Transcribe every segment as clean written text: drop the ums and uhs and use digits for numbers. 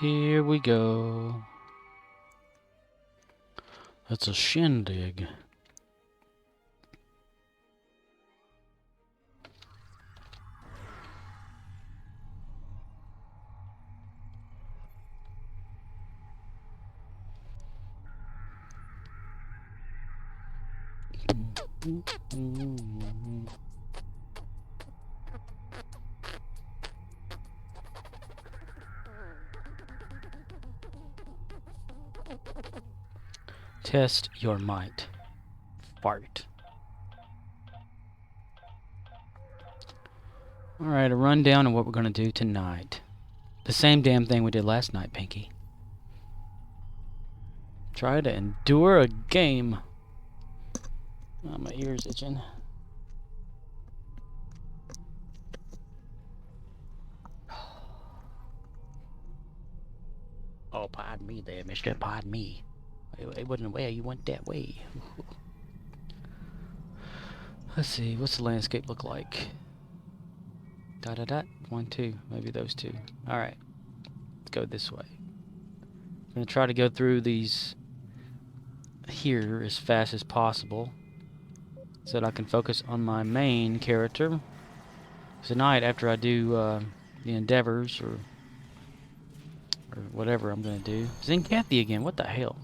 Here we go. That's a shindig. Test your might. Fart. Alright, a rundown of what we're going to do tonight. The same damn thing we did last night, Pinky. Try to endure a game. Oh, my ear's itching. Oh, pardon me there, mister. Pardon me. It wasn't where you went that way. Let's see, what's the landscape look like? Dot dot dot. 1, 2. Maybe those two. Alright. Let's go this way. I'm going to try to go through these here as fast as possible so that I can focus on my main character. Tonight, after I do the endeavors or whatever I'm going to do. Tzenkethi again. What the hell?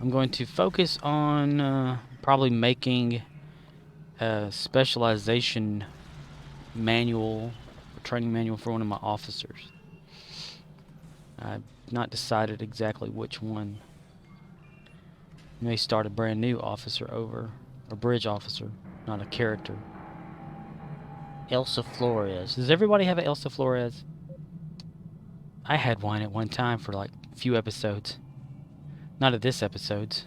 I'm going to focus on probably making a specialization manual, or training manual for one of my officers. I've not decided exactly which one. I may start a brand new officer over, a bridge officer, not a character. Elsa Flores. Does everybody have an Elsa Flores? I had one at one time for like a few episodes. Not at this episodes.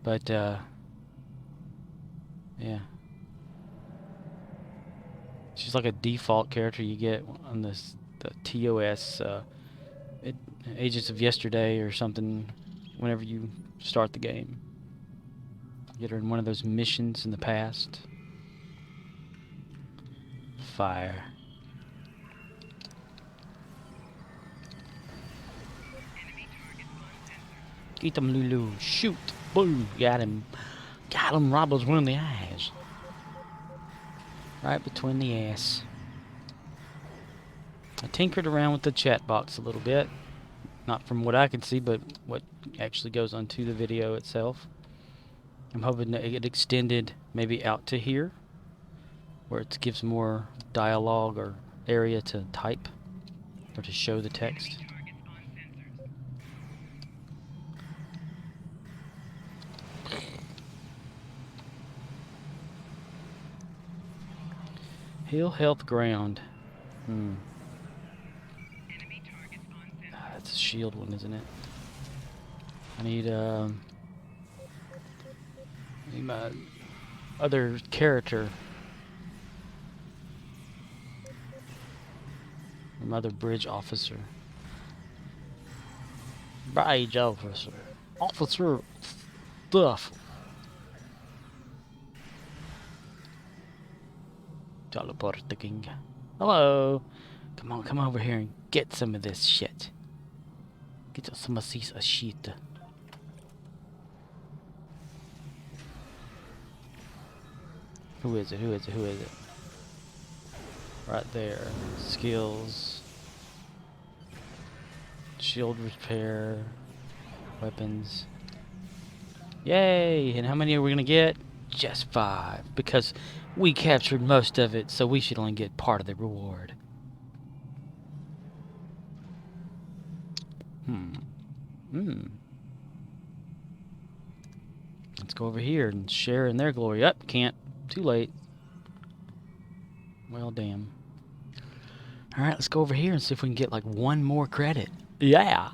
But, yeah. She's like a default character you get on the TOS, Agents of Yesterday or something, whenever you start the game. Get her in one of those missions in the past. Fire. Get them, Lelue. Shoot. Boom. Got him. Got him, robbers, one in the eyes. Right between the ass. I tinkered around with the chat box a little bit. Not from what I can see, but what actually goes onto the video itself. I'm hoping that it extended maybe out to here, where it gives more dialogue or area to type or to show the text. Heal health ground. That's a shield one, isn't it? I need my other character. My other bridge officer. Bridge officer. Officer stuff. Teleporting. Hello. Come over here and get some of this shit. Get some of this shit. Who is it? Right there. Skills. Shield repair. Weapons. Yay! And how many are we gonna get? Just 5. Because we captured most of it, so we should only get part of the reward. Let's go over here and share in their glory. Up, can't. Too late. Well, damn. Alright, let's go over here and see if we can get like one more credit. Yeah!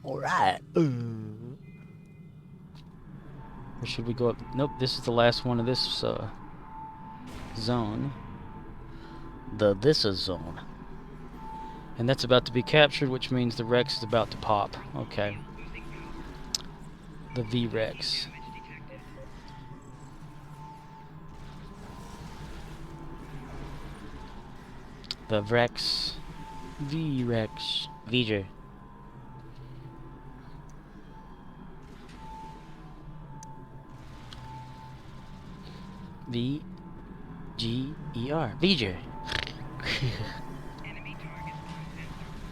Alright. Or should we go up? Nope, this is the last one of this zone. This is zone. And that's about to be captured, which means the Rex is about to pop. Okay. The V-Rex. The Rex. V-Rex. V'ger. V-G-E-R. V'ger.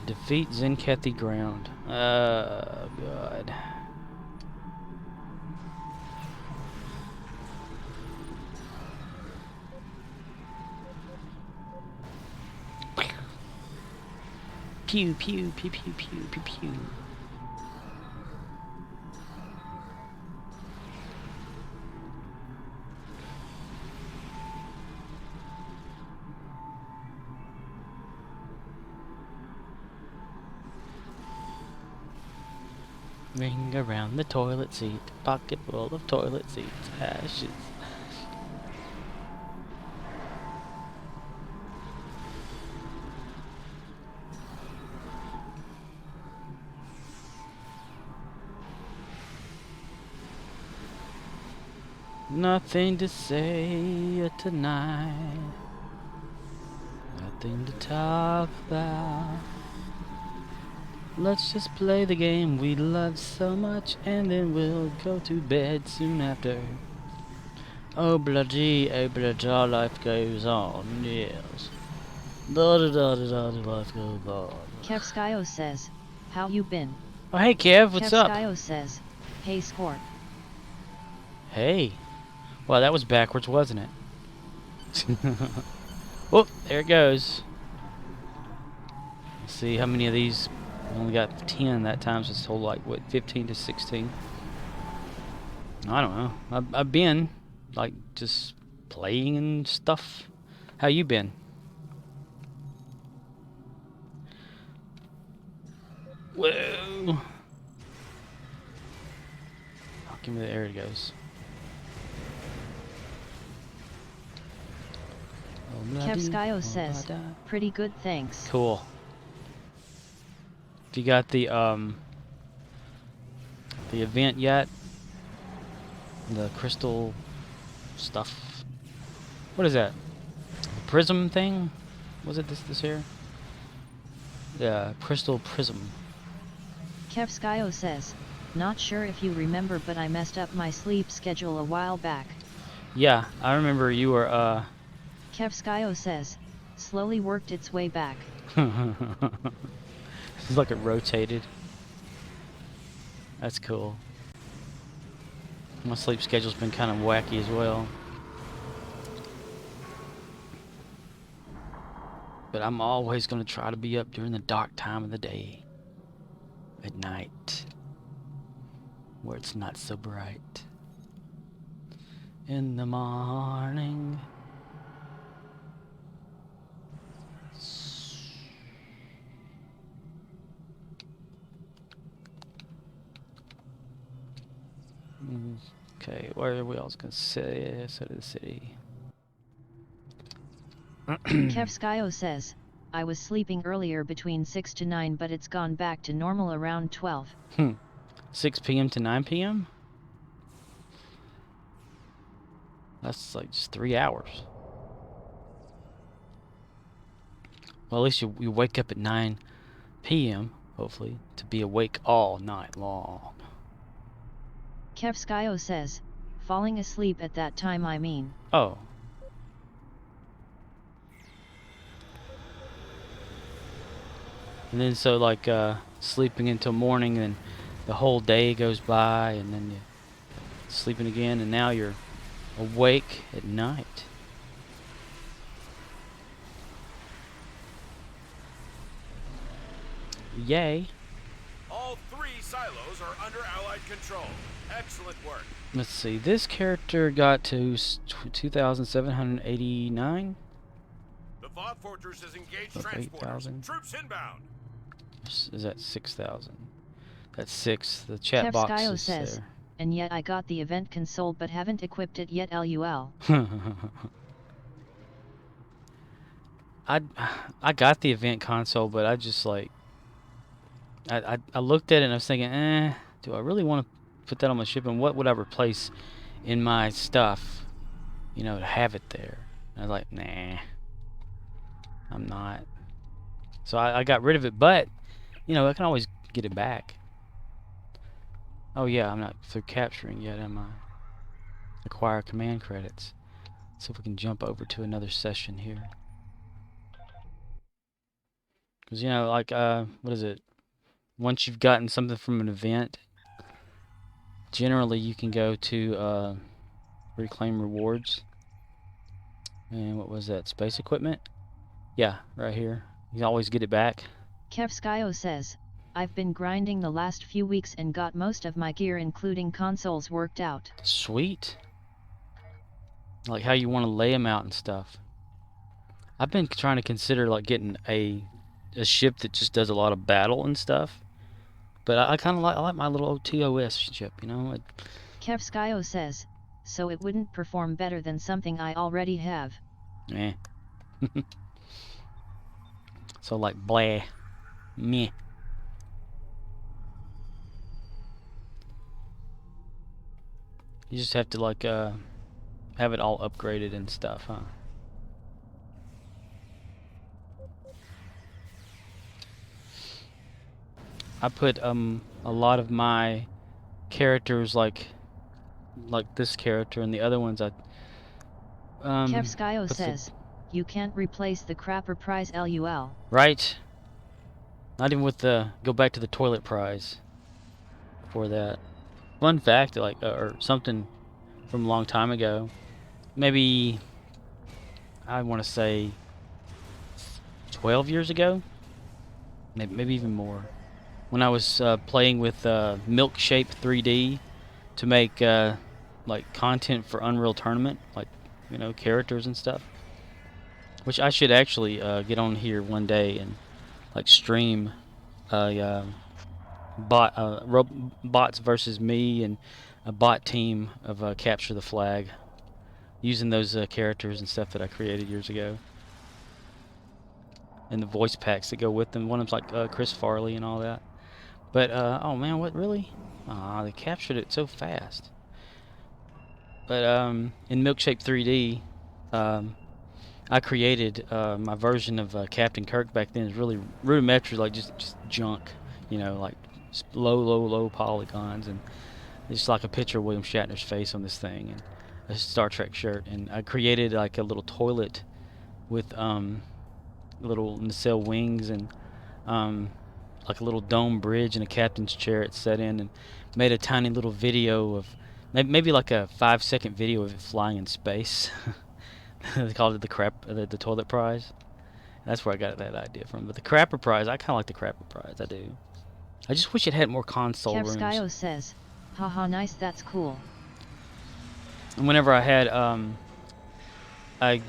Defeat Tzenkethi ground. Oh, God. Pew, pew, pew, pew, pew, pew, pew. Ring around the toilet seat, pocket full of toilet seats, ashes. Nothing to say tonight. Nothing to talk about. Let's just play the game we love so much, and then we'll go to bed soon after. Oh bloody, life goes on, yes. Life goes on. Kev Skyo says, how you been? Oh hey Kev, what's up? Kev Skyo says, hey Scorp. Hey. Well, that was backwards, wasn't it? Oh, there it goes. Let's see how many of these. We only got 10 that time, so it's total like what, 15 to 16. I don't know. I've been like just playing and stuff. How you been? Whoa! Oh, give me the, there it goes. Kev Skyo says, pretty good, thanks. Cool. If you got the event yet, the crystal stuff. What is that? The prism thing? Was it this here? Yeah, crystal prism. Kev Skyo says, not sure if you remember, but I messed up my sleep schedule a while back. Yeah, I remember you were Kev Skyo says, slowly worked its way back. It's like it rotated. That's cool. My sleep schedule's been kind of wacky as well. But I'm always going to try to be up during the dark time of the day. At night. Where it's not so bright. In the morning. Okay, where are we all gonna say? So to the city. Kev Skyo says, I was sleeping earlier between 6 to 9, but it's gone back to normal around 12. 6 p.m. to 9 p.m.? That's like just 3 hours. Well, at least you wake up at 9 p.m., hopefully, to be awake all night long. Kev Skyo says, falling asleep at that time, I mean. Oh. And then so like sleeping until morning, and the whole day goes by, and then you're sleeping again, and now you're awake at night. Yay. All 3 silos are under Allied control. Excellent work. Let's see, this character got to 2,789. The Vought Fortress has engaged Oh, transporters. 8,000. Troops inbound. Is that 6,000? That's 6. The chat Kev box Skyo is says, there. and yet I got the event console but haven't equipped it yet, LUL. I got the event console, but I just like I looked at it and I was thinking, do I really want to put that on my ship, and what would I replace in my stuff, you know, to have it there? And I was like, nah. I'm not. So I got rid of it, but, you know, I can always get it back. Oh yeah, I'm not through capturing yet, am I? Acquire command credits. See if we can jump over to another session here. Because, you know, like, what is it? Once you've gotten something from an event, generally you can go to, reclaim rewards. And what was that? Space equipment? Yeah, right here. You can always get it back. Kevskyo says, I've been grinding the last few weeks and got most of my gear including consoles worked out. Sweet. Like how you want to lay them out and stuff. I've been trying to consider like getting a ship that just does a lot of battle and stuff. But I kind of like my little TOS ship, you know. Kevskyo says, so it wouldn't perform better than something I already have. Eh. So like blah, meh. You just have to like have it all upgraded and stuff, huh? I put a lot of my characters like this character, and the other ones I Kevskyo says, you can't replace the crapper prize LUL. Right. Not even with the go back to the toilet prize for that. Fun fact, like or something from a long time ago. Maybe I want to say 12 years ago. Maybe even more. When I was playing with Milkshape 3D to make like content for Unreal Tournament, like, you know, characters and stuff. Which I should actually get on here one day and like stream bots versus me and a bot team of Capture the Flag, using those characters and stuff that I created years ago, and the voice packs that go with them. One of them's like Chris Farley and all that. But oh man, what really? Ah, they captured it so fast. But in Milkshake 3D, I created my version of Captain Kirk back then. It's really rudimentary, like just junk, you know, like low polygons, and it's like a picture of William Shatner's face on this thing, and a Star Trek shirt. And I created like a little toilet with little nacelle wings and like a little dome bridge and a captain's chair it's set in, and made a tiny little video of maybe like a 5-second video of it flying in space. They called it the toilet prize. That's where I got that idea from. But the crapper prize, I kind of like the crapper prize. I do. I just wish it had more console rooms. Kevskyo says, haha, nice, that's cool. And whenever I had I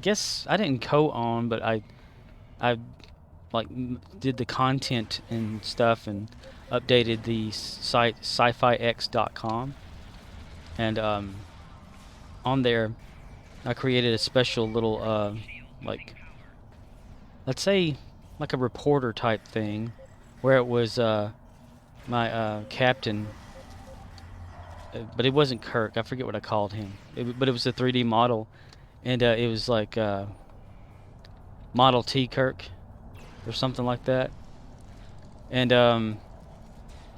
guess I didn't co-own, but I like did the content and stuff and updated the site sci-fi-x.com, and on there I created a special little like, let's say like a reporter type thing, where it was my captain, but it wasn't Kirk. I forget what I called him. But it was a 3D model, and it was like Model T Kirk or something like that. And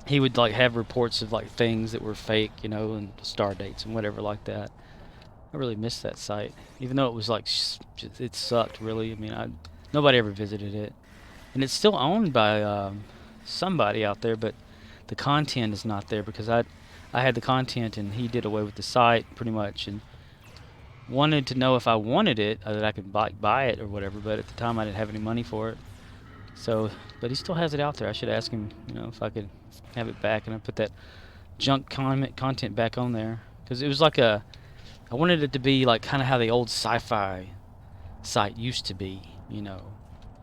he would like have reports of like things that were fake, you know, and star dates and whatever like that. I really missed that site, even though it was like it sucked really. I mean, nobody ever visited it, and it's still owned by somebody out there, but the content is not there because I had the content and he did away with the site pretty much, and wanted to know if I wanted it, that I could buy it or whatever, but at the time I didn't have any money for it. So, but he still has it out there. I should ask him, you know, if I could have it back, and I put that junk content back on there, because it was like I wanted it to be like kind of how the old sci-fi site used to be, you know,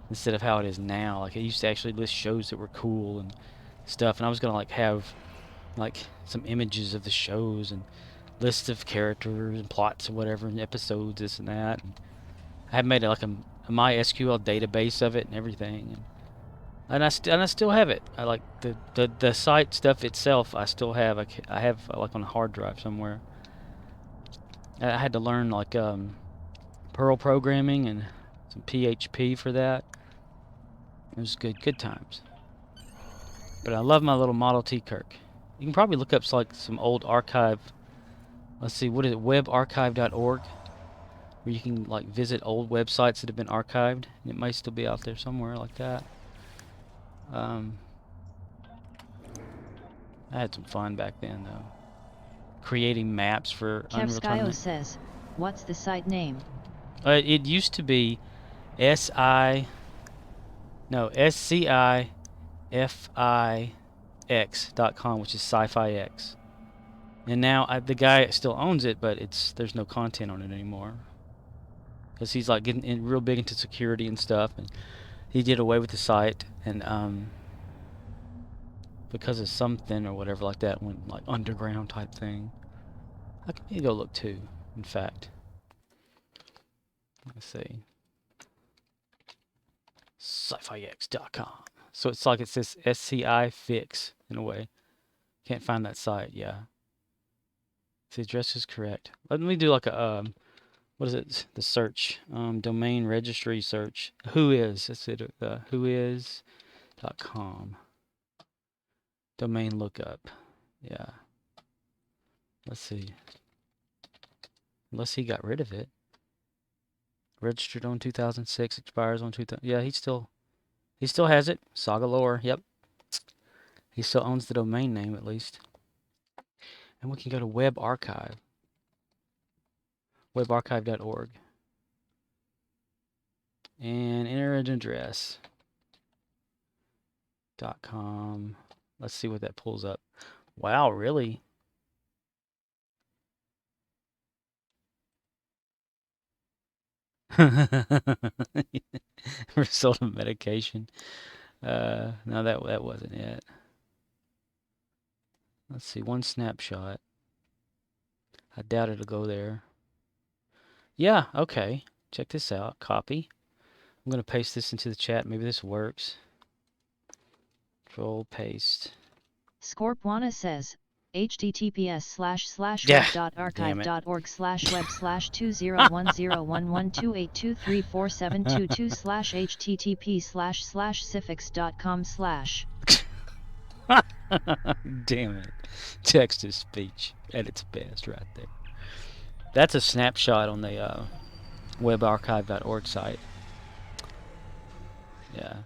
instead of how it is now. Like, it used to actually list shows that were cool and stuff, and I was gonna like have like some images of the shows and lists of characters and plots or whatever, and episodes, this and that. And I had made like a MySQL database of it and everything, and I still have it. I like the site stuff itself. I still have. I have like on a hard drive somewhere. I had to learn like Peril programming and some PHP for that. It was good times. But I love my little Model T Kirk. You can probably look up like some old archive. Let's see, what is it? Webarchive.org, where you can like visit old websites that have been archived. And it might still be out there somewhere like that. I had some fun back then though, creating maps for Unreal Kevskyo Tournament. says, what's the site name? It used to be SCIFIX.com, which is Sci-Fi X. And now the guy still owns it, but there's no content on it anymore. Because he's like getting real big into security and stuff, and he did away with the site, and because of something or whatever like that, went like underground type thing. I can maybe go look too, in fact. Let's see. Sci-Fi-X.com. So it's like it says SCI Fix in a way. Can't find that site, yeah. The address is correct. Let me do like a what is it? The search, domain registry search. Whois? That's it. Whois.com. Domain lookup. Yeah. Let's see. Unless he got rid of it. Registered on 2006, expires on 2000. Yeah, he still has it. Saga Lore. Yep. He still owns the domain name at least. And we can go to Web Archive. Webarchive.org. And enter an address. .com. Let's see what that pulls up. Wow, really? Result of medication. No, that wasn't it. Let's see, one snapshot. I doubt it'll go there. Yeah, okay. Check this out. Copy. I'm going to paste this into the chat. Maybe this works. Control paste. Scorpwana says, Yeah, damn it. https://web/201012834722/http/suffix.com/. Damn it. Text to speech at its best right there. That's a snapshot on the webarchive.org site. Yeah.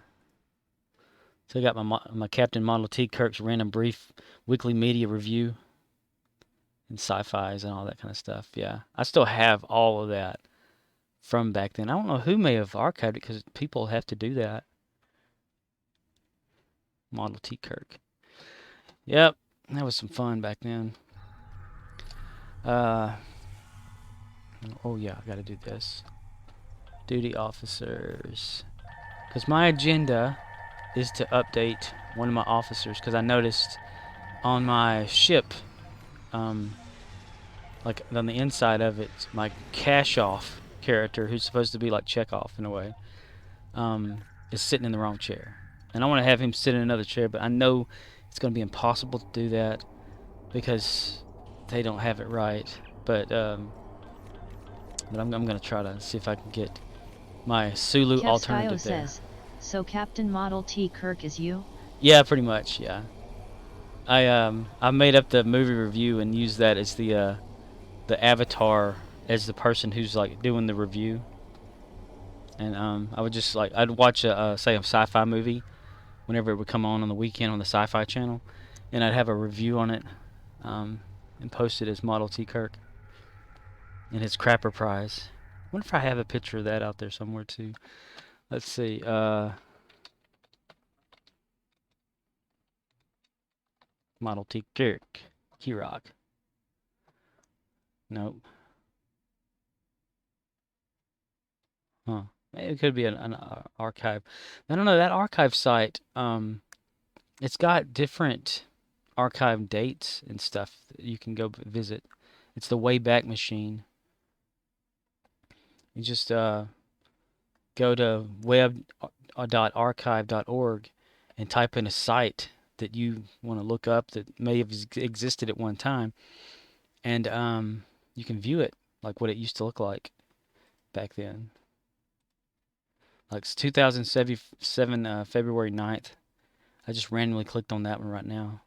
So I got my Captain Model T Kirk's random brief weekly media review and sci-fis and all that kind of stuff. Yeah. I still have all of that from back then. I don't know who may have archived it because people have to do that. Model T Kirk. Yep. That was some fun back then. Oh yeah, I gotta do this. Duty officers. Because my agenda is to update one of my officers, because I noticed on my ship, like on the inside of it, my cash-off character, who's supposed to be like Chekhov in a way, is sitting in the wrong chair. And I want to have him sit in another chair, but I know it's going to be impossible to do that because they don't have it right. But I'm going to try to see if I can get my Sulu alternative there. Says, so Captain Model T Kirk is you? Yeah, pretty much, yeah. I made up the movie review and used that as the avatar as the person who's like doing the review. And I would just like I'd watch say a sci-fi movie whenever it would come on the weekend on the Sci-Fi Channel, and I'd have a review on it and post it as Model T Kirk and his Crapper Prize. I wonder if I have a picture of that out there somewhere too. Let's see. Model T Kirk. Kirok. Nope. Huh. It could be an archive. I don't know. That archive site, it's got different archive dates and stuff that you can go visit. It's the Wayback Machine. You just go to web.archive.org and type in a site that you want to look up that may have existed at one time, and you can view it like what it used to look like back then. Like it's 2007, February 9th. I just randomly clicked on that one right now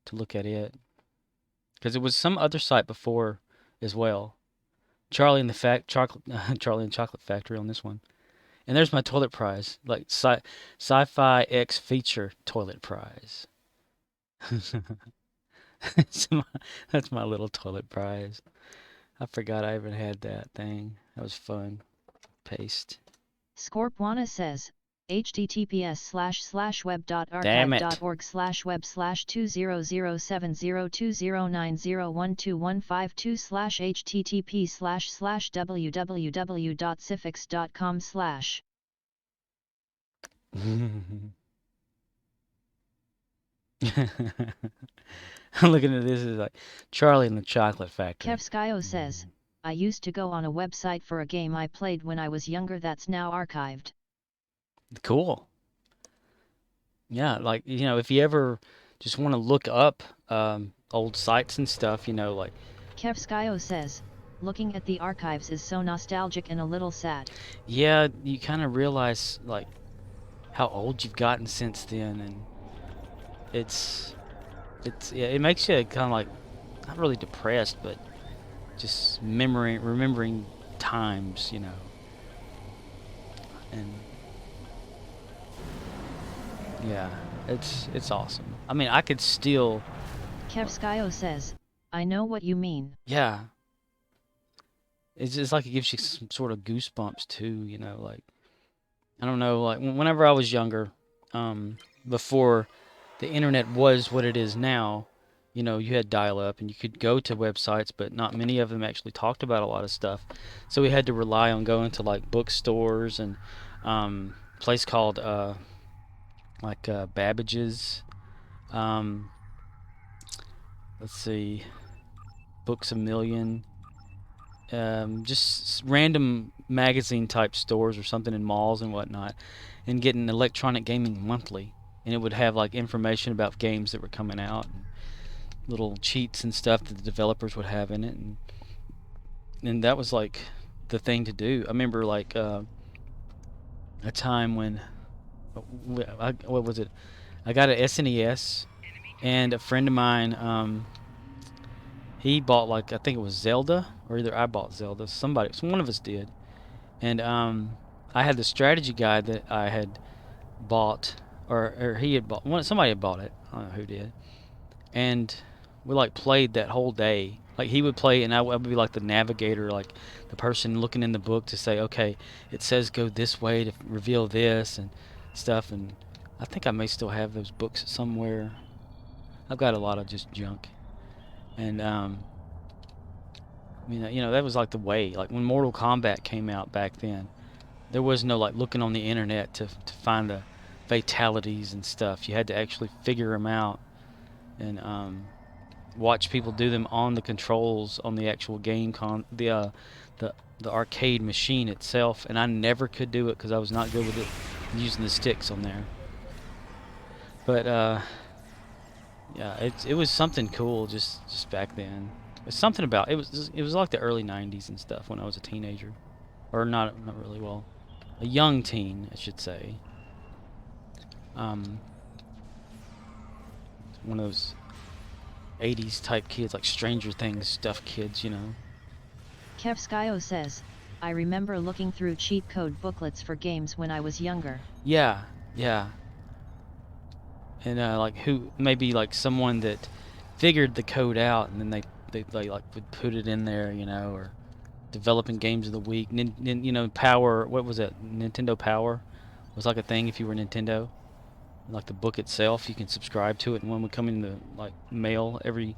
to look at it. Because it was some other site before as well. Charlie and the Charlie and Chocolate Factory on this one. And there's my toilet prize, like Sci-Fi X feature toilet prize. That's my little toilet prize. I forgot I even had that thing. That was fun. Paste. Scorpwana says, Damn it. https://web.archive.org/web/200702090125/http://www.cifix.com/. I'm looking at this as like Charlie and the Chocolate Factory. Kevskyo says, I used to go on a website for a game I played when I was younger that's now archived. Cool. Yeah, like, you know, if you ever just want to look up old sites and stuff, you know, like... Kevskyo says, looking at the archives is so nostalgic and a little sad. Yeah, you kind of realize, like, how old you've gotten since then, and yeah, it makes you kind of like, not really depressed, but just remembering times, you know. And yeah, it's awesome. I mean, I could still... Kevskyo says, I know what you mean. Yeah. It's just like it gives you some sort of goosebumps too, you know, like, I don't know, like whenever I was younger, before the internet was what it is now, you know, you had dial-up and you could go to websites, but not many of them actually talked about a lot of stuff. So we had to rely on going to like bookstores and a place called Babbage's. Let's see, Books A Million. Just random magazine type stores or something in malls and whatnot, and getting Electronic Gaming Monthly, and it would have like information about games that were coming out and little cheats and stuff that the developers would have in it, and that was like the thing to do. I remember like a time when what was it? I got an SNES, and a friend of mine he bought, like, I think it was Zelda, or either I bought Zelda. One of us did. And I had the strategy guide that I had bought, or he had bought. Somebody had bought it. I don't know who did. And we like played that whole day. Like he would play, and I would be like the navigator, like the person looking in the book to say, okay, it says go this way to reveal this and stuff. And I think I may still have those books somewhere. I've got a lot of just junk. And you know, that was like the way. Like when Mortal Kombat came out back then, there was no like looking on the internet to find the fatalities and stuff. You had to actually figure them out and watch people do them on the controls on the actual game the arcade machine itself. And I never could do it because I was not good with it using the sticks on there. But yeah, it was something cool just back then. It's something about it was like the early 90s and stuff when I was a teenager, or not really, well, a young teen, I should say. One of those 80s type kids, like Stranger Things stuff kids, you know. Kevskyo says, I remember looking through cheat code booklets for games when I was younger. Yeah. And like maybe like someone that figured the code out, and then they like would put it in there, you know, or developing games of the week. You know, Power, what was it? Nintendo Power was like a thing if you were Nintendo. Like the book itself, you can subscribe to it, and one would come in the like mail every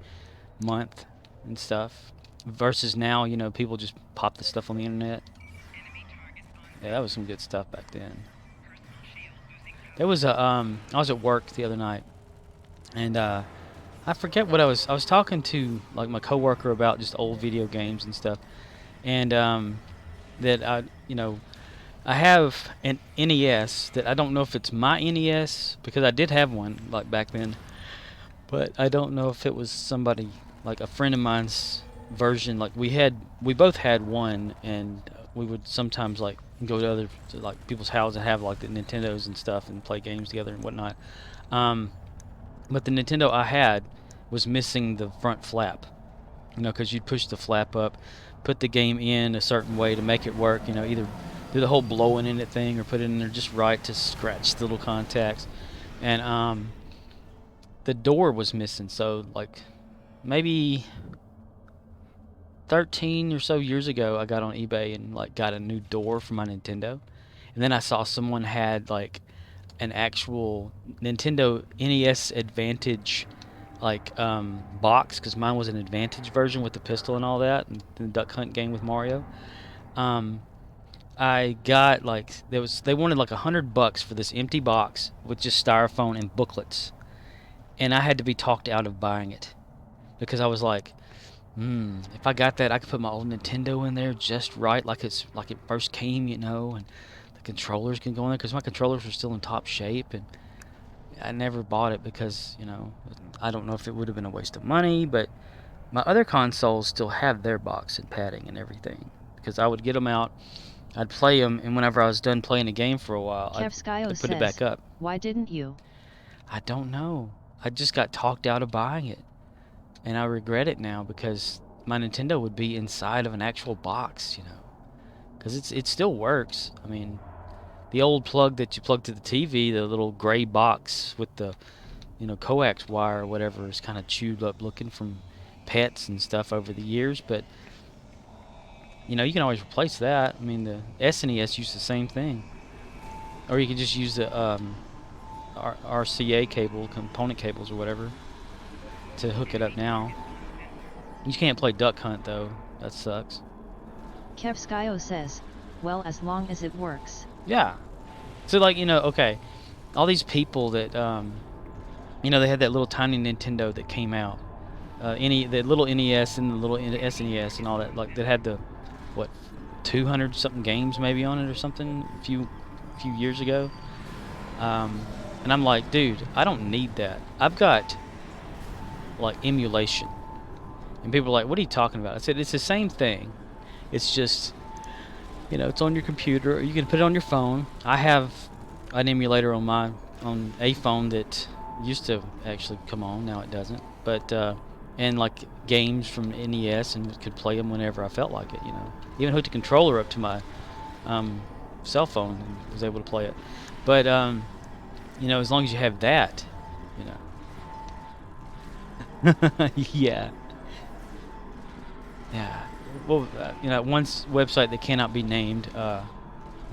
month and stuff. Versus now, you know, people just pop the stuff on the internet. Yeah, that was some good stuff back then. There was a I was at work the other night, and I forget what I was talking to like my coworker about, just old video games and stuff, and that I have an NES that I don't know if it's my NES, because I did have one like back then, but I don't know if it was somebody like a friend of mine's version. Like we both had one, and we would sometimes like and go to like people's houses and have like the Nintendos and stuff and play games together and whatnot. But the Nintendo I had was missing the front flap, you know, because you'd push the flap up, put the game in a certain way to make it work, you know, either do the whole blowing in it thing or put it in there just right to scratch the little contacts. And the door was missing, so like maybe 13 or so years ago I got on eBay and like got a new door for my Nintendo. And then I saw someone had like an actual Nintendo NES Advantage like box, because mine was an Advantage version with the pistol and all that, and the Duck Hunt game with Mario. I got like they wanted like $100 for this empty box with just styrofoam and booklets, and I had to be talked out of buying it because I was like, if I got that, I could put my old Nintendo in there just right, like it first came, you know, and the controllers can go in there because my controllers were still in top shape. And I never bought it because, you know, I don't know if it would have been a waste of money, but my other consoles still have their box and padding and everything because I would get them out, I'd play them, and whenever I was done playing a game for a while, I'd put it back up. Why didn't you? I don't know. I just got talked out of buying it, and I regret it now because my Nintendo would be inside of an actual box, you know, because it still works. I mean, the old plug that you plug to the TV, the little gray box with the, you know, coax wire or whatever, is kind of chewed up looking from pets and stuff over the years. But, you know, you can always replace that. I mean, the SNES used the same thing. Or you can just use the RCA cable, component cables or whatever, to hook it up now. You can't play Duck Hunt, though. That sucks. Kevskyo says, well, as long as it works. Yeah. So, like, you know, okay, all these people that, you know, they had that little tiny Nintendo that came out, the little NES and the little SNES and all that, like, that had the, what, 200 something games maybe on it or something a few years ago. And I'm like, dude, I don't need that. I've got like emulation. And people are like, what are you talking about? I said, it's the same thing. It's just, you know, it's on your computer, or you can put it on your phone. I have an emulator on a phone that used to actually come on, now it doesn't. But and like games from NES, and could play them whenever I felt like it, you know. Even hooked a controller up to my cell phone and was able to play it. But you know, as long as you have that, you know. Yeah. Well, you know, one website that cannot be named, I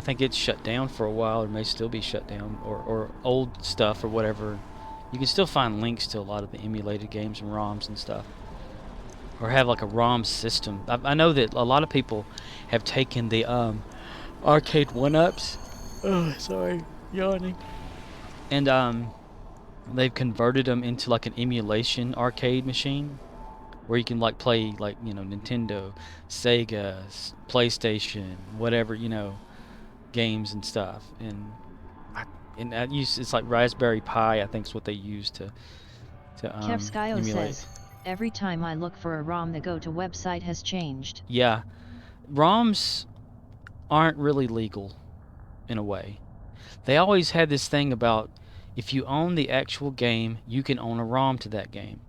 think it's shut down for a while, or may still be shut down, or old stuff or whatever. You can still find links to a lot of the emulated games and ROMs and stuff, or have like a ROM system. I know that a lot of people have taken the arcade 1-ups. Oh, sorry, yawning. And they've converted them into like an emulation arcade machine, where you can like play, like, you know, Nintendo, Sega, PlayStation, whatever, you know, games and stuff. And it's like Raspberry Pi, I think, is what they use to Kevskyo emulate. says, every time I look for a ROM, the go-to website has changed. Yeah, ROMs aren't really legal in a way. They always had this thing about, if you own the actual game, you can own a ROM to that game.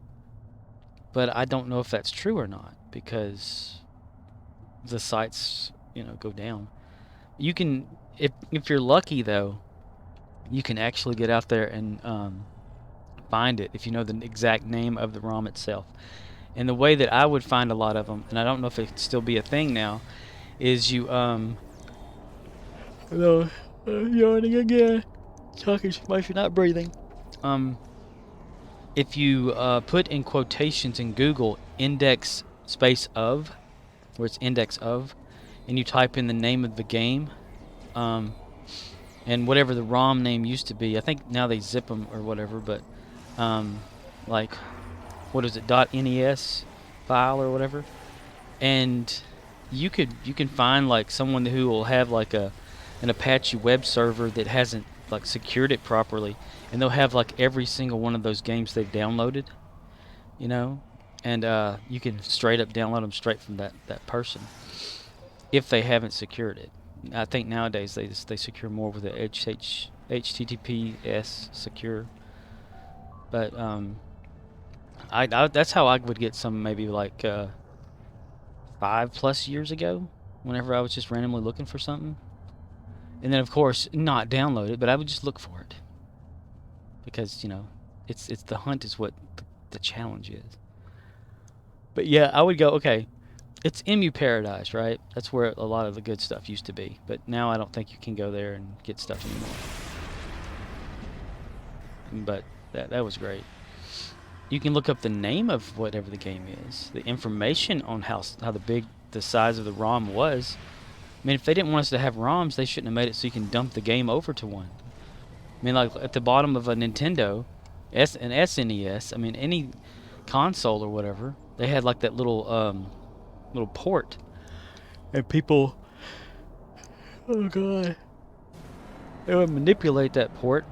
But I don't know if that's true or not, because the sites, you know, go down. You can, if you're lucky though, you can actually get out there and find it if you know the exact name of the ROM itself. And the way that I would find a lot of them, and I don't know if it could still be a thing now, is you hello, yawning again, talking too much, you're not breathing. If you put in quotations in Google index space of, where it's index of, and you type in the name of the game, and whatever the ROM name used to be, I think now they zip them or whatever, but like, what is it, .nes file or whatever, and you can find like someone who will have like an Apache web server that hasn't like secured it properly, and they'll have like every single one of those games they've downloaded, you know, and you can straight up download them straight from that person if they haven't secured it. I think nowadays they secure more with the HTTPS secure. But I that's how I would get some, maybe like 5+ years ago, whenever I was just randomly looking for something. And then of course not download it, but I would just look for it. Because, you know, it's the hunt is what the challenge is. But yeah, I would go, okay, it's Emu Paradise, right? That's where a lot of the good stuff used to be. But now I don't think you can go there and get stuff anymore. But that was great. You can look up the name of whatever the game is, the information on how big the size of the ROM was. I mean, if they didn't want us to have ROMs, they shouldn't have made it so you can dump the game over to one. I mean, like at the bottom of a Nintendo, an SNES, I mean, any console or whatever, they had like that little port, and people, oh god, they would manipulate that port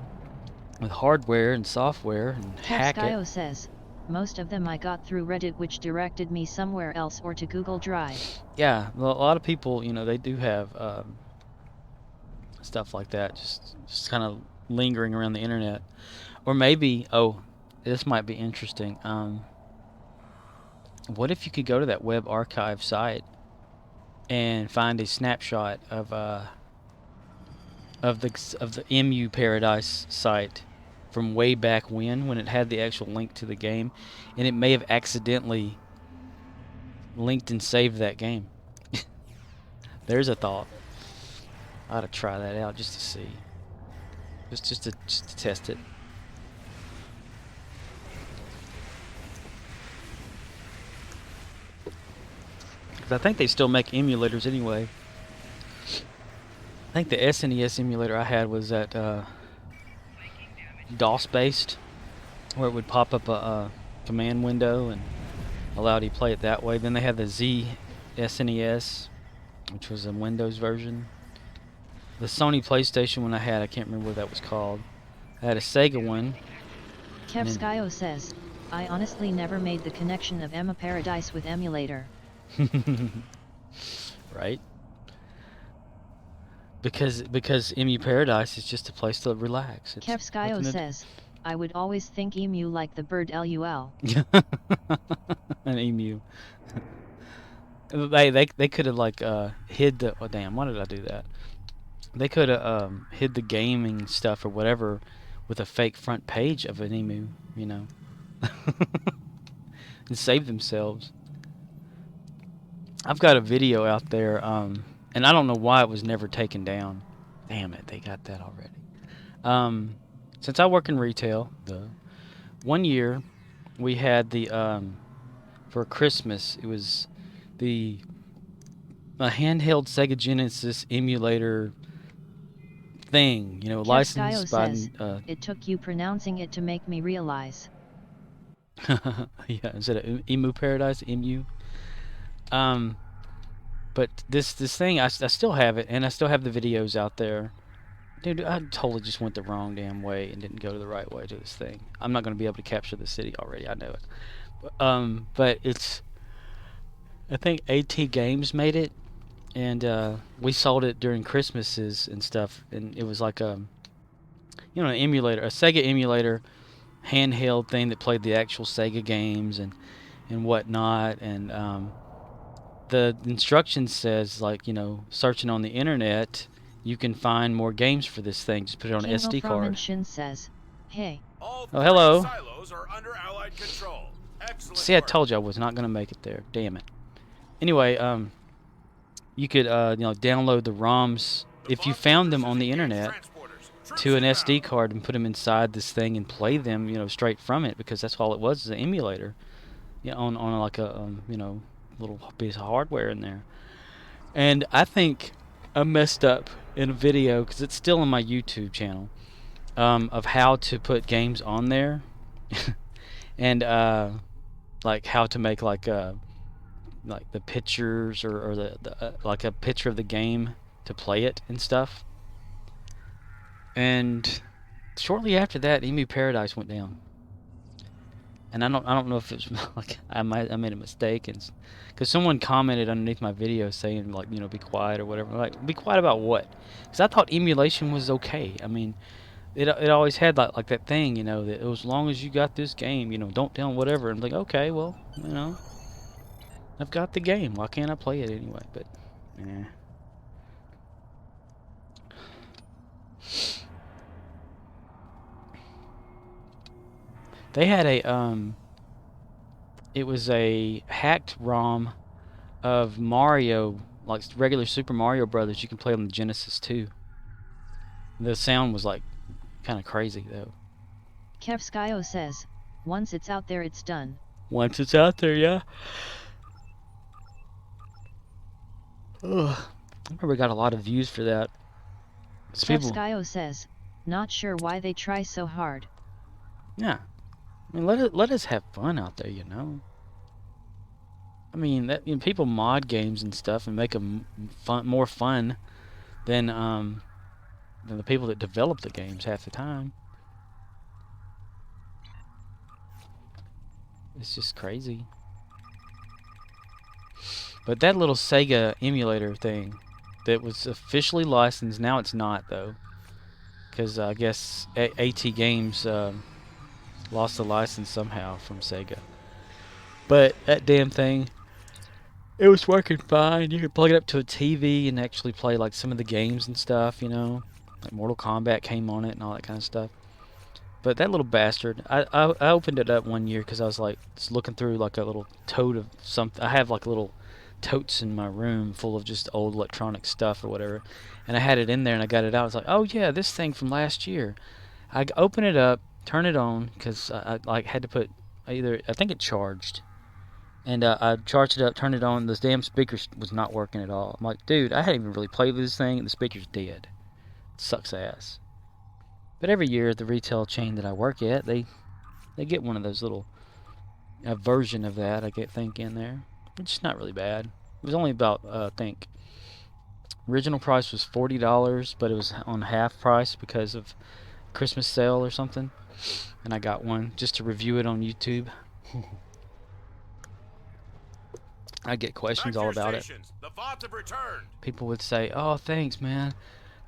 with hardware and software and hack it. Skyo says, most of them I got through Reddit, which directed me somewhere else or to Google Drive. Yeah, well, a lot of people, you know, they do have stuff like that, just kind of lingering around the internet. Or maybe, oh, this might be interesting. What if you could go to that web archive site and find a snapshot of the Emu Paradise site from way back when it had the actual link to the game, and it may have accidentally linked and saved that game. There's a thought. I ought to try that out just to see, just to test it. Because I think they still make emulators anyway. I think the SNES emulator I had was that DOS based, where it would pop up a command window and allowed you to play it that way. Then they had the SNES, which was a Windows version. The Sony PlayStation one I had, I can't remember what that was called. I had a Sega one. Kev Skyo says, I honestly never made the connection of Emma Paradise with emulator. Right? Because Emu Paradise is just a place to relax. Kev Skyo says, I would always think emu like the bird LUL. An emu. They could have like hid the, oh damn, why did I do that? They could have hid the gaming stuff or whatever with a fake front page of an emu, you know. And save themselves. I've got a video out there, and I don't know why it was never taken down. Damn it, they got that already. Since I work in retail, one year we had the for Christmas, it was a handheld Sega Genesis emulator thing, you know, licensed by. It took you pronouncing it to make me realize. Yeah, is it Emu Paradise? Emu. But this thing, I still have it, and I still have the videos out there. Dude, I totally just went the wrong damn way and didn't go to the right way to this thing. I'm not going to be able to capture the city already, I know it. But it's, I think AT Games made it, and we sold it during Christmases and stuff, and it was like an emulator, a Sega emulator, handheld thing that played the actual Sega games and whatnot, and the instructions says, like, you know, searching on the internet, you can find more games for this thing. Just put it on an SD card. Says, hey. All oh, hello. Silos are under Allied control. Excellent See, I work. told you I was not going to make it there. Damn it. Anyway, you could, download the ROMs if you found them on the internet to an SD card and put them inside this thing and play them, you know, straight from it, because that's all it was, is an emulator, you know, on like a, little piece of hardware in there. And I think I messed up in a video, because it's still on my YouTube channel, of how to put games on there. And like how to make like the pictures or the like a picture of the game to play it and stuff. And shortly after that, Emu Paradise went down. And I don't know if it was like I made a mistake, and because someone commented underneath my video saying like, you know, be quiet or whatever. Like, be quiet about what? Because I thought emulation was okay. I mean, it always had like that thing, you know, that as long as you got this game, you know, don't down whatever. And I'm like, okay, well, you know, I've got the game. Why can't I play it anyway? But, yeah. They had it was a hacked ROM of Mario, like regular Super Mario Brothers. You can play on the Genesis too. The sound was like kind of crazy though. Kevskyo says, once it's out there, it's done. Once it's out there, yeah. Ugh. I remember we got a lot of views for that. Kevskyo says, not sure why they try so hard. Yeah. I mean, let us have fun out there, you know. I mean, that, you know, people mod games and stuff and make them more fun than the people that develop the games half the time. It's just crazy. But that little Sega emulator thing that was officially licensed, now it's not though, because I guess AT Games lost the license somehow from Sega. But that damn thing, it was working fine. You could plug it up to a TV and actually play like some of the games and stuff, you know. Like Mortal Kombat came on it and all that kind of stuff. But that little bastard, I opened it up one year because I was like just looking through like a little tote of something. I have like little totes in my room full of just old electronic stuff or whatever. And I had it in there and I got it out. I was like, oh yeah, this thing from last year. I open it up, turn it on, because I like had to put I think it charged. And I charged it up, turned it on, this damn speaker was not working at all. I'm like, dude, I hadn't even really played with this thing, and the speaker's dead. It sucks ass. But every year at the retail chain that I work at, they get one of those little, a version of that, I think, in there. Which is not really bad. It was only about, I think, original price was $40, but it was on half price because of Christmas sale or something. And I got one just to review it on YouTube. I get questions all about it. The VODs have returned. People would say, oh, thanks, man.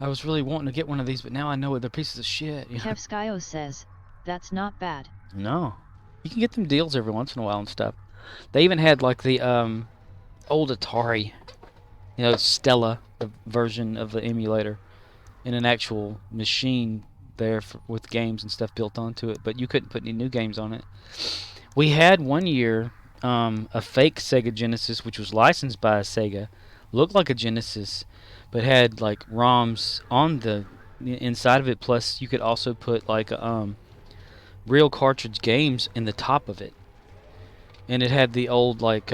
I was really wanting to get one of these, but now I know they're pieces of shit. You know? Kevskyo says, that's not bad. No. You can get them deals every once in a while and stuff. They even had like the old Atari, you know, Stella version of the emulator in an actual machine there with games and stuff built onto it, but you couldn't put any new games on it. We had one year a fake Sega Genesis, which was licensed by Sega, looked like a Genesis, but had like ROMs on the inside of it. Plus, you could also put like real cartridge games in the top of it, and it had the old like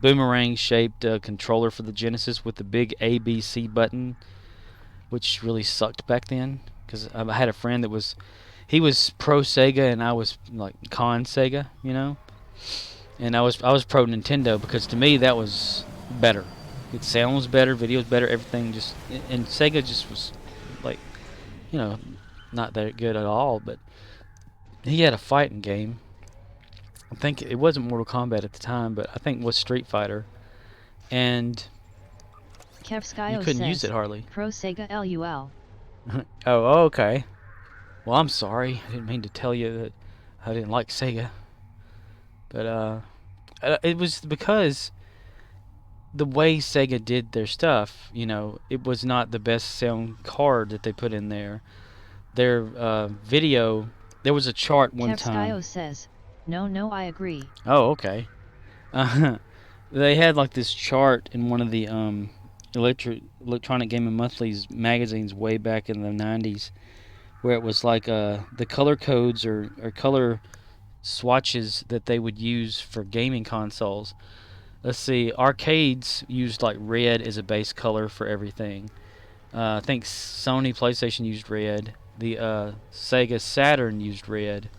boomerang-shaped controller for the Genesis with the big ABC button, which really sucked back then. Because I had a friend that he was pro Sega and I was like con Sega, you know. And I was pro Nintendo because to me that was better. Its sound was better, video was better, everything just. And Sega just was like, you know, not that good at all. But he had a fighting game. I think it wasn't Mortal Kombat at the time, but I think it was Street Fighter. And Kevskyo you couldn't says, use it hardly. Pro Sega LUL. Oh, okay. Well, I'm sorry. I didn't mean to tell you that I didn't like Sega. But it was because the way Sega did their stuff, you know, it was not the best sound card that they put in there. Their video, there was a chart one time. Kevskyo says, no, I agree. Oh, okay. They had like this chart in one of the Electronic Gaming Monthly's magazines way back in the 90s, where it was like the color codes or color swatches that they would use for gaming consoles. Let's see, arcades used like red as a base color for everything. I think Sony PlayStation used red. The Sega Saturn used red.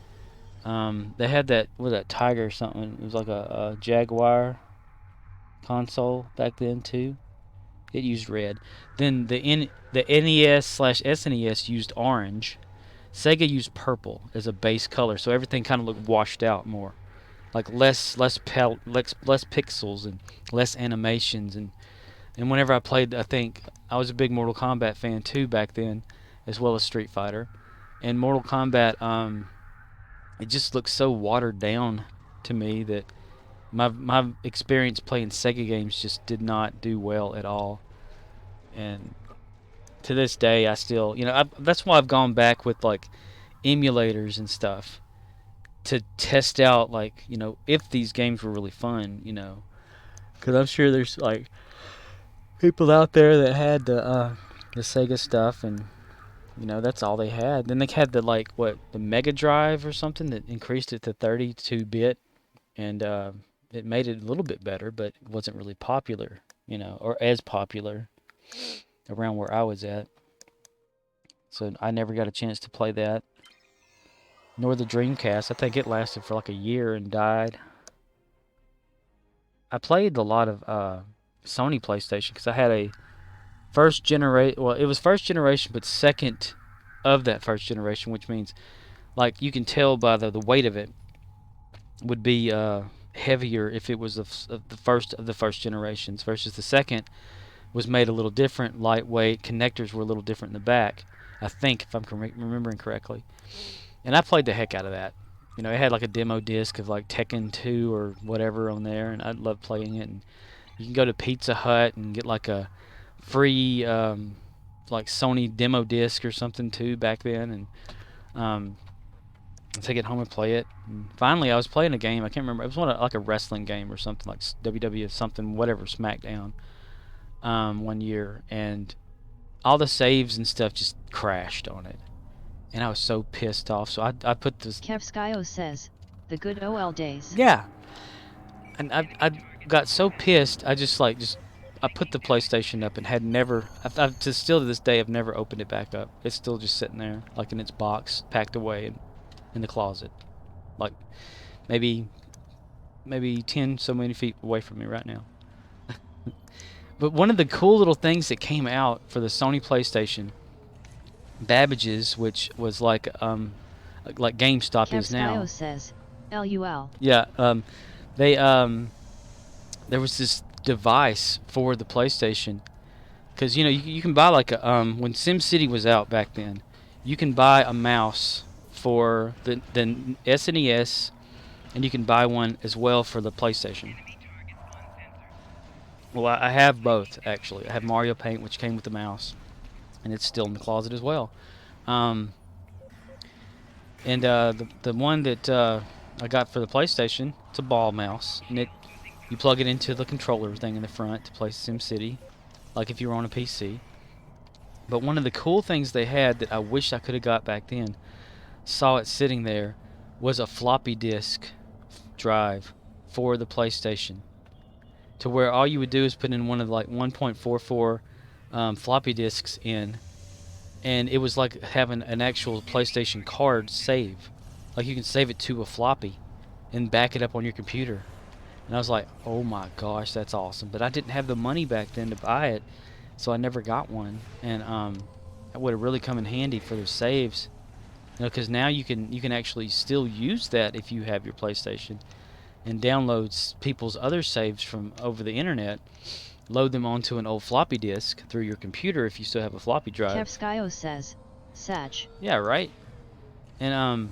They had that Tiger or something. It was like a Jaguar console back then too. It used red. Then the NES/SNES used orange. Sega used purple as a base color, so everything kind of looked washed out more, like less pixels and less animations. And whenever I played, I think I was a big Mortal Kombat fan too back then, as well as Street Fighter. And Mortal Kombat, it just looks so watered down to me that my experience playing Sega games just did not do well at all. And to this day, I still, that's why I've gone back with like emulators and stuff to test out, like, if these games were really fun, because I'm sure there's like people out there that had the Sega stuff, and that's all they had. Then they had the Mega Drive or something that increased it to 32-bit, and it made it a little bit better, but it wasn't really popular, or as popular around where I was at. So I never got a chance to play that. Nor the Dreamcast. I think it lasted for like a year and died. I played a lot of Sony PlayStation because I had a first generation. Well, it was first generation, but second of that first generation, which means, like, you can tell by the weight of it would be heavier if it was the first of the first generations versus the second was made a little different, lightweight. Connectors were a little different in the back, I think, if I'm remembering correctly. And I played the heck out of that. It had like a demo disc of like Tekken 2 or whatever on there, and I loved playing it. And you can go to Pizza Hut and get like a free like Sony demo disc or something too back then, and take it home and play it. And finally, I was playing a game. I can't remember. It was like a wrestling game or something, like WWF something, whatever, SmackDown. One year, and all the saves and stuff just crashed on it. And I was so pissed off, so I put this... Kevskyo says, the good OL days. Yeah. And I got so pissed, I put the PlayStation up and had never... still to this day, I've never opened it back up. It's still just sitting there, like in its box, packed away in the closet. Like, maybe 10 so many feet away from me right now. But one of the cool little things that came out for the Sony PlayStation... Babbage's, which was like GameStop is now. Says, LUL. Yeah, they there was this device for the PlayStation, because you can buy like a when SimCity was out back then, you can buy a mouse for the SNES, and you can buy one as well for the PlayStation. Well, I have both actually. I have Mario Paint, which came with the mouse, and it's still in the closet as well. And the one that I got for the PlayStation, it's a ball mouse, and you plug it into the controller thing in the front to play SimCity, like if you were on a PC. But one of the cool things they had that I wish I could have got back then, saw it sitting there, was a floppy disk drive for the PlayStation, to where all you would do is put in one of like 1.44 floppy disks in, and it was like having an actual PlayStation card save. Like, you can save it to a floppy and back it up on your computer. And I was like, oh my gosh, that's awesome. But I didn't have the money back then to buy it, so I never got one. And that would have really come in handy for the saves, because now you can actually still use that if you have your PlayStation, and download people's other saves from over the internet, load them onto an old floppy disk through your computer if you still have a floppy drive. Kevskyo says, Sag. Yeah, right. And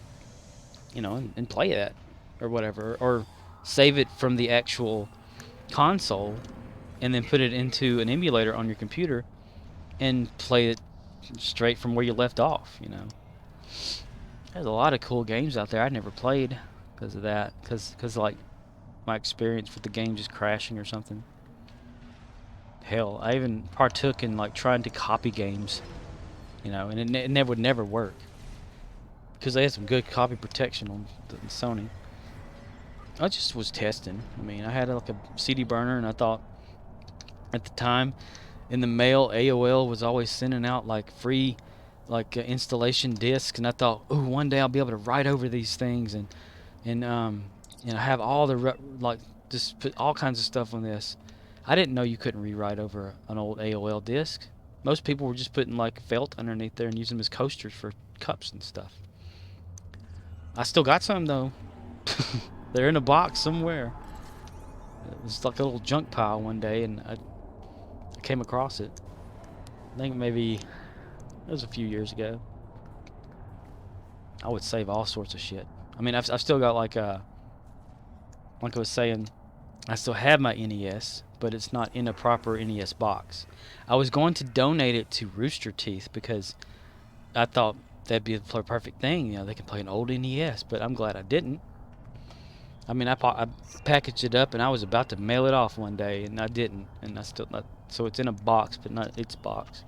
and play that or whatever, or save it from the actual console and then put it into an emulator on your computer and play it straight from where you left off. There's a lot of cool games out there I never played because of that, because like my experience with the game just crashing or something. Hell, I even partook in like trying to copy games, and it would never work, because they had some good copy protection on the Sony. I just was testing. I mean, I had like a CD burner, and I thought at the time in the mail, AOL was always sending out like free installation discs, and I thought, ooh, one day I'll be able to write over these things and have all the just put all kinds of stuff on this. I didn't know you couldn't rewrite over an old AOL disc. Most people were just putting like felt underneath there and using them as coasters for cups and stuff. I still got some though. They're in a box somewhere. It was like a little junk pile one day, and I came across it. I think maybe it was a few years ago. I would save all sorts of shit. I mean, I've still got like I was saying, I still have my NES, but it's not in a proper NES box. I was going to donate it to Rooster Teeth because I thought that'd be the perfect thing. You know, they can play an old NES, but I'm glad I didn't. I mean, I packaged it up and I was about to mail it off one day, and I didn't, and I still not. So it's in a box, but not its box.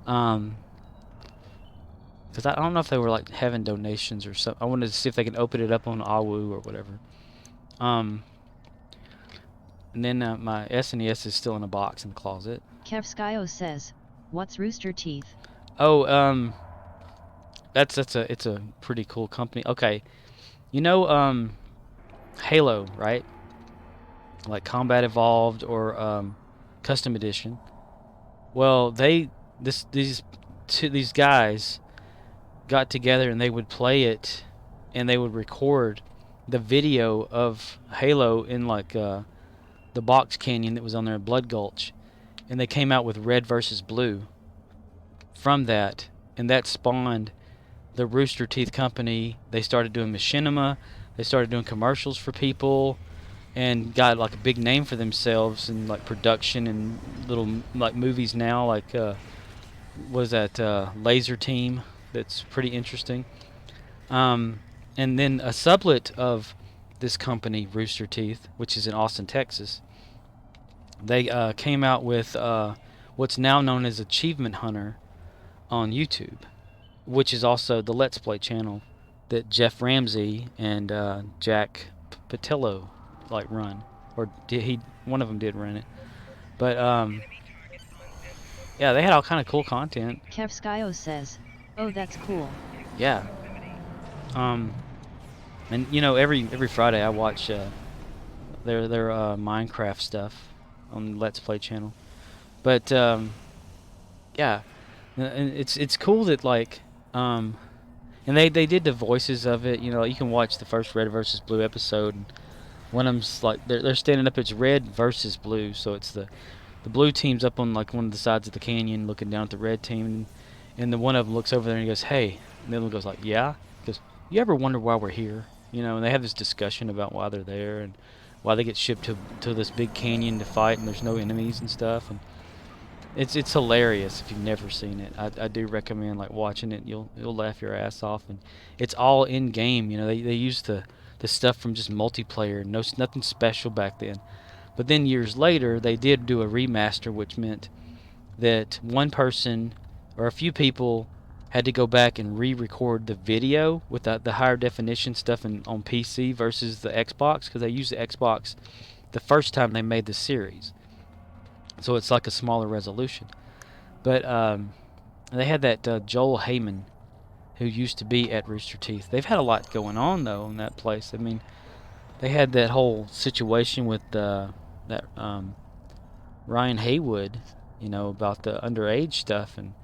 Because I don't know if they were like having donations or something. I wanted to see if they could open it up on AWU or whatever. And then my SNES is still in a box in the closet. Kevskyo says, "What's Rooster Teeth?" Oh, it's a pretty cool company. Okay, you know, Halo, right? Like Combat Evolved or Custom Edition. Well, these guys got together and they would play it, and they would record the video of Halo in like the box canyon that was on there, Blood Gulch, and they came out with Red versus Blue from that, and that spawned the Rooster Teeth company. They started doing machinima. They started doing commercials for people, and got like a big name for themselves in like production and little like movies now. Like was that Laser Team? That's pretty interesting. And then a sublet of this company, Rooster Teeth, which is in Austin, Texas, they came out with what's now known as Achievement Hunter on YouTube, which is also the Let's Play channel that Jeff Ramsey and Jack Patillo like run, or one of them did run it. But yeah, they had all kind of cool content. Kevskyo says, "Oh, that's cool." Yeah. And you know, every Friday I watch their Minecraft stuff on the Let's Play channel. But yeah, and it's cool that like and they did the voices of it. You know, you can watch the first Red versus Blue episode, and one of them's like they're standing up. It's Red versus Blue, so it's the blue team's up on like one of the sides of the canyon looking down at the red team, and the one of them looks over there and he goes, "Hey," and the other one goes like, "Yeah." He goes, "You ever wonder why we're here?" You know, and they have this discussion about why they're there and why they get shipped to this big canyon to fight, and there's no enemies and stuff. And it's hilarious if you've never seen it. I do recommend like watching it. You'll laugh your ass off, and it's all in game. You know, they used the stuff from just multiplayer. Nothing special back then. But then years later, they did do a remaster, which meant that one person or a few people had to go back and re-record the video with the higher definition stuff on PC versus the Xbox, because they used the Xbox the first time they made the series. So it's like a smaller resolution. But they had that Joel Heyman, who used to be at Rooster Teeth. They've had a lot going on, though, in that place. I mean, they had that whole situation with that Ryan Haywood, you know, about the underage stuff, and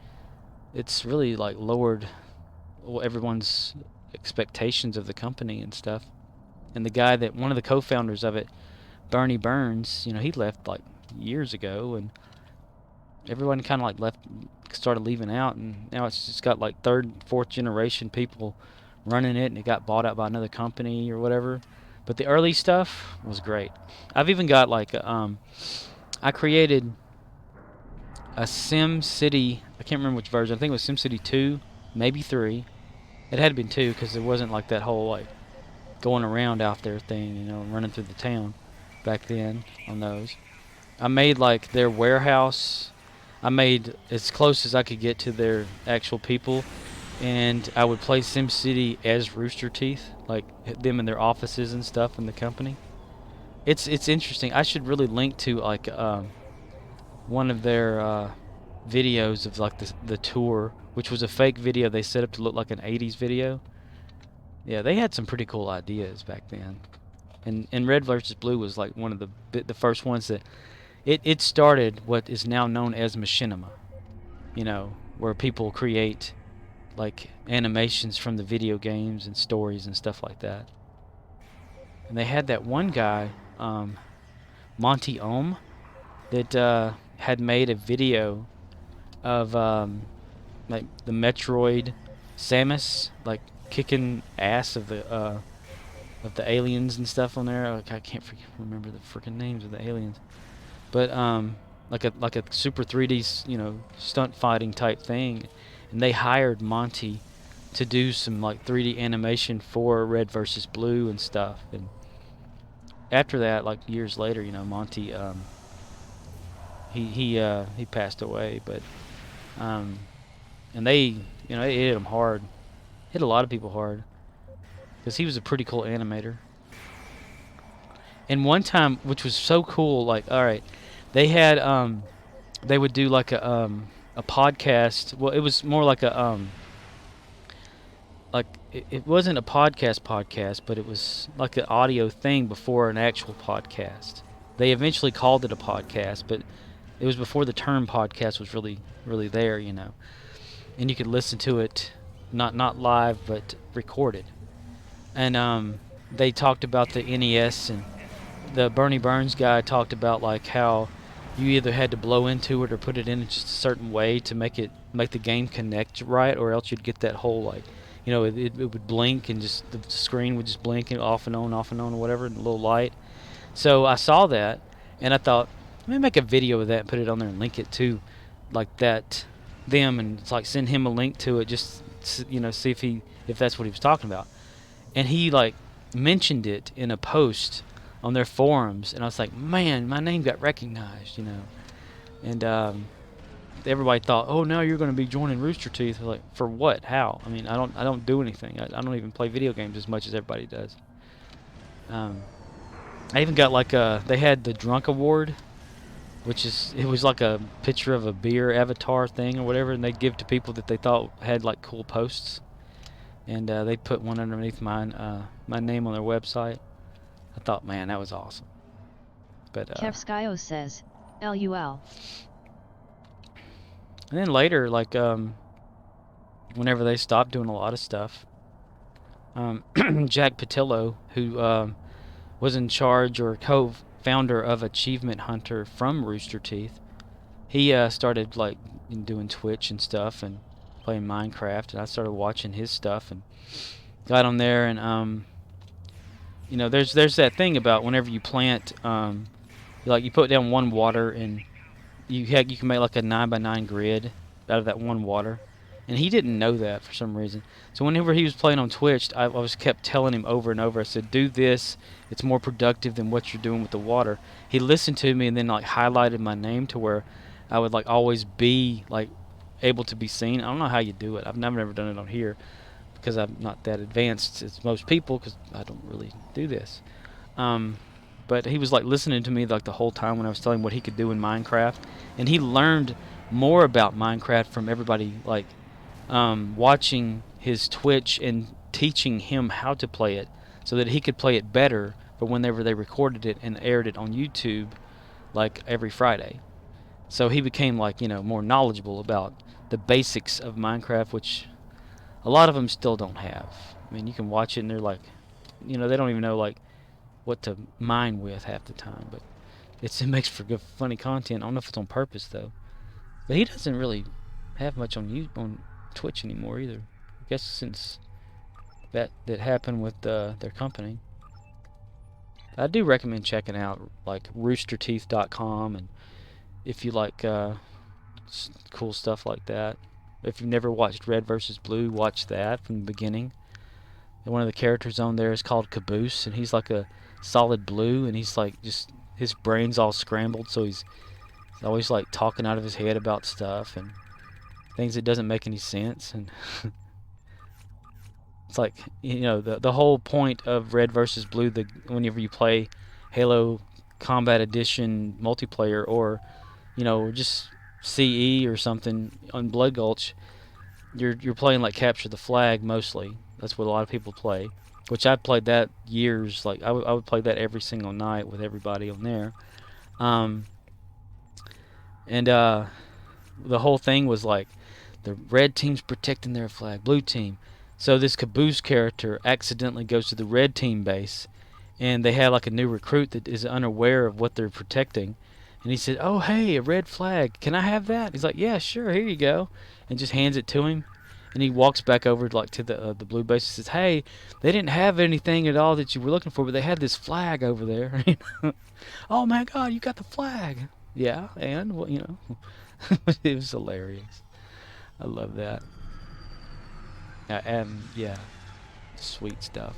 it's really like lowered everyone's expectations of the company and stuff. And the guy that one of the co-founders of it, Bernie Burns, you know, he left like years ago, and everyone kind of like started leaving out, and now it's just got like third, fourth generation people running it, and it got bought out by another company or whatever. But the early stuff was great. I've even got like I created a Sim City. I can't remember which version. I think it was Sim City 2, maybe 3. It had been 2 because there wasn't like that whole like going around out there thing, you know, running through the town back then on those. I made like their warehouse. I made as close as I could get to their actual people, and I would play SimCity as Rooster Teeth, like them in their offices and stuff in the company. It's interesting. I should really link to like one of their videos of like the tour, which was a fake video they set up to look like an 80s video. Yeah, they had some pretty cool ideas back then. And Red versus Blue was like one of the first ones that it started what is now known as machinima. you know, where people create like animations from the video games and stories and stuff like that. And they had that one guy, Monty Ohm, that had made a video of like the Metroid Samus, like kicking ass of the aliens and stuff on there. Like, I can't remember the freaking names of the aliens, but like a super 3D stunt fighting type thing, and they hired Monty to do some like 3D animation for Red versus Blue and stuff. And after that, like years later, Monty he passed away, but and they they hit him hard, hit a lot of people hard, because he was a pretty cool animator. And one time, which was so cool, like, all right, they had they would do like a podcast. Well, it was more like a like it wasn't a podcast, but it was like an audio thing before an actual podcast. They eventually called it a podcast, but it was before the term podcast was really there, and you could listen to it not live but recorded. And they talked about the NES, and the Bernie Burns guy talked about like how you either had to blow into it or put it in just a certain way to make the game connect right, or else you'd get that whole like it would blink, and just the screen would just blink and off and on or whatever, and a little light. So I saw that, and I thought, let me make a video of that and put it on there and link it to like that them, and it's like send him a link to it, just see if that's what he was talking about. And he like mentioned it in a post on their forums, and I was like, man, my name got recognized, and everybody thought, oh, now you're going to be joining Rooster Teeth. I was like, for what? How? I mean, I don't do anything. I don't even play video games as much as everybody does. I even got like they had the Drunk Award, it was like a picture of a beer avatar thing or whatever, and they'd give to people that they thought had like cool posts, and they put one underneath mine, my name on their website. I thought, man, that was awesome. But Kevskyo says, LUL. And then later, like whenever they stopped doing a lot of stuff, Jack Patillo, who was in charge or co-founder of Achievement Hunter from Rooster Teeth, he started like doing Twitch and stuff and playing Minecraft, and I started watching his stuff and got on there. And there's that thing about whenever you plant, like you put down one water, and you can make like a 9x9 grid out of that one water, and he didn't know that for some reason. So whenever he was playing on Twitch, I was kept telling him over and over. I said, do this, it's more productive than what you're doing with the water. He listened to me, and then like highlighted my name to where I would like always be like able to be seen. I don't know how you do it. I've never done it on here, because I'm not that advanced as most people, because I don't really do this. But he was like listening to me like the whole time when I was telling him what he could do in Minecraft, and he learned more about Minecraft from everybody like watching his Twitch and teaching him how to play it, so that he could play it better for whenever they recorded it and aired it on YouTube like every Friday. So he became like more knowledgeable about the basics of Minecraft, which a lot of them still don't have. I mean, you can watch it and they're like, they don't even know like what to mine with half the time, but it makes for good funny content. I don't know if it's on purpose though. But he doesn't really have much on Twitch anymore either. I guess since that happened with their company. I do recommend checking out like roosterteeth.com, and if you like cool stuff like that. If you've never watched Red versus Blue, watch that from the beginning. And one of the characters on there is called Caboose, and he's like a solid blue, and he's like just his brain's all scrambled, so he's always like talking out of his head about stuff and things that doesn't make any sense. And it's like the whole point of Red versus Blue, whenever you play Halo Combat Edition multiplayer, or just CE or something on Blood Gulch, you're playing like Capture the Flag mostly. That's what a lot of people play, which I played that years. Like I would play that every single night with everybody on there. And the whole thing was like the red team's protecting their flag, blue team. So this Caboose character accidentally goes to the red team base, and they have like a new recruit that is unaware of what they're protecting. And he said, "Oh, hey, a red flag. Can I have that?" He's like, "Yeah, sure. Here you go," and just hands it to him. And he walks back over like to the blue base and says, "Hey, they didn't have anything at all that you were looking for, but they had this flag over there." "Oh my God, you got the flag!" "Yeah, and well, you know." It was hilarious. I love that. And yeah, sweet stuff.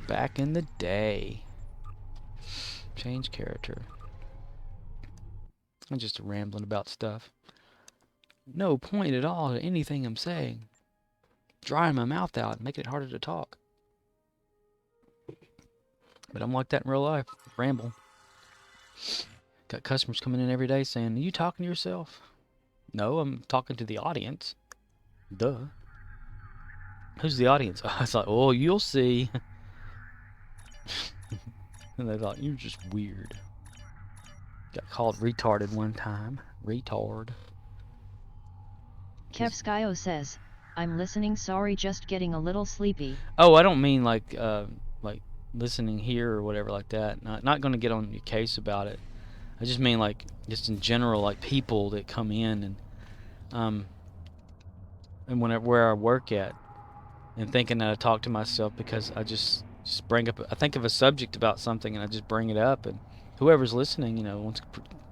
Back in the day. Change character. I'm just rambling about stuff. No point at all to anything I'm saying. Drying my mouth out and making it harder to talk. But I'm like that in real life. Ramble. Got customers coming in every day saying, "Are you talking to yourself?" "No, I'm talking to the audience." Duh. "Who's the audience?" I was like, "Oh, you'll see." And they thought, "You're just weird." Got called retarded one time. Retard. Kevskyo says, I'm listening, sorry, just getting a little sleepy. Oh, I don't mean like listening here or whatever like that. Not going to get on your case about it. I just mean like just in general, like people that come in and whenever where I work at, and thinking that I talk to myself because I just bring up, I think of a subject about something and I just bring it up, and whoever's listening, wants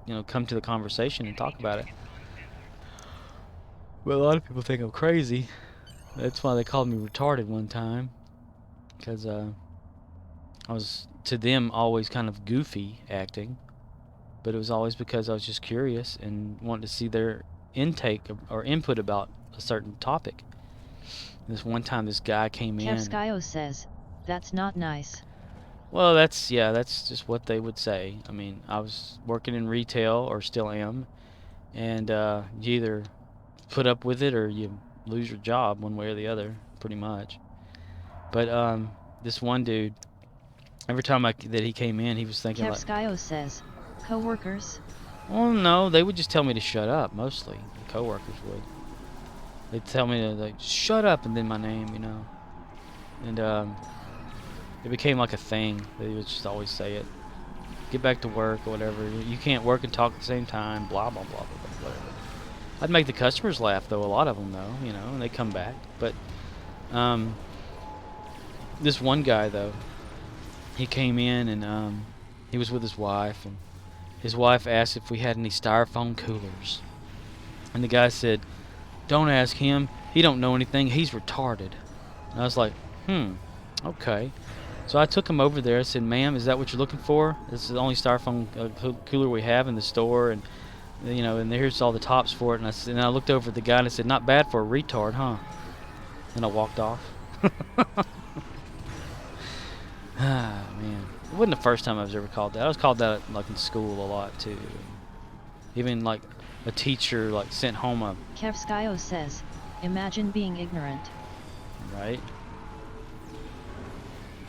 to come to the conversation and talk about it. But a lot of people think I'm crazy. That's why they called me retarded one time, because I was to them always kind of goofy acting, but it was always because I was just curious and wanted to see their intake or input about a certain topic. This one time, this guy came in. Kevskyo says, that's not nice. Well, that's just what they would say. I mean, I was working in retail, or still am, and you either put up with it or you lose your job, one way or the other, pretty much. But this one dude, every time that he came in, he was thinking like... Kevskyo says, co-workers? Well, no, they would just tell me to shut up, mostly. The co-workers would. They'd tell me to, like, shut up, and then my name, And it became like a thing. They would just always say it. Get back to work or whatever. You can't work and talk at the same time, blah, blah, blah, blah, blah, whatever. I'd make the customers laugh, though, a lot of them, though, and they come back. But this one guy, though, he came in and he was with his wife, and his wife asked if we had any styrofoam coolers. And the guy said, "Don't ask him. He don't know anything. He's retarded." And I was like, okay. So I took him over there. I said, "Ma'am, is that what you're looking for? This is the only styrofoam cooler we have in the store, and and here's all the tops for it." And I looked over at the guy and I said, "Not bad for a retard, huh?" And I walked off. Ah, man. It wasn't the first time I was ever called that. I was called that like in school a lot too. Even like a teacher like sent home a... Kevskyo says, imagine being ignorant. Right.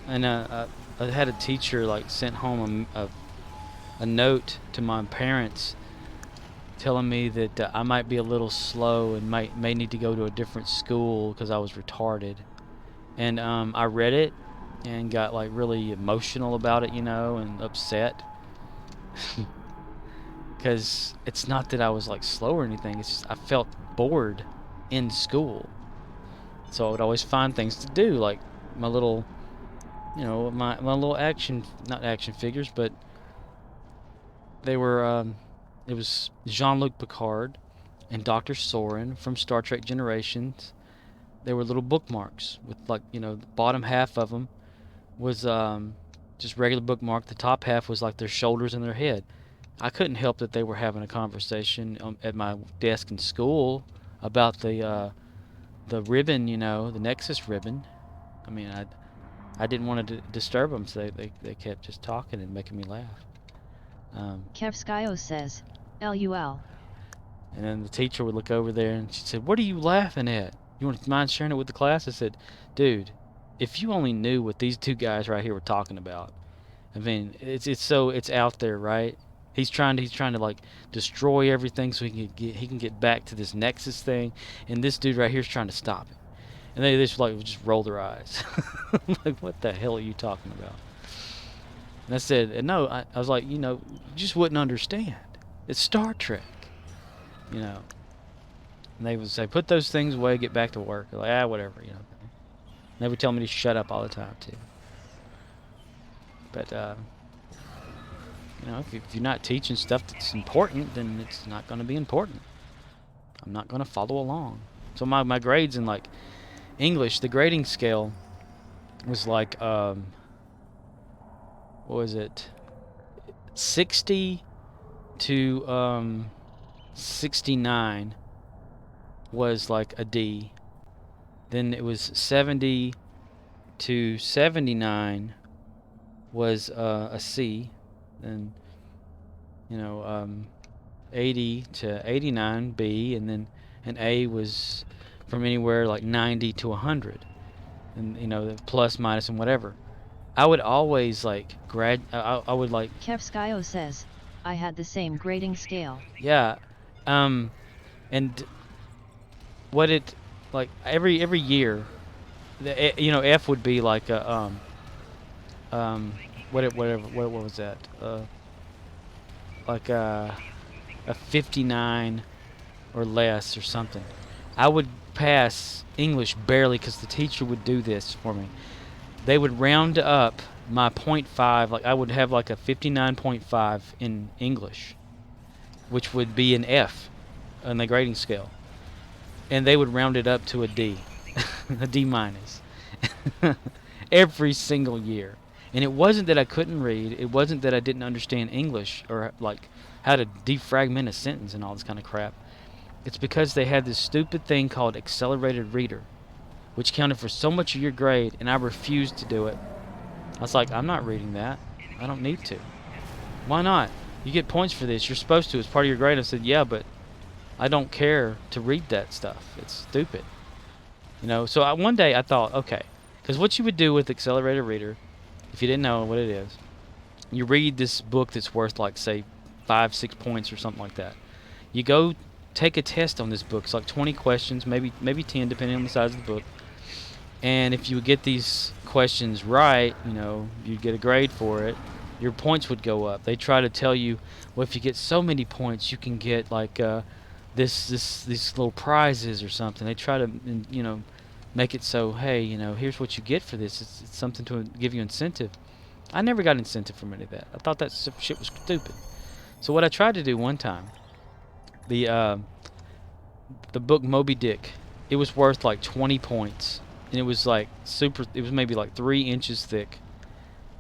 And I had a teacher like sent home a note to my parents telling me that I might be a little slow and may need to go to a different school because I was retarded. And I read it and got like really emotional about it, and upset. Because it's not that I was like slow or anything, it's just I felt bored in school. So I would always find things to do, like my little, my little not action figures, but they were, it was Jean-Luc Picard and Dr. Soren from Star Trek Generations. They were little bookmarks with like, the bottom half of them was just regular bookmark. The top half was like their shoulders and their head. I couldn't help that they were having a conversation at my desk in school about the ribbon, the Nexus ribbon. I mean, I didn't want to disturb them, so they kept just talking and making me laugh. Kevskyo says, LUL. And then the teacher would look over there and she said, "What are you laughing at? You want to mind sharing it with the class?" I said, "Dude, if you only knew what these two guys right here were talking about. I mean, it's out there, right? He's trying to like destroy everything so he can get back to this Nexus thing, and this dude right here is trying to stop it. And they just like just roll their eyes. Like, what the hell are you talking about? And I said, no, I was like, you just wouldn't understand. It's Star Trek, And they would say, put those things away, get back to work. Like, whatever, And they would tell me to shut up all the time too. But if you're not teaching stuff that's important, then it's not going to be important. I'm not going to follow along. So my grades in like English, the grading scale was like what was it? 60 to 69 was like a D. Then it was 70 to 79 was a C. Then 80 to 89 B, and then an A was from anywhere like 90 to 100, and the plus, minus, and whatever. I would always like I would like. Kevskyo says, I had the same grading scale. Yeah, and what it like every year, F would be like a what was that? Like a 59 or less or something. I would pass English barely because the teacher would do this for me. They would round up my 0.5, like I would have like a 59.5 in English, which would be an F on the grading scale. And they would round it up to a D, a D minus, every single year. And it wasn't that I couldn't read, it wasn't that I didn't understand English or like how to defragment a sentence and all this kind of crap. It's because they had this stupid thing called accelerated reader, which counted for so much of your grade, and I refused to do it. I was like, I'm not reading that. I don't need to. Why not? You get points for this. You're supposed to. It's part of your grade. I said, yeah, but I don't care to read that stuff. It's stupid. So one day I thought, okay, because what you would do with accelerated reader, if you didn't know what it is, you read this book that's worth like, say, 5-6 points or something like that. You go take a test on this book. It's like 20 questions, maybe 10, depending on the size of the book. And if you would get these questions right, you'd get a grade for it. Your points would go up. They try to tell you, well, if you get so many points, you can get like these little prizes or something. They try to make it so, hey, here's what you get for this. It's something to give you incentive. I never got incentive from any of that. I thought that shit was stupid. So what I tried to do one time, the book Moby Dick, it was worth like 20 points. And it was like it was maybe like 3 inches thick.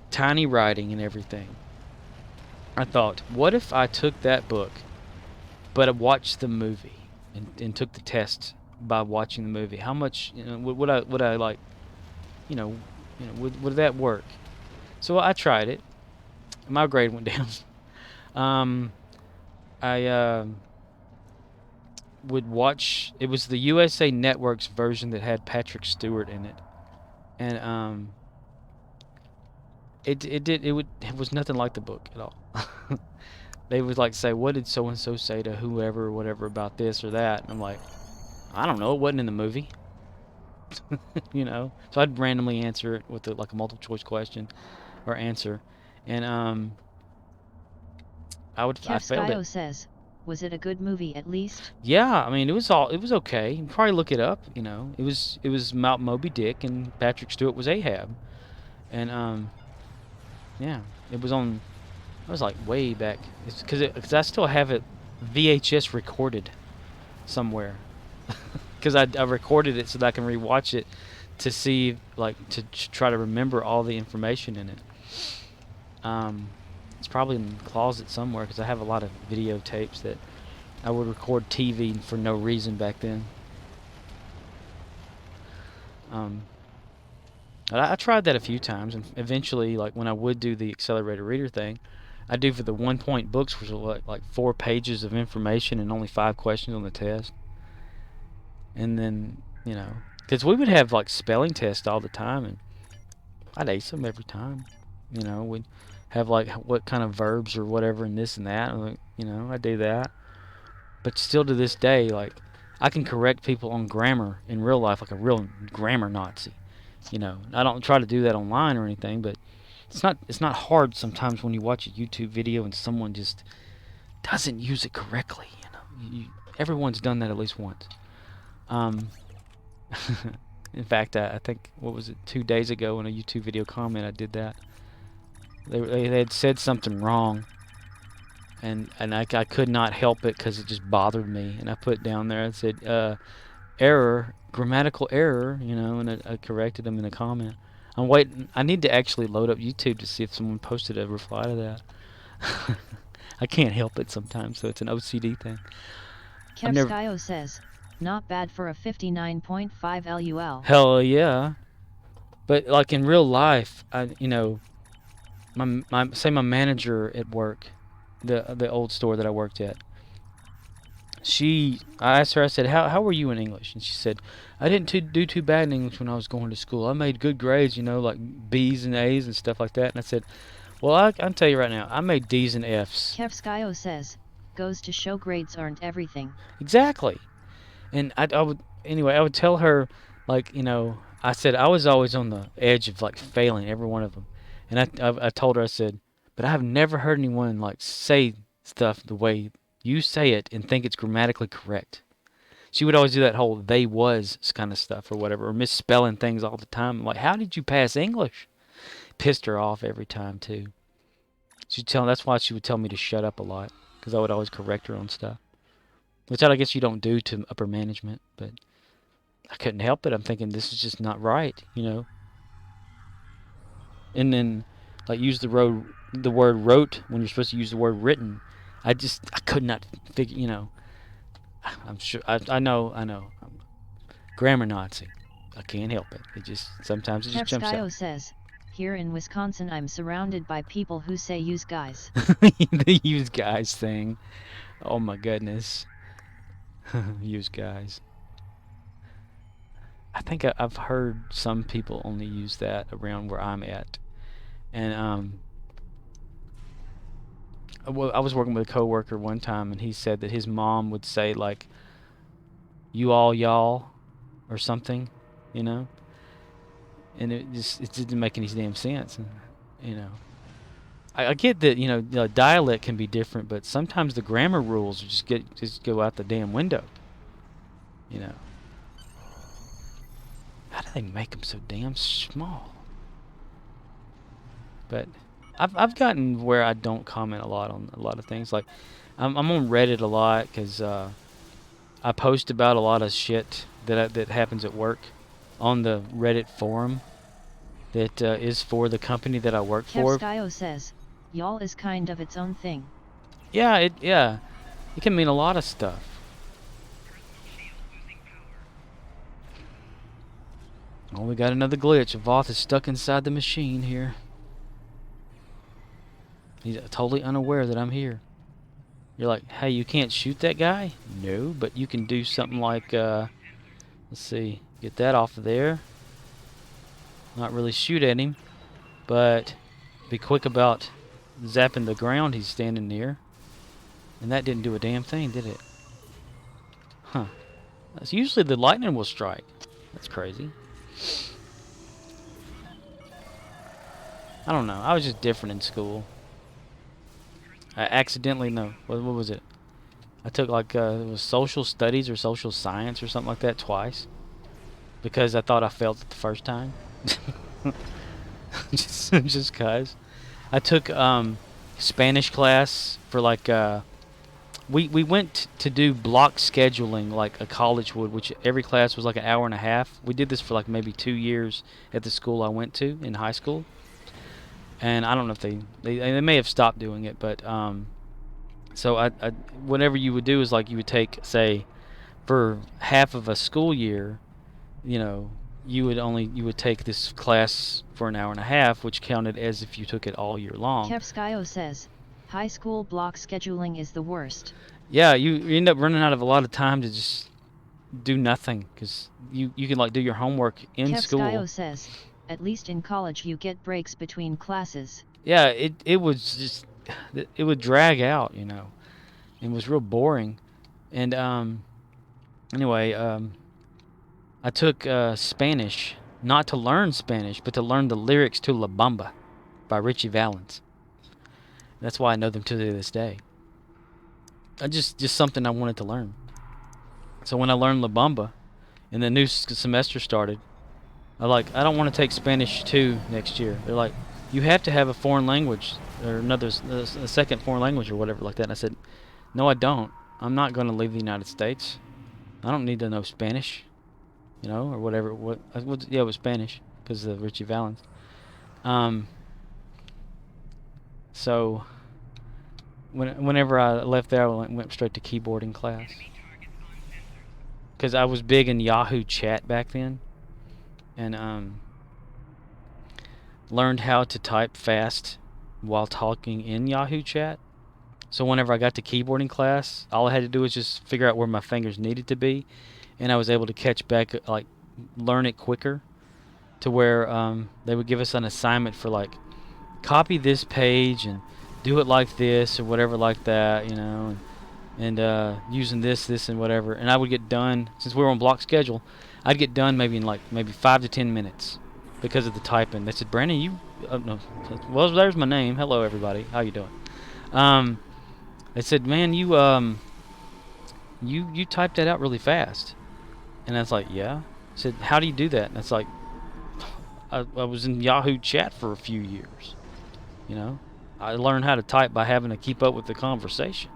Tiny writing and everything. I thought, what if I took that book, but I watched the movie and took the test by watching the movie? How much, would I like, would that work? So I tried it. My grade went down. I would watch. It was the USA Network's version that had Patrick Stewart in it, and it was nothing like the book at all. They would like say, what did so and so say to whoever or whatever about this or that, and I'm like, I don't know, it wasn't in the movie. So I'd randomly answer it with like a multiple choice question or answer, and I failed it. says, was it a good movie at least? Yeah, I mean it was okay. You can probably look it up. It was about Moby Dick, and Patrick Stewart was Ahab, and yeah, it was on. I was like way back. It's because I still have it VHS recorded somewhere. Because I recorded it so that I can rewatch it to see, like, to try to remember all the information in it. It's probably in the closet somewhere because I have a lot of videotapes that I would record TV for no reason back then. I tried that a few times, and eventually, like when I would do the accelerated reader thing, I do for the 1-point books, which are like 4 pages of information and only 5 questions on the test. And then, because we would have like spelling tests all the time, and I'd ace them every time. have like what kind of verbs or whatever and this and that. I'm like, you know, I do that. But still to this day, like, I can correct people on grammar in real life like a real grammar Nazi. You know, I don't try to do that online or anything, but it's not hard sometimes when you watch a YouTube video and someone just doesn't use it correctly. You know, everyone's done that at least once. In fact, I think, what was it, 2 days ago in a YouTube video comment, I did that. They had said something wrong, and I could not help it because it just bothered me. And I put down there, I said, error, grammatical error, you know, and I corrected them in a comment. I'm waiting. I need to actually load up YouTube to see if someone posted a reply to that. I can't help it sometimes, so it's an OCD thing. Kevskyo says, not bad for a 59.5 LUL. Hell yeah. But like in real life, you know, my manager at work, the old store that I worked at, I asked her, I said, how were you in English? And she said, I didn't do too bad in English when I was going to school. I made good grades, you know, like B's and A's and stuff like that. And I said, well, I'll tell you right now, I made D's and F's. Kevskyo says, goes to show grades aren't everything. Exactly. And I would tell her, like, you know, I said I was always on the edge of like failing every one of them. And I told her, I said, but I have never heard anyone like say stuff the way you say it and think it's grammatically correct. She would always do that whole they was kind of stuff or whatever, or misspelling things all the time. I'm like, how did you pass English? Pissed her off every time too. That's why she would tell me to shut up a lot, because I would always correct her on stuff. Which I guess you don't do to upper management, but I couldn't help it. I'm thinking this is just not right, you know. And then, like, use the word wrote when you're supposed to use the word written. I could not figure, you know. I'm sure, I know. I'm grammar Nazi. I can't help it. Sometimes it just jumps out. Kevskyo says, here in Wisconsin I'm surrounded by people who say use guys. The use guys thing. Oh my goodness. Use guys. I think I've heard some people only use that around where I'm at. And I was working with a coworker one time, and he said that his mom would say like, "You all y'all," or something, you know. And it didn't make any damn sense, you know. I get that, you know, the dialect can be different, but sometimes the grammar rules just go out the damn window. You know. How do they make them so damn small? But I've gotten where I don't comment a lot on a lot of things. Like I'm on Reddit a lot because I post about a lot of shit that happens at work on the Reddit forum that is for the company that I work for. Kevskyo says, y'all is kind of its own thing. Yeah, it can mean a lot of stuff. Oh, we got another glitch. Voth is stuck inside the machine here. He's totally unaware that I'm here. You're like, hey, you can't shoot that guy? No, but you can do something like, let's see, get that off of there. Not really shoot at him, but be quick about zapping the ground he's standing near. And that didn't do a damn thing, did it? Huh. That's usually the lightning will strike. That's crazy. I don't know. I was just different in school. I accidentally, no, what was it? I took like, it was social studies or social science or something like that twice. Because I thought I failed it the first time. just cause. I took Spanish class for like, we went to do block scheduling like a college would, which every class was like an hour and a half. We did this for like maybe 2 years at the school I went to in high school. And I don't know if they may have stopped doing it, but so I whatever you would do is like you would take, say, for half of a school year, you know, you would take this class for an hour and a half, which counted as if you took it all year long. Kevskyo says, high school block scheduling is the worst. Yeah, you end up running out of a lot of time to just do nothing, because you can like do your homework in school. Kevskyo says, at least in college you get breaks between classes. yeah, it was just it would drag out, you know. It was real boring. And anyway, I took Spanish, not to learn Spanish, but to learn the lyrics to La Bamba by Richie Valens. That's why I know them to this day. I just something I wanted to learn. So when I learned La Bamba, and the new semester started, I don't want to take Spanish 2 next year. They're like, you have to have a foreign language or a second foreign language or whatever like that. And I said, no, I don't. I'm not going to leave the United States. I don't need to know Spanish, you know, or whatever. Yeah, it was Spanish because of Richie Valens. So whenever I left there, I went straight to keyboarding class because I was big in Yahoo Chat back then, and learned how to type fast while talking in Yahoo Chat. So whenever I got to keyboarding class, all I had to do was just figure out where my fingers needed to be, and I was able to catch back, like, learn it quicker, to where they would give us an assignment for, like, copy this page and do it like this or whatever like that, you know, and using this and whatever. And I would get done, since we were on block schedule, I'd get done maybe in maybe 5 to 10 minutes because of the typing. They said, Brandon, you, no, well, there's my name. Hello, everybody. How you doing? They said, man, you typed that out really fast. And I was like, yeah. I said, how do you do that? And it's like, I was in Yahoo Chat for a few years. You know, I learned how to type by having to keep up with the conversation.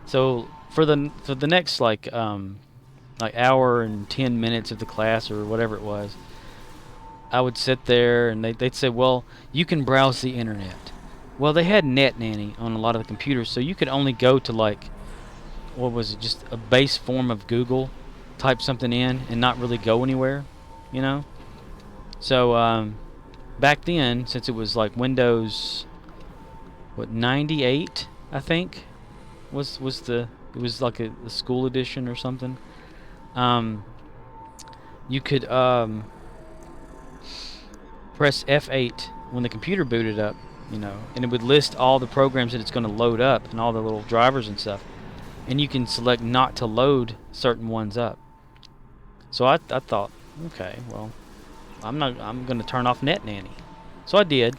So for the next like hour and 10 minutes of the class or whatever it was, I would sit there and they'd say, well, you can browse the internet. Well, they had Net Nanny on a lot of the computers, so you could only go to, like, what was it, just a base form of Google, type something in and not really go anywhere, you know. So back then, since it was like Windows 98, I think was it was like a school edition or something. You could press F8 when the computer booted up, you know, and it would list all the programs that it's going to load up and all the little drivers and stuff, and you can select not to load certain ones up. So I thought, okay, well, I'm going to turn off Net Nanny. So I did,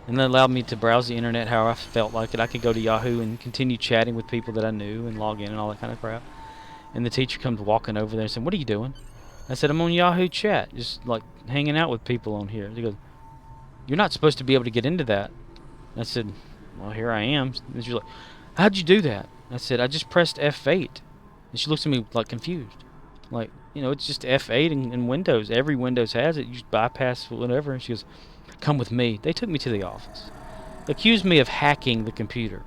and that allowed me to browse the internet however I felt like it. I could go to Yahoo and continue chatting with people that I knew and log in and all that kind of crap. And the teacher comes walking over there and said, what are you doing? I said, I'm on Yahoo Chat, just like hanging out with people on here. He goes, you're not supposed to be able to get into that. I said, well, here I am. And she's like, how'd you do that? I said, I just pressed F8. And she looks at me like confused. Like, you know, it's just F8 in Windows. Every Windows has it. You just bypass whatever. And she goes, come with me. They took me to the office. They accused me of hacking the computer.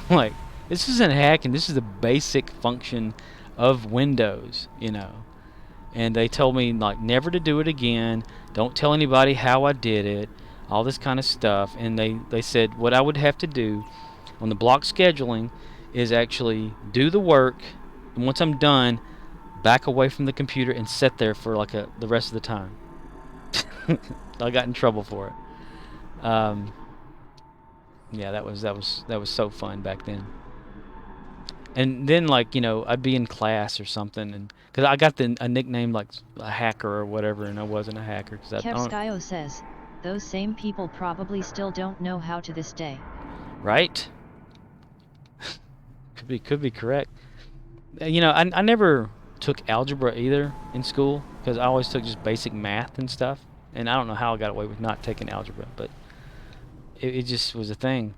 Like, this isn't hacking. This is the basic function of Windows, you know. And they told me, like, never to do it again. Don't tell anybody how I did it. All this kind of stuff. And they said what I would have to do on the block scheduling is actually do the work. And once I'm done, back away from the computer and sit there for like the rest of the time. I got in trouble for it. Yeah, that was so fun back then. And then, like, you know, I'd be in class or something, and because I got a nickname like a hacker or whatever, and I wasn't a hacker. Kevskyo says, those same people probably still don't know how to this day. Right? could be correct. You know, I never took algebra either in school because I always took just basic math and stuff, and I don't know how I got away with not taking algebra, but it just was a thing.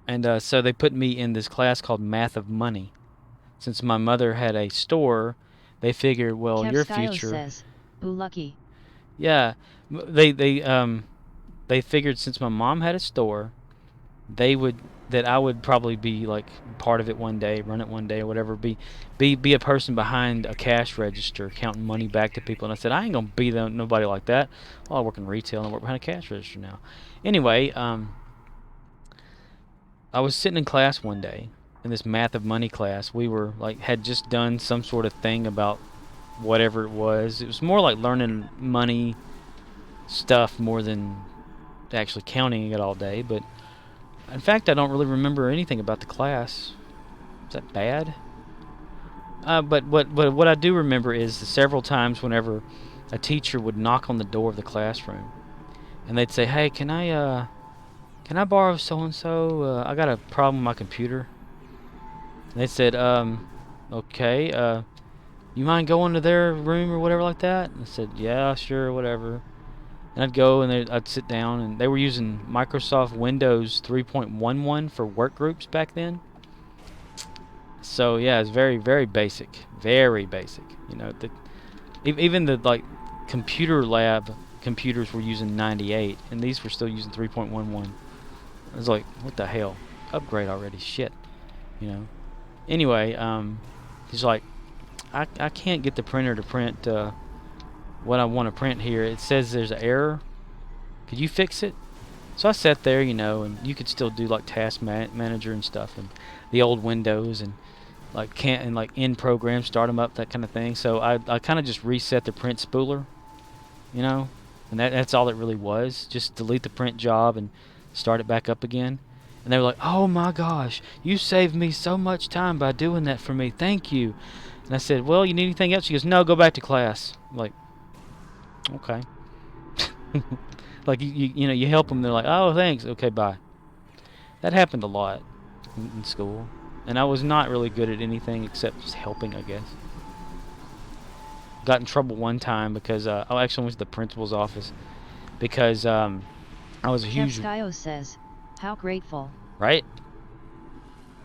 And so they put me in this class called Math of Money. Since my mother had a store, they figured, well, your future. Says, ooh, lucky. Yeah, they figured since my mom had a store, that I would probably be like part of it one day, run it one day or whatever, be a person behind a cash register counting money back to people. And I said, I ain't gonna be nobody like that. Well, I work in retail and I work behind a cash register now. Anyway, I was sitting in class one day, in this Math of Money class. We were like, had just done some sort of thing about whatever it was. It was more like learning money stuff more than actually counting it all day. But in fact, I don't really remember anything about the class. Is that bad? But what I do remember is the several times whenever a teacher would knock on the door of the classroom, and they'd say, "Hey, can I borrow so and so? I got a problem with my computer." And they said, "Okay, you mind going to their room or whatever like that?" And I said, "Yeah, sure, whatever." And I'd go and I'd sit down, and they were using Microsoft Windows 3.11 for work groups back then. So yeah, it's very, very basic, very basic. You know, even the like computer lab computers were using 98, and these were still using 3.11. I was like, what the hell? Upgrade already, shit. You know. Anyway, he's like, I can't get the printer to print what I want to print here. It says there's an error. Could you fix it? So I sat there, you know, and you could still do like task manager and stuff, and the old Windows, and like in program, start them up, that kind of thing. So I kind of just reset the print spooler, you know, and that's all it really was. Just delete the print job and start it back up again. And they were like, "Oh my gosh, you saved me so much time by doing that for me. Thank you." And I said, "Well, you need anything else?" She goes, "No, go back to class." I'm like, okay. Like you know, you help them. They're like, "Oh, thanks. Okay, bye." That happened a lot in school, and I was not really good at anything except just helping, I guess. Got in trouble one time because I actually went to the principal's office because I was a huge Kevskyo says, how grateful. right,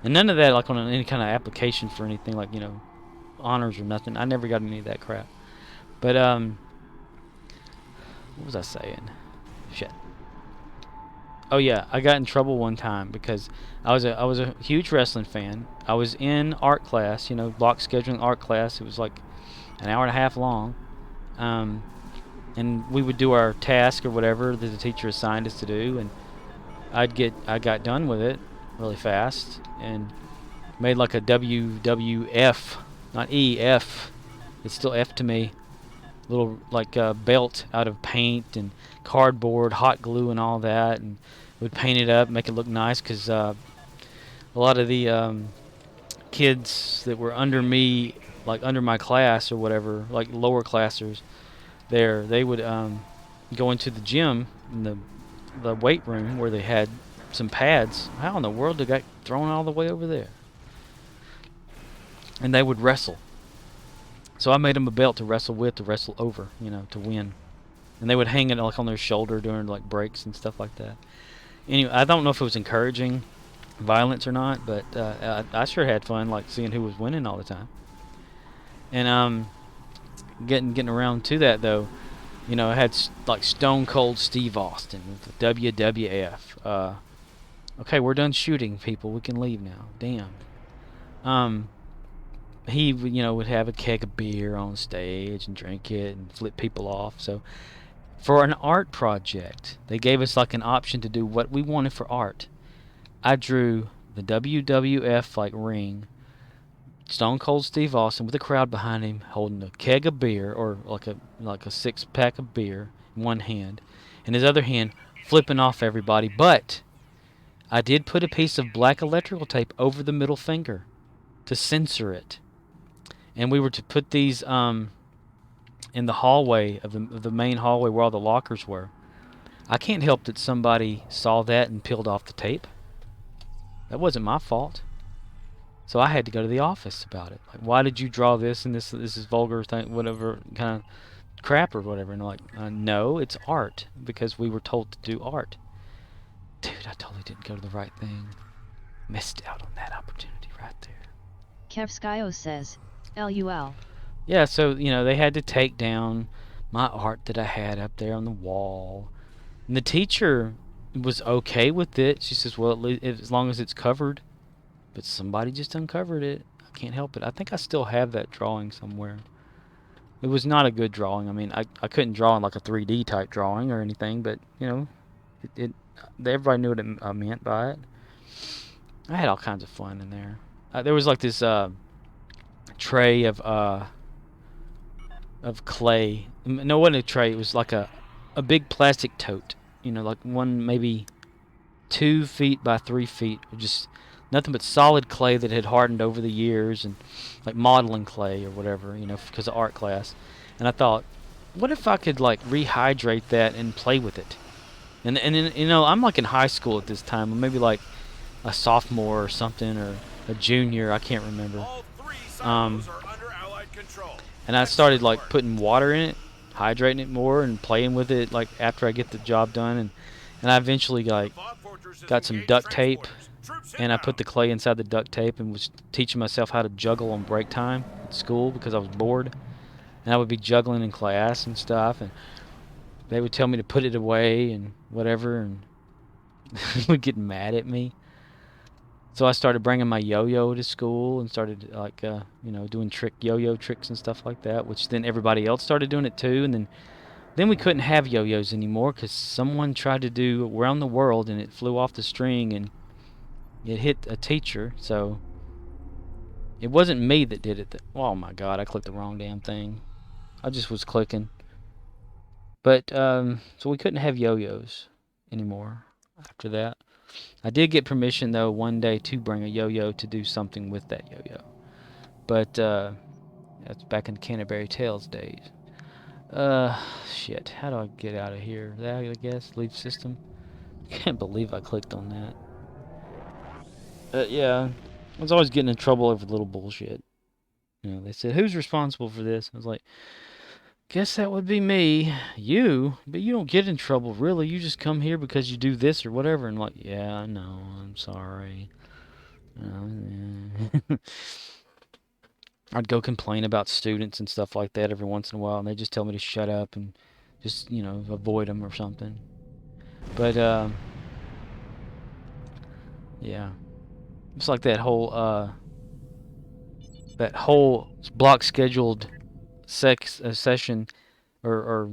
and none of that like on any kind of application for anything like, you know, honors or nothing. I never got any of that crap. But what was I saying? Shit. Oh yeah, I got in trouble one time because I was a huge wrestling fan. I was in art class, you know, block scheduling art class. It was like an hour and a half long, and we would do our task or whatever that the teacher assigned us to do, and I got done with it really fast and made like a WWF, not EF. It's still F to me. Little like belt out of paint and cardboard, hot glue, and all that, and would paint it up, make it look nice, because a lot of the kids that were under me, like under my class or whatever, like lower classers, they would go into the gym in the weight room where they had some pads. How in the world they got thrown all the way over there? And they would wrestle. So I made them a belt to wrestle with, to wrestle over, you know, to win. And they would hang it like on their shoulder during like breaks and stuff like that. Anyway, I don't know if it was encouraging violence or not, but I sure had fun like seeing who was winning all the time. And getting around to that though, you know, I had like Stone Cold Steve Austin with the WWF. Okay, we're done shooting, people. We can leave now. Damn. He, you know, would have a keg of beer on stage and drink it and flip people off. So for an art project, they gave us like an option to do what we wanted for art. I drew the WWF like ring, Stone Cold Steve Austin with a crowd behind him holding a keg of beer, or like a 6-pack of beer in one hand, and his other hand flipping off everybody. But I did put a piece of black electrical tape over the middle finger to censor it. And we were to put these in the hallway of the main hallway where all the lockers were. I can't help that somebody saw that and peeled off the tape. That wasn't my fault. So I had to go to the office about it. Like, why did you draw this, and this is vulgar thing, whatever kind of crap or whatever? And they're like, no, it's art, because we were told to do art. Dude, I totally didn't go to the right thing. Missed out on that opportunity right there. Kevskyo says, LUL. Yeah, so, you know, they had to take down my art that I had up there on the wall. And the teacher was okay with it. She says, well, as long as it's covered. But somebody just uncovered it. I can't help it. I think I still have that drawing somewhere. It was not a good drawing. I mean, I couldn't draw in like a 3D type drawing or anything, but, you know, everybody knew what I meant by it. I had all kinds of fun in there. There was like this tray of clay. No, it wasn't a tray. It was like a big plastic tote you know, like one maybe 2 feet by 3 feet, of just nothing but solid clay that had hardened over the years, and like modeling clay or whatever, you know, because of art class. And I thought, what if I could like rehydrate that and play with it? And then, you know, I'm like in high school at this time, or maybe like a sophomore or something, or a junior, I can't remember. All 3 silos are under Allied control. And I started like putting water in it, hydrating it more, and playing with it like after I get the job done. And I eventually like got some duct tape, and I put the clay inside the duct tape and was teaching myself how to juggle on break time at school because I was bored. And I would be juggling in class and stuff, and they would tell me to put it away and whatever, and would get mad at me. So I started bringing my yo-yo to school and started like you know, doing yo-yo tricks and stuff like that, which then everybody else started doing it too. And then we couldn't have yo-yos anymore because someone tried to do around the world and it flew off the string and it hit a teacher. So it wasn't me that did it. Oh my God, I clicked the wrong damn thing. I just was clicking. But so we couldn't have yo-yos anymore after that. I did get permission though one day to bring a yo-yo to do something with that yo-yo. But that's back in Canterbury Tales days. Shit. How do I get out of here? That, I guess, leave system. Can't believe I clicked on that. Yeah, I was always getting in trouble over little bullshit. You know, they said, "Who's responsible for this?" I was like, "Guess that would be me." You? But you don't get in trouble, really. You just come here because you do this or whatever. And like, yeah, I know. I'm sorry. Yeah. I'd go complain about students and stuff like that every once in a while, and they just tell me to shut up and just, you know, avoid them or something. But yeah, it's like that whole block scheduled session, or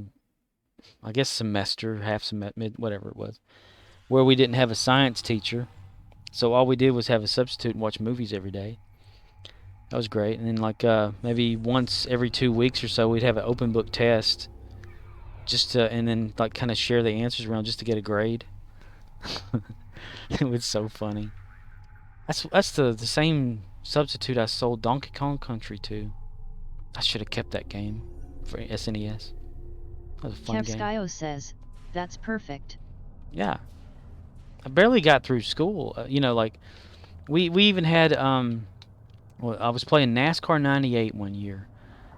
I guess semester, half semester, mid, whatever it was, where we didn't have a science teacher, so all we did was have a substitute and watch movies every day. That was great. And then like maybe once every 2 weeks or so, we'd have an open book test, just to, and then like kind of share the answers around just to get a grade. It was so funny. That's the same substitute I sold Donkey Kong Country to. I should have kept that game for SNES. That was a fun game. Kevskyo says, that's perfect. Yeah. I barely got through school. You know, like we even had well, I was playing NASCAR 98 one year,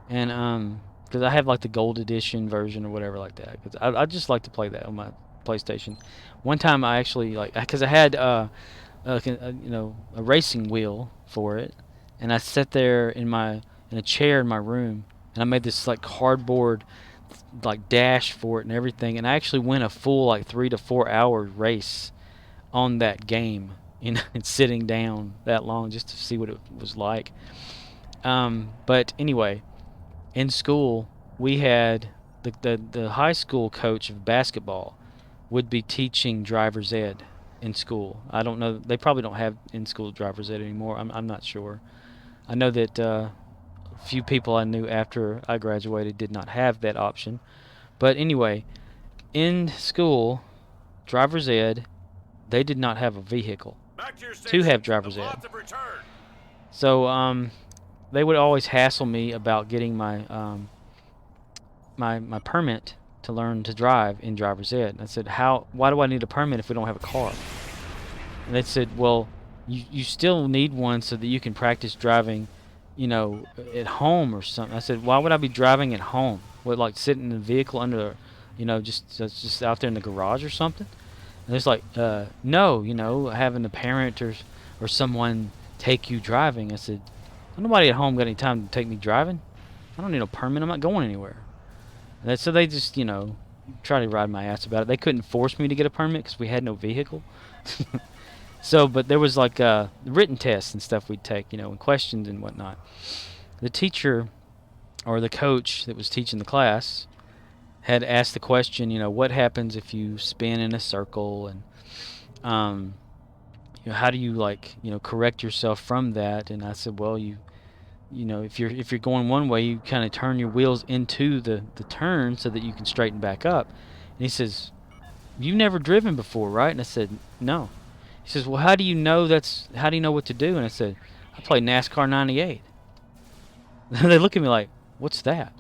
and because I have like the gold edition version or whatever like that, because I just like to play that on my PlayStation. One time I actually like, because I had you know, a racing wheel for it, and I sat there in a chair in my room, and I made this like cardboard like dash for it and everything, and I actually went a full like 3 to 4 hour race on that game, you know, and sitting down that long just to see what it was like. But anyway, in school we had the high school coach of basketball would be teaching driver's ed in school. I don't know, they probably don't have in school driver's ed anymore. I'm not sure. I know that a few people I knew after I graduated did not have that option. But anyway, in school, driver's ed, they did not have a vehicle to have driver's ed. So they would always hassle me about getting my my permit to learn to drive in driver's ed. And I said, why do I need a permit if we don't have a car? And they said, well, you still need one so that you can practice driving, you know, at home or something. I said, why would I be driving at home? What, like sitting in a vehicle under, you know, just out there in the garage or something? And it's like, no, you know, having a parent or someone take you driving. I said, nobody at home got any time to take me driving. I don't need no permit. I'm not going anywhere. And so they just, you know, try to ride my ass about it. They couldn't force me to get a permit because we had no vehicle. So, but there was like written tests and stuff we'd take, you know, and questions and whatnot. The teacher or the coach that was teaching the class had asked the question, you know, what happens if you spin in a circle, and you know, how do you, like, you know, correct yourself from that? And I said, well, you know, if you're going one way, you kind of turn your wheels into the turn so that you can straighten back up. And he says, you've never driven before, right? And I said, no. He says, well, how do you know what to do? And I said, I play NASCAR 98. They look at me like, what's that?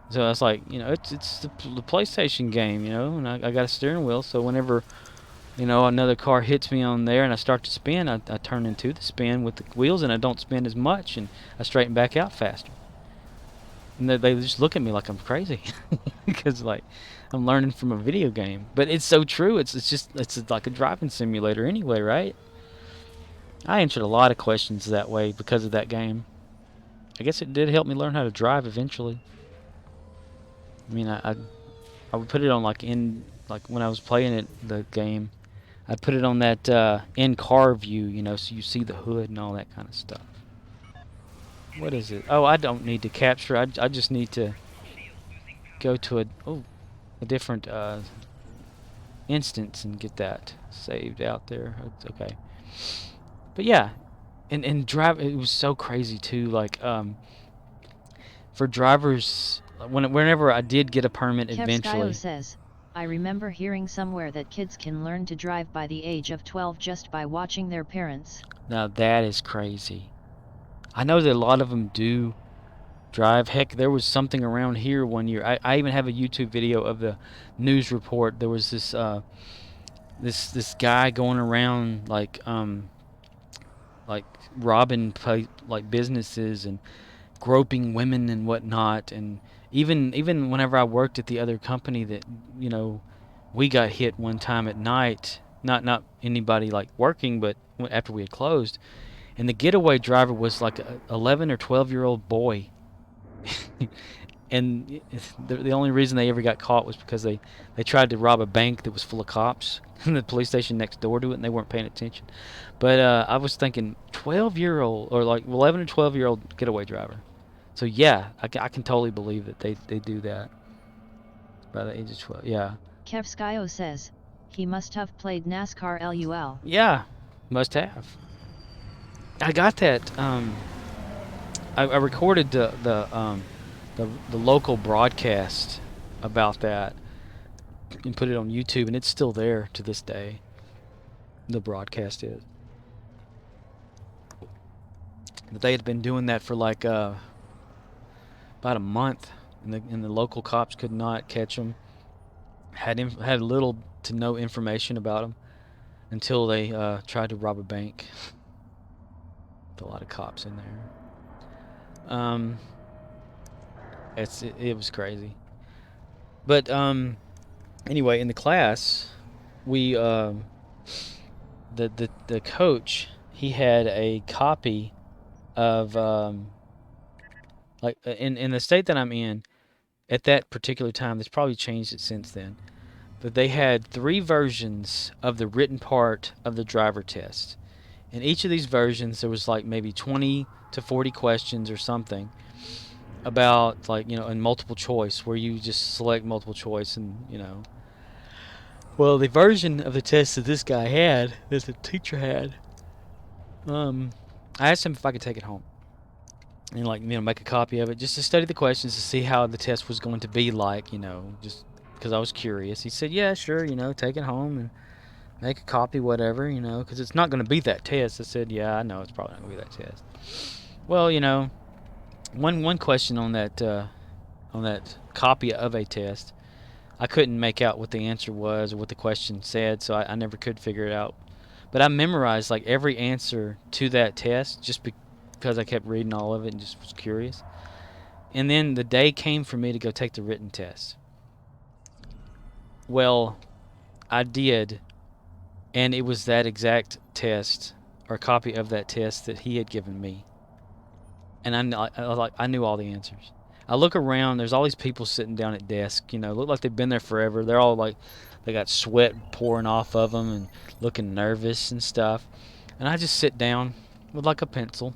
So I was like, it's the PlayStation game, and I got a steering wheel, so whenever, another car hits me on there and I start to spin, I turn into the spin with the wheels and I don't spin as much and I straighten back out faster. And they just look at me like I'm crazy because like I'm learning from a video game. But it's so true. It's like a driving simulator anyway, right? I answered a lot of questions that way because of that game. I guess it did help me learn how to drive eventually. I mean, I would put it on like when I was playing the game, I'd put it on that in car view, so you see the hood and all that kind of stuff. What is it? Oh, I don't need to capture. I just need to go to a different instance and get that saved out there. Okay. But yeah, and drive. It was so crazy too. Like for drivers, whenever I did get a permit eventually. says, I remember hearing somewhere that kids can learn to drive by the age of 12 just by watching their parents. Now that is crazy. I know that a lot of them do drive. Heck, there was something around here one year. I even have a YouTube video of the news report. There was this this guy going around like robbing like businesses and groping women and whatnot. And even whenever I worked at the other company that we got hit one time at night. Not anybody like working, but after we had closed. And the getaway driver was like a 11 or 12-year-old boy. And the only reason they ever got caught was because they tried to rob a bank that was full of cops and the police station next door to it, and they weren't paying attention. But I was thinking 12-year-old or like 11 or 12-year-old getaway driver. So yeah, I can totally believe that they do that by the age of 12. Yeah. Kevskyo says, he must have played NASCAR LUL. Yeah, must have. I got that. I recorded the local broadcast about that and put it on YouTube, and it's still there to this day. The broadcast is. But they had been doing that for like about a month, and the local cops could not catch them. Had little to no information about them until they tried to rob a bank. With a lot of cops in there. It was crazy. But anyway, in the class, we the coach, he had a copy of like in the state that I'm in at that particular time. That's probably changed it since then. But they had 3 versions of the written part of the driver test. In each of these versions, there was like maybe 20 to 40 questions or something about like, in multiple choice, where you just select multiple choice and, Well, the version of the test that this guy had, that the teacher had, I asked him if I could take it home and like, make a copy of it just to study the questions to see how the test was going to be like, just because I was curious. He said, yeah, sure, take it home and make a copy, whatever, because it's not going to be that test. I said, yeah, I know it's probably not going to be that test. Well, one question on that copy of a test, I couldn't make out what the answer was or what the question said, so I never could figure it out. But I memorized like every answer to that test just because I kept reading all of it and just was curious. And then the day came for me to go take the written test. Well, I did. And it was that exact test or copy of that test that he had given me. And I knew all the answers. I look around, there's all these people sitting down at desk, look like they've been there forever. They're all like, they got sweat pouring off of them and looking nervous and stuff. And I just sit down with like a pencil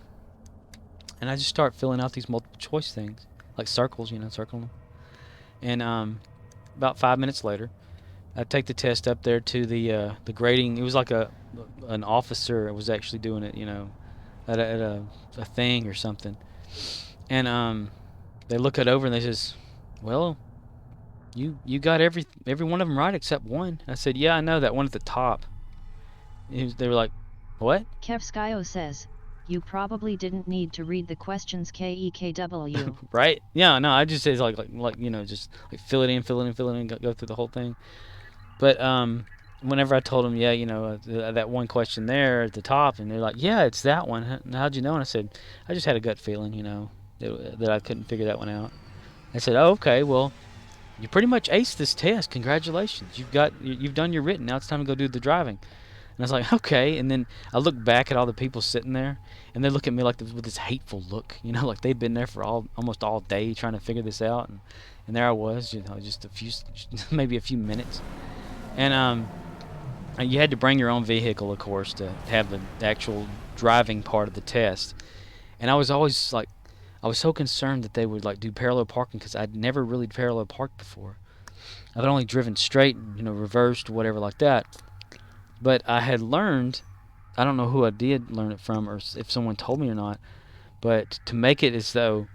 and I just start filling out these multiple choice things, like circles, circling them. And about 5 minutes later, I take the test up there to the grading. It was like an officer was actually doing it, at a thing or something. And they look it over and they says, well, you got every one of them right except one. I said, yeah, I know that one at the top. They were like, what? Kevskyo says, you probably didn't need to read the questions KEKW. Right? Yeah, no, I just say like you know, just like fill it in, go through the whole thing. But whenever I told them, yeah, you know, that one question there at the top, and they're like, yeah, it's that one. How'd you know? And I said, I just had a gut feeling, you know, that I couldn't figure that one out. I said, oh, okay, well, you pretty much aced this test. Congratulations. You've done your written. Now it's time to go do the driving. And I was like, okay. And then I look back at all the people sitting there, and they look at me like with this hateful look, you know, like they'd been there for almost all day trying to figure this out. And there I was, you know, just maybe a few minutes. And you had to bring your own vehicle, of course, to have the actual driving part of the test. And I was always like, I was so concerned that they would like do parallel parking because I'd never really parallel parked before. I've only driven straight, you know, reversed, whatever like that. But I had learned, I don't know who I did learn it from or if someone told me or not, but to make it as though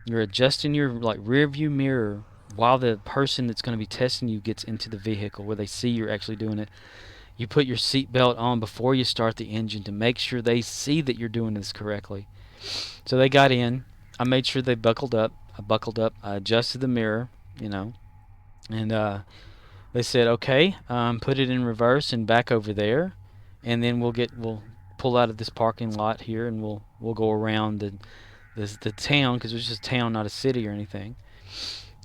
you're adjusting your like rear view mirror while the person that's going to be testing you gets into the vehicle where they see you're actually doing it. You put your seatbelt on before you start the engine to make sure they see that you're doing this correctly. So they got in. I made sure they buckled up. I buckled up. I adjusted the mirror, you know, and they said, okay, put it in reverse and back over there, and then we'll pull out of this parking lot here, and we'll go around the town because it was just a town, not a city or anything.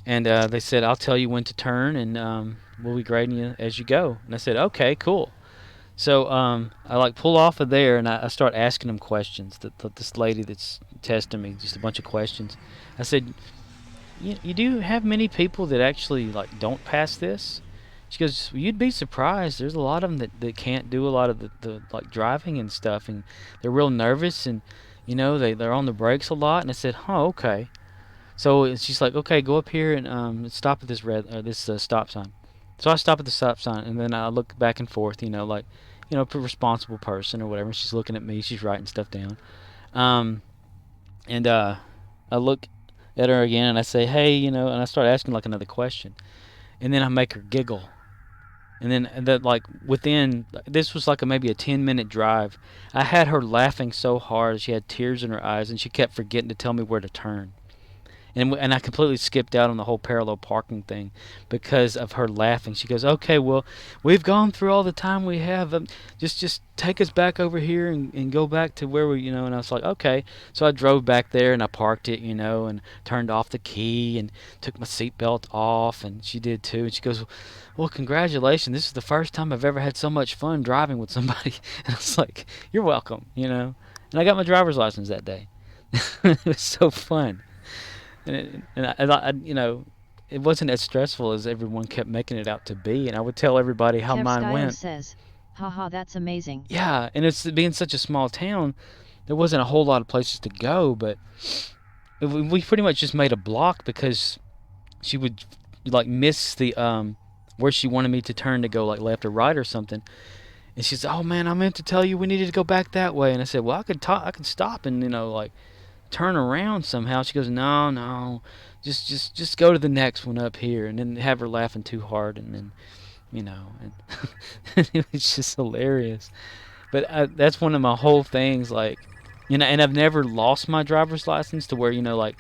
And they said, I'll tell you when to turn, and we'll be grading you as you go. And I said, okay, cool. So I like pull off of there, and I start asking them questions. This lady that's testing me, just a bunch of questions. I said, you do have many people that actually like don't pass this? She goes, well, you'd be surprised. There's a lot of them that can't do a lot of the like driving and stuff, and they're real nervous, and you know they're on the brakes a lot. And I said, oh, okay. So she's like, okay, go up here and stop at this stop sign. So I stop at the stop sign, and then I look back and forth, you know, like, you know, a responsible person or whatever. She's looking at me. She's writing stuff down. And I look at her again, and I say, hey, you know, and I start asking like another question. And then I make her giggle. And then that like this was like maybe a 10-minute drive. I had her laughing so hard, she had tears in her eyes, and she kept forgetting to tell me where to turn. And I completely skipped out on the whole parallel parking thing because of her laughing. She goes, okay, well, we've gone through all the time we have. Just take us back over here and go back to where we, you know. And I was like, okay. So I drove back there and I parked it, you know, and turned off the key and took my seatbelt off. And she did too. And she goes, well, congratulations. This is the first time I've ever had so much fun driving with somebody. And I was like, you're welcome, you know. And I got my driver's license that day. It was so fun. And I, you know, it wasn't as stressful as everyone kept making it out to be. And I would tell everybody how mine went. Says, haha, that's amazing. Yeah, and it's being such a small town, there wasn't a whole lot of places to go. But we pretty much just made a block because she would like miss the where she wanted me to turn to go like left or right or something. And she said, "Oh man, I meant to tell you we needed to go back that way." And I said, "Well, I could stop and, you know, like turn around somehow." She goes, no, just go to the next one up here, and then have her laughing too hard, and then, you know, and it was just hilarious. But that's one of my whole things, like, you know, and I've never lost my driver's license to where, you know, like,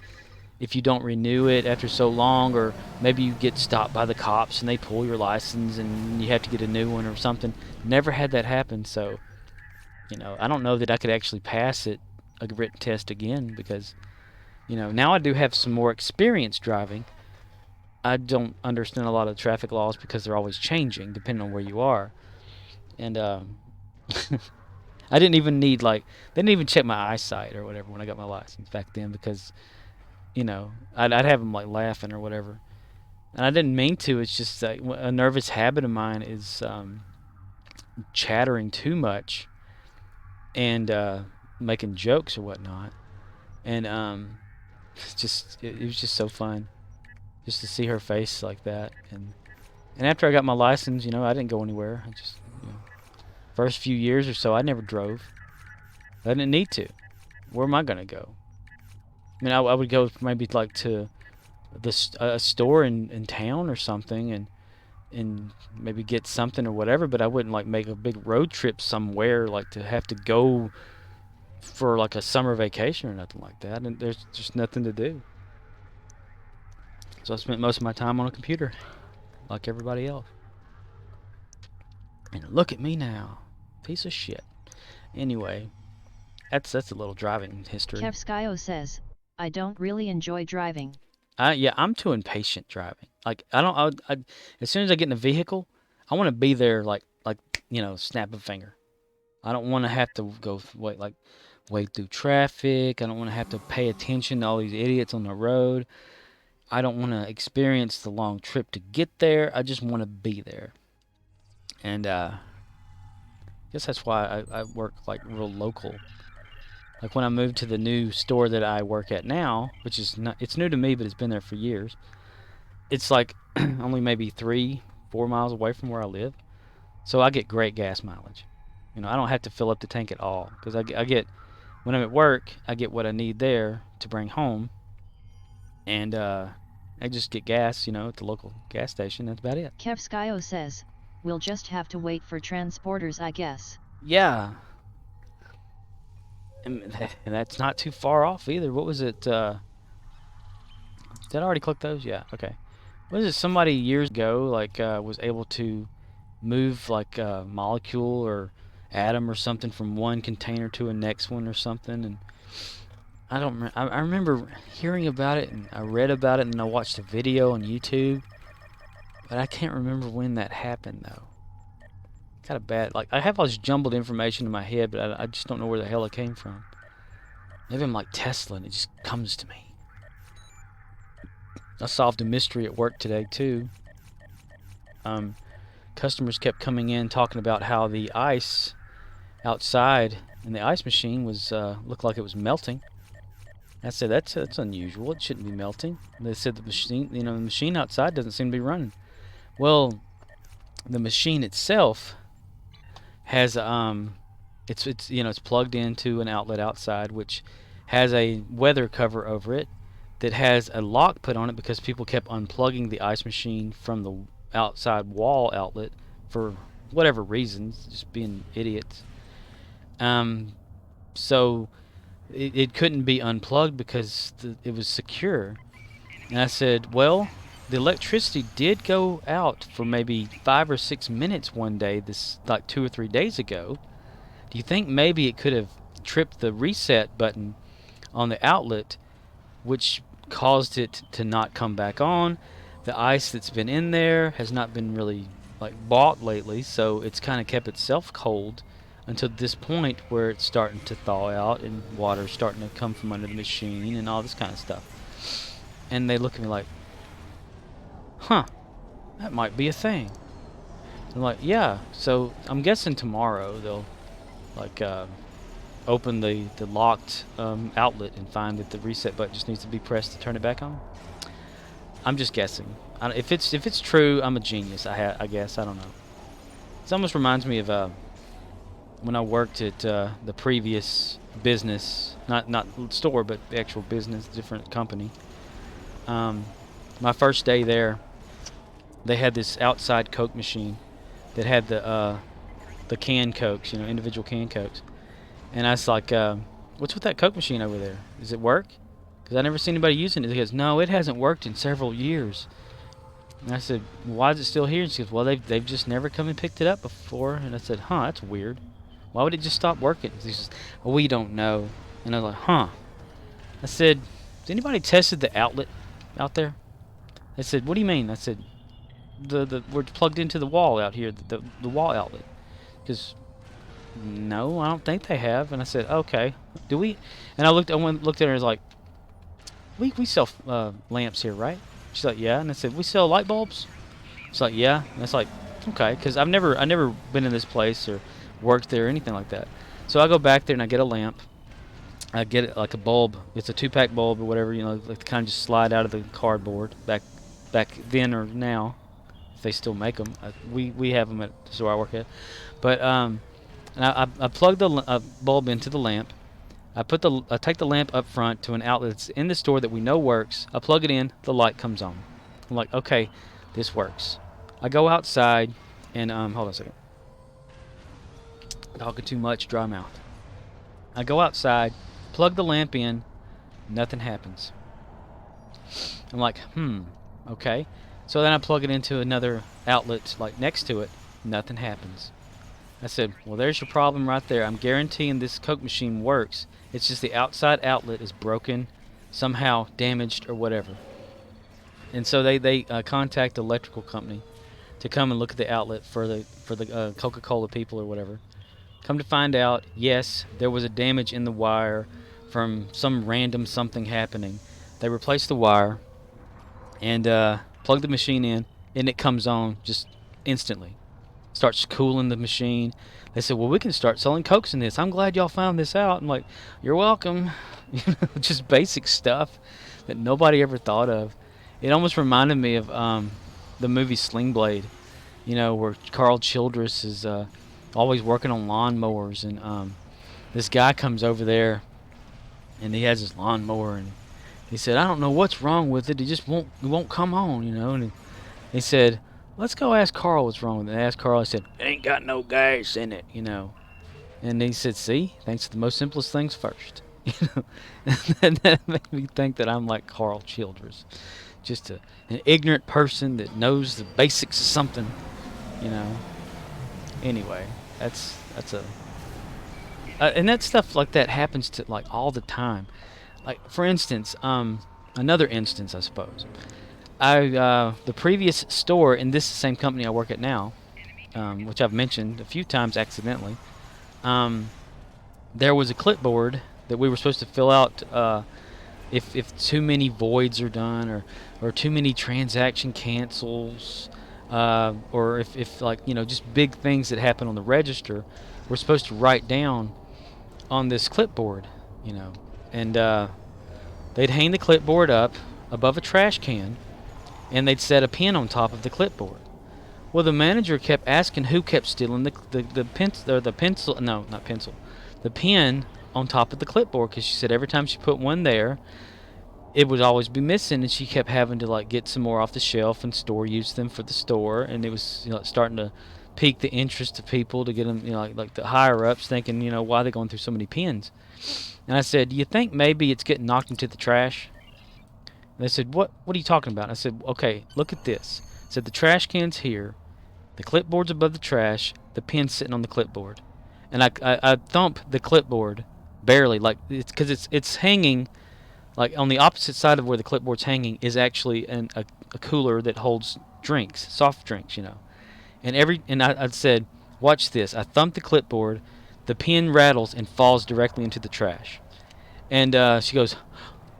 if you don't renew it after so long, or maybe you get stopped by the cops and they pull your license and you have to get a new one or something. Never had that happen. So, you know, I don't know that I could actually pass a written test again because, you know, now I do have some more experience driving. I don't understand a lot of traffic laws because they're always changing depending on where you are. And I didn't even need, like, they didn't even check my eyesight or whatever when I got my license back then because, you know, I'd have them like laughing or whatever. And I didn't mean to. It's just like a nervous habit of mine is chattering too much and making jokes or whatnot. And it was just so fun just to see her face like that. And after I got my license, you know, I didn't go anywhere. I just, you know, first few years or so I never drove. I didn't need to. Where am I gonna go? I mean, I would go maybe like to a store in town or something, and maybe get something or whatever. But I wouldn't like make a big road trip somewhere, like to have to go for like a summer vacation or nothing like that. And there's just nothing to do. So I spent most of my time on a computer, like everybody else. And look at me now, piece of shit. Anyway, that's a little driving history. Kevskyo says, I don't really enjoy driving. Yeah, I'm too impatient driving. Like I don't. As soon as I get in a vehicle, I want to be there like snap a finger. I don't want to have to go wait through traffic. I don't want to have to pay attention to all these idiots on the road. I don't want to experience the long trip to get there. I just want to be there. And I guess that's why I work like real local. Like when I moved to the new store that I work at now, which is not, it's new to me, but it's been there for years. It's like only maybe 3-4 miles away from where I live. So I get great gas mileage. I don't have to fill up the tank at all, because I get, when I'm at work, I get what I need there to bring home. And I just get gas, at the local gas station. That's about it. Kevskyo says, we'll just have to wait for transporters, I guess. Yeah. And that's not too far off either. What was it? Did I already click those? Yeah, okay. What is it? Somebody years ago, was able to move like a molecule or atom or something from one container to a next one or something, and I remember hearing about it, and I read about it, and I watched a video on YouTube, but I can't remember when that happened though. Kind of bad. Like I have all this jumbled information in my head, but I just don't know where the hell it came from. Maybe I'm like Tesla, and it just comes to me. I solved a mystery at work today too. Customers kept coming in talking about how the ice outside in the ice machine was looked like it was melting. I said that's unusual. It shouldn't be melting. And they said the machine outside doesn't seem to be running. Well, the machine itself has it's plugged into an outlet outside, which has a weather cover over it that has a lock put on it because people kept unplugging the ice machine from the outside wall outlet for whatever reasons, just being idiots. So it couldn't be unplugged because it was secure. And I said, well, the electricity did go out for maybe 5 or 6 minutes one day, this like 2 or 3 days ago. Do you think maybe it could have tripped the reset button on the outlet, which caused it to not come back on? The ice that's been in there has not been really bought lately, so it's kind of kept itself cold until this point where it's starting to thaw out and water's starting to come from under the machine and all this kind of stuff. And they look at me like, huh, that might be a thing. I'm like, yeah. So I'm guessing tomorrow they'll open the locked outlet and find that the reset button just needs to be pressed to turn it back on. I'm just guessing. If it's true, I'm a genius. I guess, I don't know. It almost reminds me of when I worked at the previous business, not store, but the actual business, different company. My first day there, they had this outside Coke machine that had the canned Cokes, individual canned Cokes. And I was like, what's with that Coke machine over there? Does it work? Because I never seen anybody using it. He goes, no, it hasn't worked in several years. And I said, why is it still here? And she goes, well, they've just never come and picked it up before. And I said, huh, that's weird. Why would it just stop working? He says, well, we don't know. And I was like, huh. I said, has anybody tested the outlet out there? They said, what do you mean? I said, we're plugged into the wall out here, the wall outlet. Because no, I don't think they have. And I said, okay, do we? And I looked at her and was like, we sell lamps here, right? She's like, yeah. And I said, we sell light bulbs? She's like, yeah. And it's like, okay, because I never been in this place or worked there or anything like that. So I go back there and I get a lamp. I get it like a bulb. It's a 2-pack bulb or whatever, like kind of just slide out of the cardboard back then or now, if they still make them. We have them at the store I work at. But and I plug the bulb into the lamp. I take the lamp up front to an outlet that's in the store that we know works. I plug it in, the light comes on. I'm like, okay, this works. I go outside and hold on a second. Talking too much, dry mouth. I go outside, plug the lamp in, nothing happens. I'm like, okay. So then I plug it into another outlet like next to it, nothing happens. I said, well, there's your problem right there. I'm guaranteeing this Coke machine works. It's just the outside outlet is broken, somehow damaged or whatever. And so they contact the electrical company to come and look at the outlet for the Coca-Cola people or whatever. Come to find out, yes, there was a damage in the wire from some random something happening. They replaced the wire and plug the machine in, and it comes on just instantly. Starts cooling the machine. They said, well, we can start selling Cokes in this. I'm glad y'all found this out. I'm like, you're welcome. Just basic stuff that nobody ever thought of. It almost reminded me of the movie Sling Blade, where Carl Childress is always working on lawnmowers, and this guy comes over there, and he has his lawnmower, and he said, I don't know what's wrong with it. It just won't come on, And he said, let's go ask Carl what's wrong with it. I asked Carl, I said, it ain't got no gas in it, And he said, see, thanks to the most simplest things first. And that made me think that I'm like Carl Childress. Just an ignorant person that knows the basics of something, Anyway, that's a... and that stuff like that happens to like all the time. Like, for instance, another instance, I suppose. The previous store in this same company I work at now, which I've mentioned a few times accidentally, there was a clipboard that we were supposed to fill out if too many voids are done or too many transaction cancels, or if like, just big things that happen on the register, we're supposed to write down on this clipboard, and they'd hang the clipboard up above a trash can, and they'd set a pen on top of the clipboard. Well, the manager kept asking who kept stealing the pen on top of the clipboard, because she said every time she put one there, it would always be missing, and she kept having to like get some more off the shelf and use them for the store, and it was starting to pique the interest of people to get them, like the higher ups thinking, why they're going through so many pens. And I said, do you think maybe it's getting knocked into the trash? And they said, what are you talking about? And I said, okay, look at this. I said, the trash can's here, the clipboard's above the trash, the pen's sitting on the clipboard. And I thump the clipboard barely, like because it's hanging, like on the opposite side of where the clipboard's hanging is actually a cooler that holds drinks, soft drinks, And I said, watch this. I thump the clipboard, the pen rattles and falls directly into the trash. And she goes,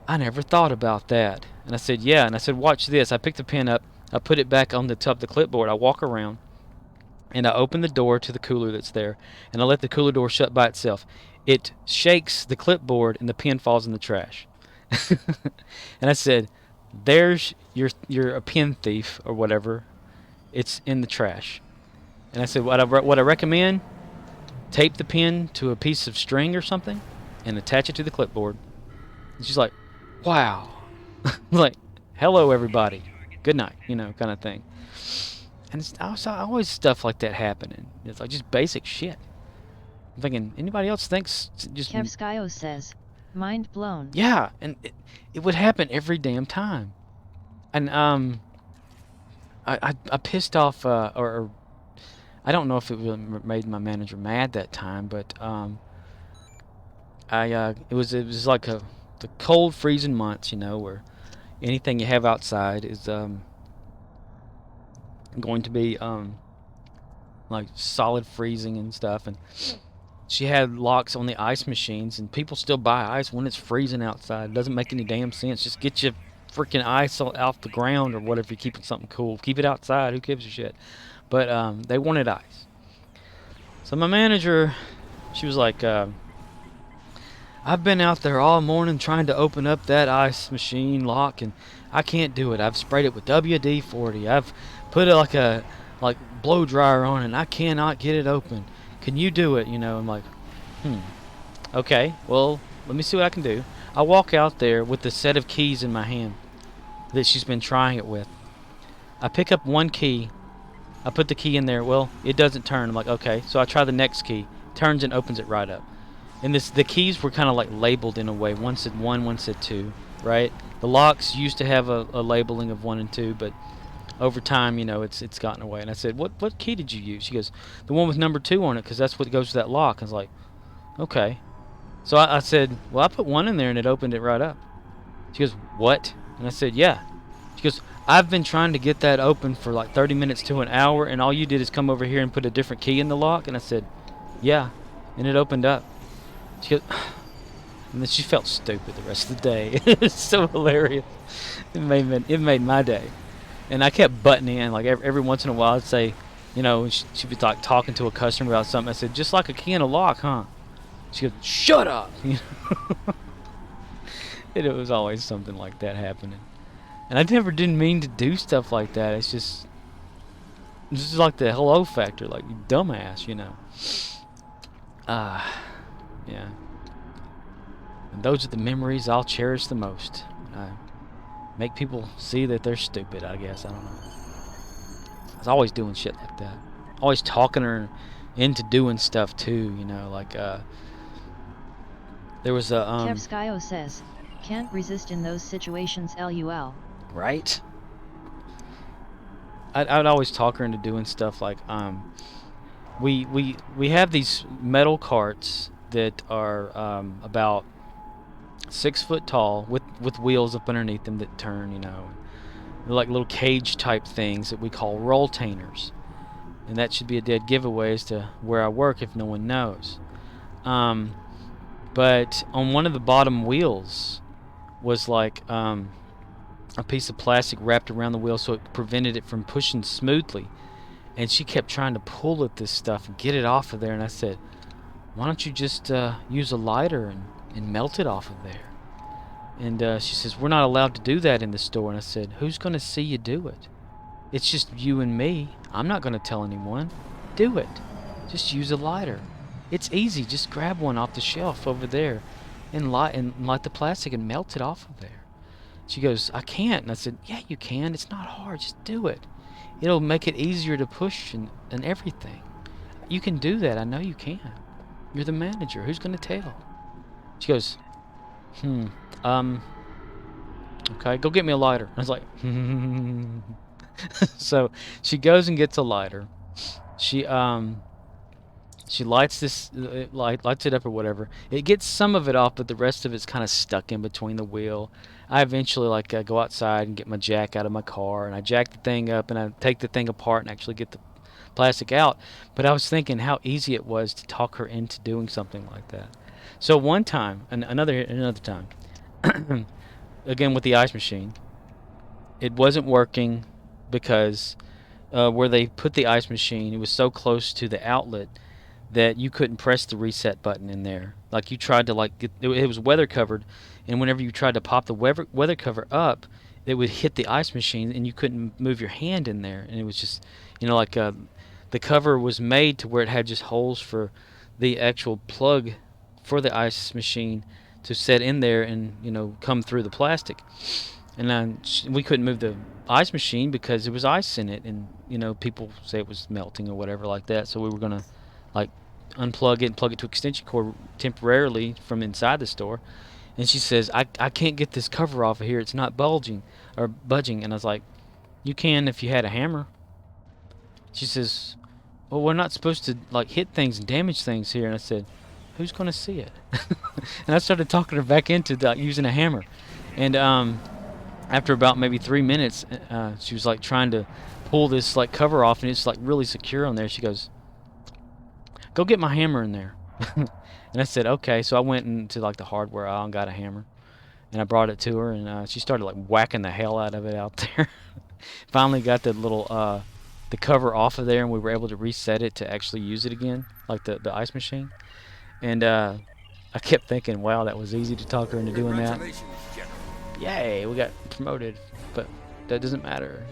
I never thought about that. And I said, yeah. And I said, watch this. I picked the pen up, I put it back on the top of the clipboard, I walk around, and I open the door to the cooler that's there, and I let the cooler door shut by itself. It shakes the clipboard, and the pen falls in the trash. And I said, there's you're a pen thief or whatever. It's in the trash. And I said, what I recommend, tape the pen to a piece of string or something and attach it to the clipboard. And she's like, wow. Like, hello everybody, good night, kind of thing. And it's always stuff like that happening. It's like just basic shit. I'm thinking, anybody else thinks just... Kevskyo says, mind blown. Yeah, and it would happen every damn time. And I pissed off, or I don't know if it really made my manager mad that time, but it was like the cold freezing months, where anything you have outside is going to be like solid freezing and stuff. And she had locks on the ice machines, and people still buy ice when it's freezing outside. It doesn't make any damn sense. Just get your freaking ice off the ground or whatever. You're keeping something cool, keep it outside. Who gives a shit? But they wanted ice. So my manager, she was like, I've been out there all morning trying to open up that ice machine lock, and I can't do it. I've sprayed it with WD-40. I've put it like blow dryer on it, and I cannot get it open. Can you do it? I'm like, okay, well, let me see what I can do. I walk out there with the set of keys in my hand that she's been trying it with. I pick up one key. I put the key in there. Well, it doesn't turn. I'm like, okay. So I try the next key. Turns and opens it right up. And the keys were kind of like labeled in a way. One said 1, one said 2, right? The locks used to have a labeling of 1 and 2, but over time, you know, it's gotten away. And I said, what key did you use? She goes, the one with number 2 on it, because that's what goes to that lock. I was like, okay. So I said, well, I put 1 in there and it opened it right up. She goes, what? And I said, yeah. She goes, I've been trying to get that open for like 30 minutes to an hour, and all you did is come over here and put a different key in the lock? And I said, yeah. And it opened up. She goes, and then she felt stupid the rest of the day. It was so hilarious. It made my day. And I kept butting in, like every once in a while I'd say, you know, she'd be like talking to a customer about something. I said, just like a key in a lock, huh? She goes, shut up! You know? And it was always something like that happening. And I never didn't mean to do stuff like that. It's just like the hello factor, like, you dumbass, you know. Yeah. And those are the memories I'll cherish the most. I make people see that they're stupid, I guess. I don't know. I was always doing shit like that. Always talking her into doing stuff too, you know, like there was a Kevskyo says, can't resist in those situations, LUL. Right? I'd always talk her into doing stuff like we have these metal carts that are about 6 foot tall with wheels up underneath them that turn, you know. They're like little cage type things that we call rolltainers. And that should be a dead giveaway as to where I work if no one knows. But on one of the bottom wheels was like a piece of plastic wrapped around the wheel so it prevented it from pushing smoothly. And she kept trying to pull at this stuff and get it off of there. And I said, why don't you just use a lighter and melt it off of there? And she says, we're not allowed to do that in the store. And I said, who's going to see you do it? It's just you and me. I'm not going to tell anyone. Do it. Just use a lighter. It's easy. Just grab one off the shelf over there and light the plastic and melt it off of there. She goes, I can't. And I said, yeah, you can. It's not hard. Just do it. It'll make it easier to push and everything. You can do that. I know you can. You're the manager. Who's going to tell? She goes, okay, go get me a lighter. I was like, So she goes and gets a lighter. She lights this, lights it up or whatever. It gets some of it off, but the rest of it's kind of stuck in between the wheel. I eventually go outside and get my jack out of my car, and I jack the thing up, and I take the thing apart and actually get the plastic out. But I was thinking how easy it was to talk her into doing something like that. So one time, another time, again with the ice machine, it wasn't working because where they put the ice machine, it was so close to the outlet that you couldn't press the reset button in there. Like you tried to it was weather covered, and whenever you tried to pop the weather cover up, it would hit the ice machine, and you couldn't move your hand in there. And it was just, you know, like the cover was made to where it had just holes for the actual plug for the ice machine to set in there and, you know, come through the plastic. And we couldn't move the ice machine because there was ice in it, and, you know, people say it was melting or whatever like that. So we were gonna unplug it and plug it to extension cord temporarily from inside the store. And she says, I can't get this cover off of here. It's not budging. And I was like, you can if you had a hammer. She says, well, we're not supposed to hit things and damage things here. And I said, who's going to see it? And I started talking her back into using a hammer. And after about maybe 3 minutes, she was trying to pull this cover off, and it's really secure on there. She goes, go get my hammer in there. And I said, okay. So I went into the hardware aisle and got a hammer, and I brought it to her, and she started whacking the hell out of it out there. Finally got the little the cover off of there, and we were able to reset it to actually use it again, like the ice machine. And I kept thinking, wow, that was easy to talk her into doing that. Yay, we got promoted, but that doesn't matter.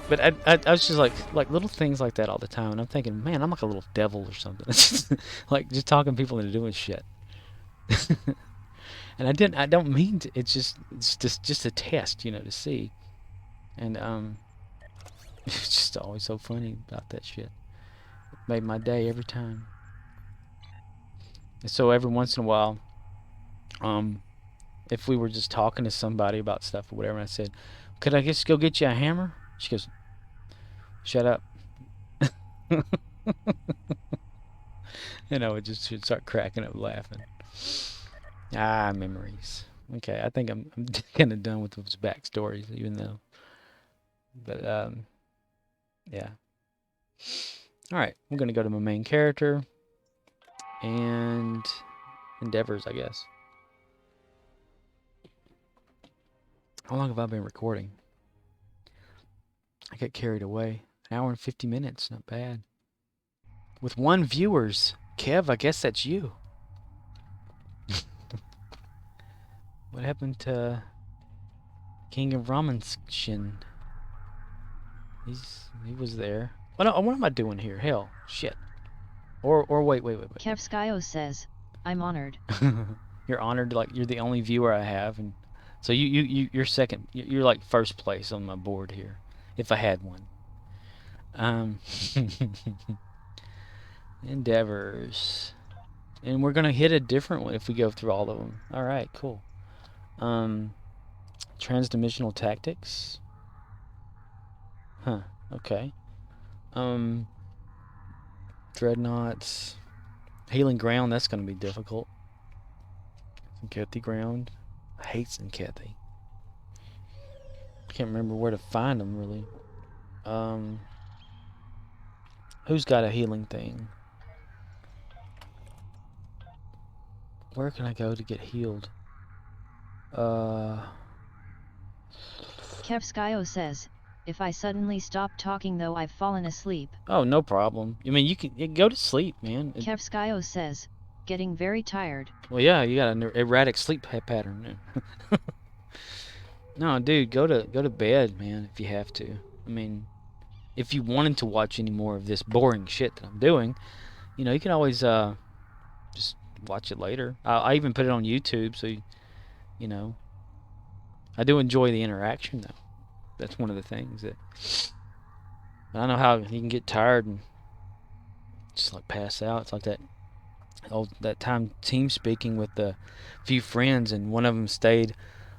But I was just like little things like that all the time, and I'm thinking, man, I'm like a little devil or something. Just talking people into doing shit. And I don't mean to, it's just a test, you know, to see. And it's just always so funny about that shit. It made my day every time. And so every once in a while, if we were just talking to somebody about stuff or whatever, and I said, "Could I just go get you a hammer?" She goes, "Shut up." And I would just start cracking up laughing. Ah, memories. Okay, I think I'm kind of done with those backstories, even though. But yeah. All right, I'm gonna go to my main character and endeavors, I guess. How long have I been recording? I get carried away. An hour and 50 minutes, not bad. With 1 viewers. Kev, I guess that's you. What happened to King of Ramanshin? He was there. Oh no, what am I doing here? Hell, shit. Or wait. Kevskyo says, I'm honored. You're honored, like you're the only viewer I have, and so you're second. You're like first place on my board here, if I had one. Endeavors, and we're gonna hit a different one if we go through all of them. All right, cool. Transdimensional Tactics. Huh. Okay. Dreadnoughts. Healing Ground. That's gonna be difficult. Tzenkethi Ground. I hate Tzenkethi. I can't remember where to find them really. Who's got a healing thing? Where can I go to get healed? Kevskyo says, if I suddenly stop talking though I've fallen asleep. Oh, no problem. I mean, you can go to sleep, man. Kevskyo says, getting very tired. Well, yeah, you got an erratic sleep pattern. No, dude, go to bed, man, if you have to. I mean, if you wanted to watch any more of this boring shit that I'm doing, you know, you can always just watch it later. I even put it on YouTube, so you know. I do enjoy the interaction, though. That's one of the things that I know how you can get tired and just like pass out. It's like that time team speaking with a few friends, and one of them stayed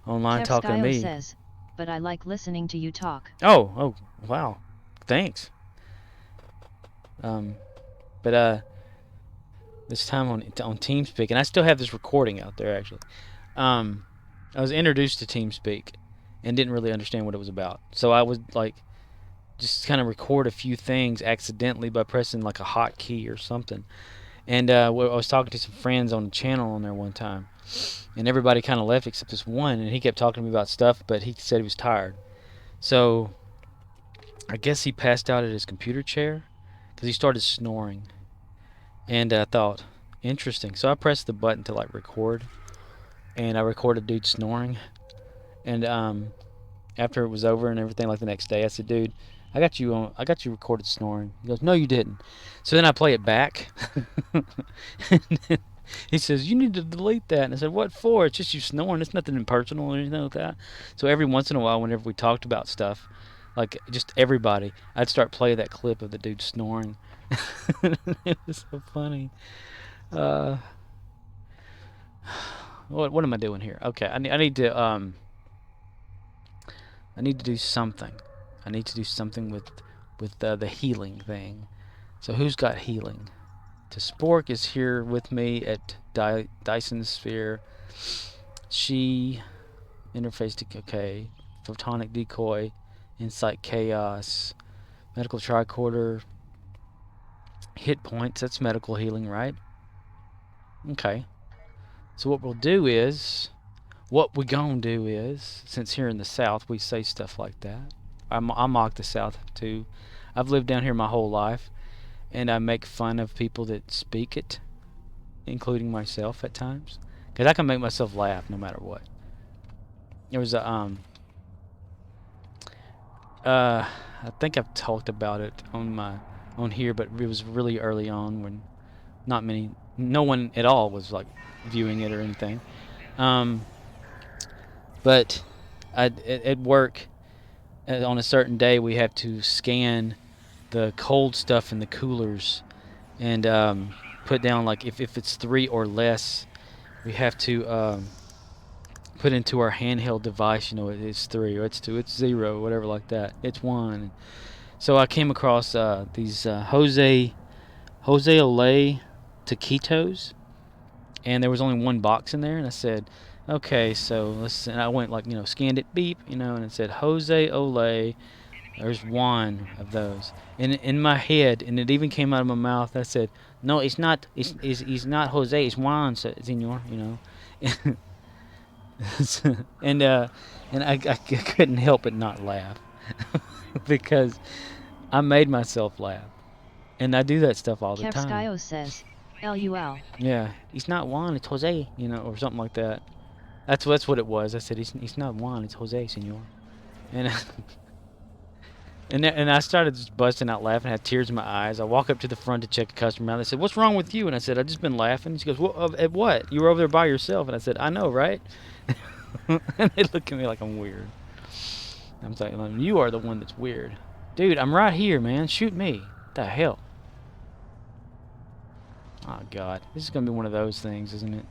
online talking to me. Says, but I like listening to you talk. Oh, wow, thanks. But this time on TeamSpeak, and I still have this recording out there actually. I was introduced to TeamSpeak and didn't really understand what it was about, so I would like just kind of record a few things accidentally by pressing like a hotkey or something. And I was talking to some friends on the channel on there one time, and everybody kind of left except this one, and he kept talking to me about stuff, but he said he was tired. So I guess he passed out at his computer chair because he started snoring. And I thought, interesting. So I pressed the button to like record, and I recorded dude snoring. And after it was over and everything, like the next day, I said, dude, I got you recorded snoring. He goes, no, you didn't. So then I play it back. And then he says, you need to delete that. And I said, what for? It's just you snoring. It's nothing impersonal or anything like that. So every once in a while, whenever we talked about stuff, like just everybody, I'd start playing that clip of the dude snoring. It was so funny. What am I doing here? Okay, I need to do something. I need to do something with the healing thing. So who's got healing? To Spork is here with me at Dyson Sphere. She interface to okay, photonic decoy, insight chaos, medical tricorder, hit points. That's medical healing, right? Okay. So what we gonna do is, since here in the South we say stuff like that, I mock the South too. I've lived down here my whole life, and I make fun of people that speak it, including myself at times, because I can make myself laugh no matter what. There was a I think I've talked about it on here, but it was really early on when not many no one at all was like viewing it or anything. But at work, on a certain day, we have to scan the cold stuff in the coolers and put down, like, if it's 3 or less, we have to put into our handheld device, it's 3 or it's 2, it's 0, whatever like that. It's 1. So I came across these Jose Olay taquitos, and there was only one box in there, and I said, okay, so let's, and I went, like, scanned it, beep, and it said Jose Olay. There's 1 of those, and in my head, and it even came out of my mouth, I said, no, it's not, it's not Jose, it's Juan, senor, and I couldn't help but not laugh because I made myself laugh, and I do that stuff all the time. Kevskyo says, LUL. Yeah, he's not Juan, it's Jose, or something like that. That's what it was. I said, he's not Juan, it's Jose, senor. And and I started just busting out laughing, had tears in my eyes. I walk up to the front to check a customer out. They said, what's wrong with you? And I said, I've just been laughing. She goes, well, at what? You were over there by yourself. And I said, I know, right? And they look at me like I'm weird. I'm saying, you are the one that's weird. Dude, I'm right here, man. Shoot me. What the hell? Oh, God. This is going to be one of those things, isn't it?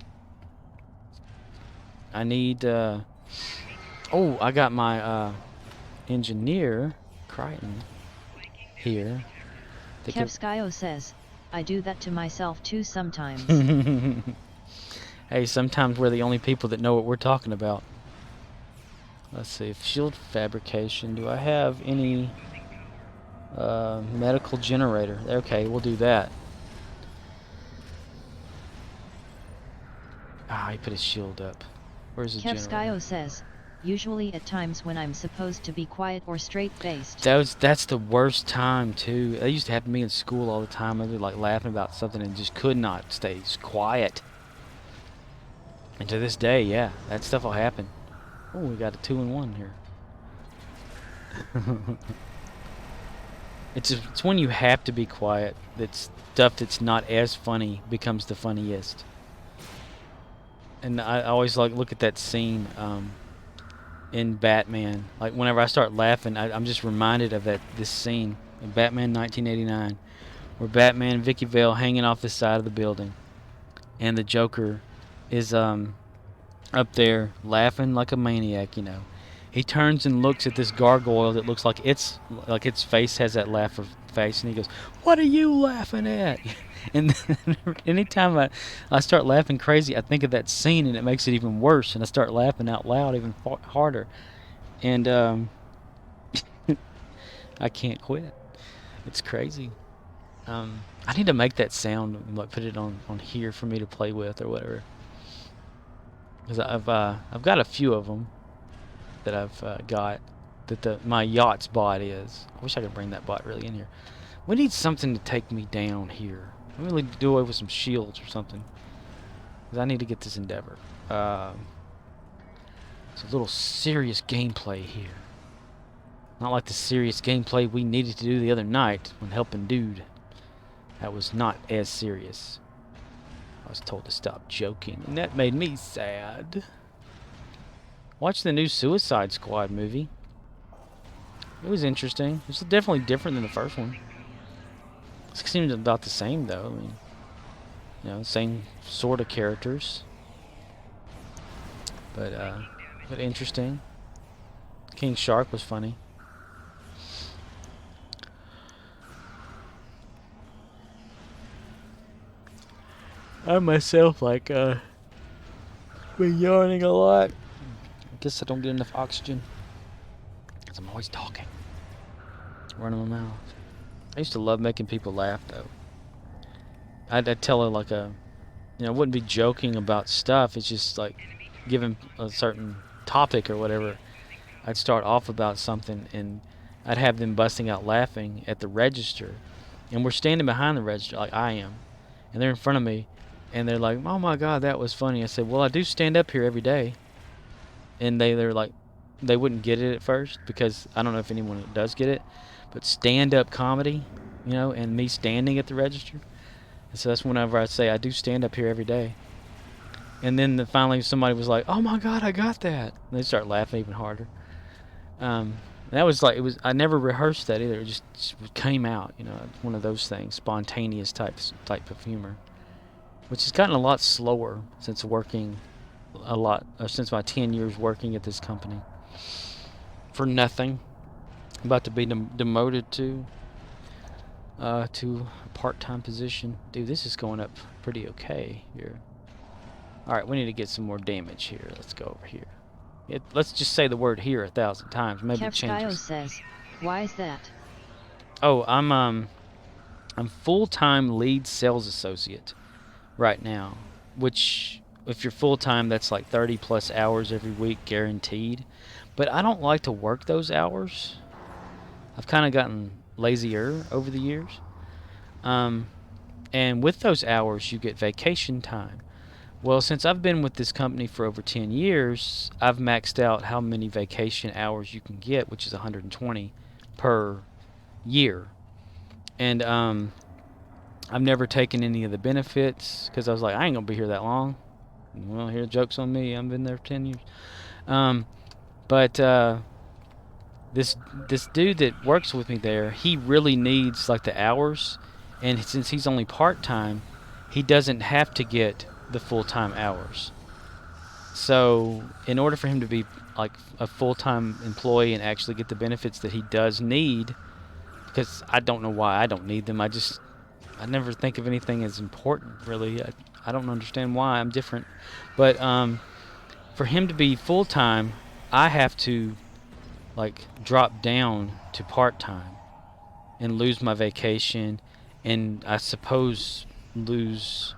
I need, oh, I got my, engineer, Crichton, here. Kevskyo says, I do that to myself too sometimes. Hey, sometimes we're the only people that know what we're talking about. Let's see, shield fabrication. Do I have any medical generator? Okay, we'll do that. Ah, he put his shield up. Where's the generator? Kevskyo says, usually at times when I'm supposed to be quiet or straight-faced. That's the worst time too. That used to happen to me in school all the time. I'd be like laughing about something and just could not stay quiet. And to this day, yeah, that stuff will happen. Oh, we got a 2-in-1 here. It's when you have to be quiet that stuff that's not as funny becomes the funniest. And I always look at that scene in Batman. Like whenever I start laughing, I'm just reminded of this scene in Batman 1989, where Batman and Vicky Vale hanging off the side of the building, and the Joker is up there laughing like a maniac. He turns and looks at this gargoyle that looks like its face has that laugh face, and he goes, "What are you laughing at?" And then anytime I start laughing crazy, I think of that scene, and it makes it even worse, and I start laughing out loud even harder. And I can't quit. It's crazy. I need to make that sound and put it on here for me to play with or whatever. Because I've got a few of them that I've got that my yacht's bot is. I wish I could bring that bot really in here. We need something to take me down here. We really do away with some shields or something. Because I need to get this Endeavor. It's a little serious gameplay here. Not like the serious gameplay we needed to do the other night when helping Dude. That was not as serious. I was told to stop joking, and that made me sad. Watch the new Suicide Squad movie. It was interesting. It's definitely different than the first one. It seemed about the same, though. I mean, same sort of characters. But interesting. King Shark was funny. I myself been yawning a lot. I guess I don't get enough oxygen. Because I'm always talking. Running my mouth. I used to love making people laugh, though. I'd tell her I wouldn't be joking about stuff. It's just like given a certain topic or whatever. I'd start off about something and I'd have them busting out laughing at the register. And we're standing behind the register like I am. And they're in front of me. And they're like, "Oh my God, that was funny." I said, "Well, I do stand up here every day." And they're like, they wouldn't get it at first because I don't know if anyone does get it. But stand-up comedy, and me standing at the register. So that's whenever I say I do stand up here every day. And then finally somebody was like, "Oh my God, I got that!" And they start laughing even harder. That was like, it was. I never rehearsed that either. It just came out. You know, one of those things, spontaneous type of humor, which has gotten a lot slower since working since my 10 years working at this company for nothing. I'm about to be demoted to a part-time position. Dude, this is going up pretty okay here. Alright, we need to get some more damage here. Let's go over here. Let's just say the word here 1,000 times. Maybe it changes. says, why is that? Oh, I'm full-time lead sales associate right now, which if you're full-time, that's like 30 plus hours every week guaranteed. But I don't like to work those hours. I've kind of gotten lazier over the years. And with those hours, you get vacation time. Well, since I've been with this company for over 10 years, I've maxed out how many vacation hours you can get, which is 120 per year. And I've never taken any of the benefits because I was like, I ain't going to be here that long. Well, here, joke's on me. I've been there for 10 years. But this dude that works with me there, he really needs like the hours. And since he's only part-time, he doesn't have to get the full-time hours. So in order for him to be like a full-time employee and actually get the benefits that he does need, because I don't know why I don't need them, I never think of anything as important, really. I don't understand why I'm different. But for him to be full-time, I have to like drop down to part-time and lose my vacation, and I suppose lose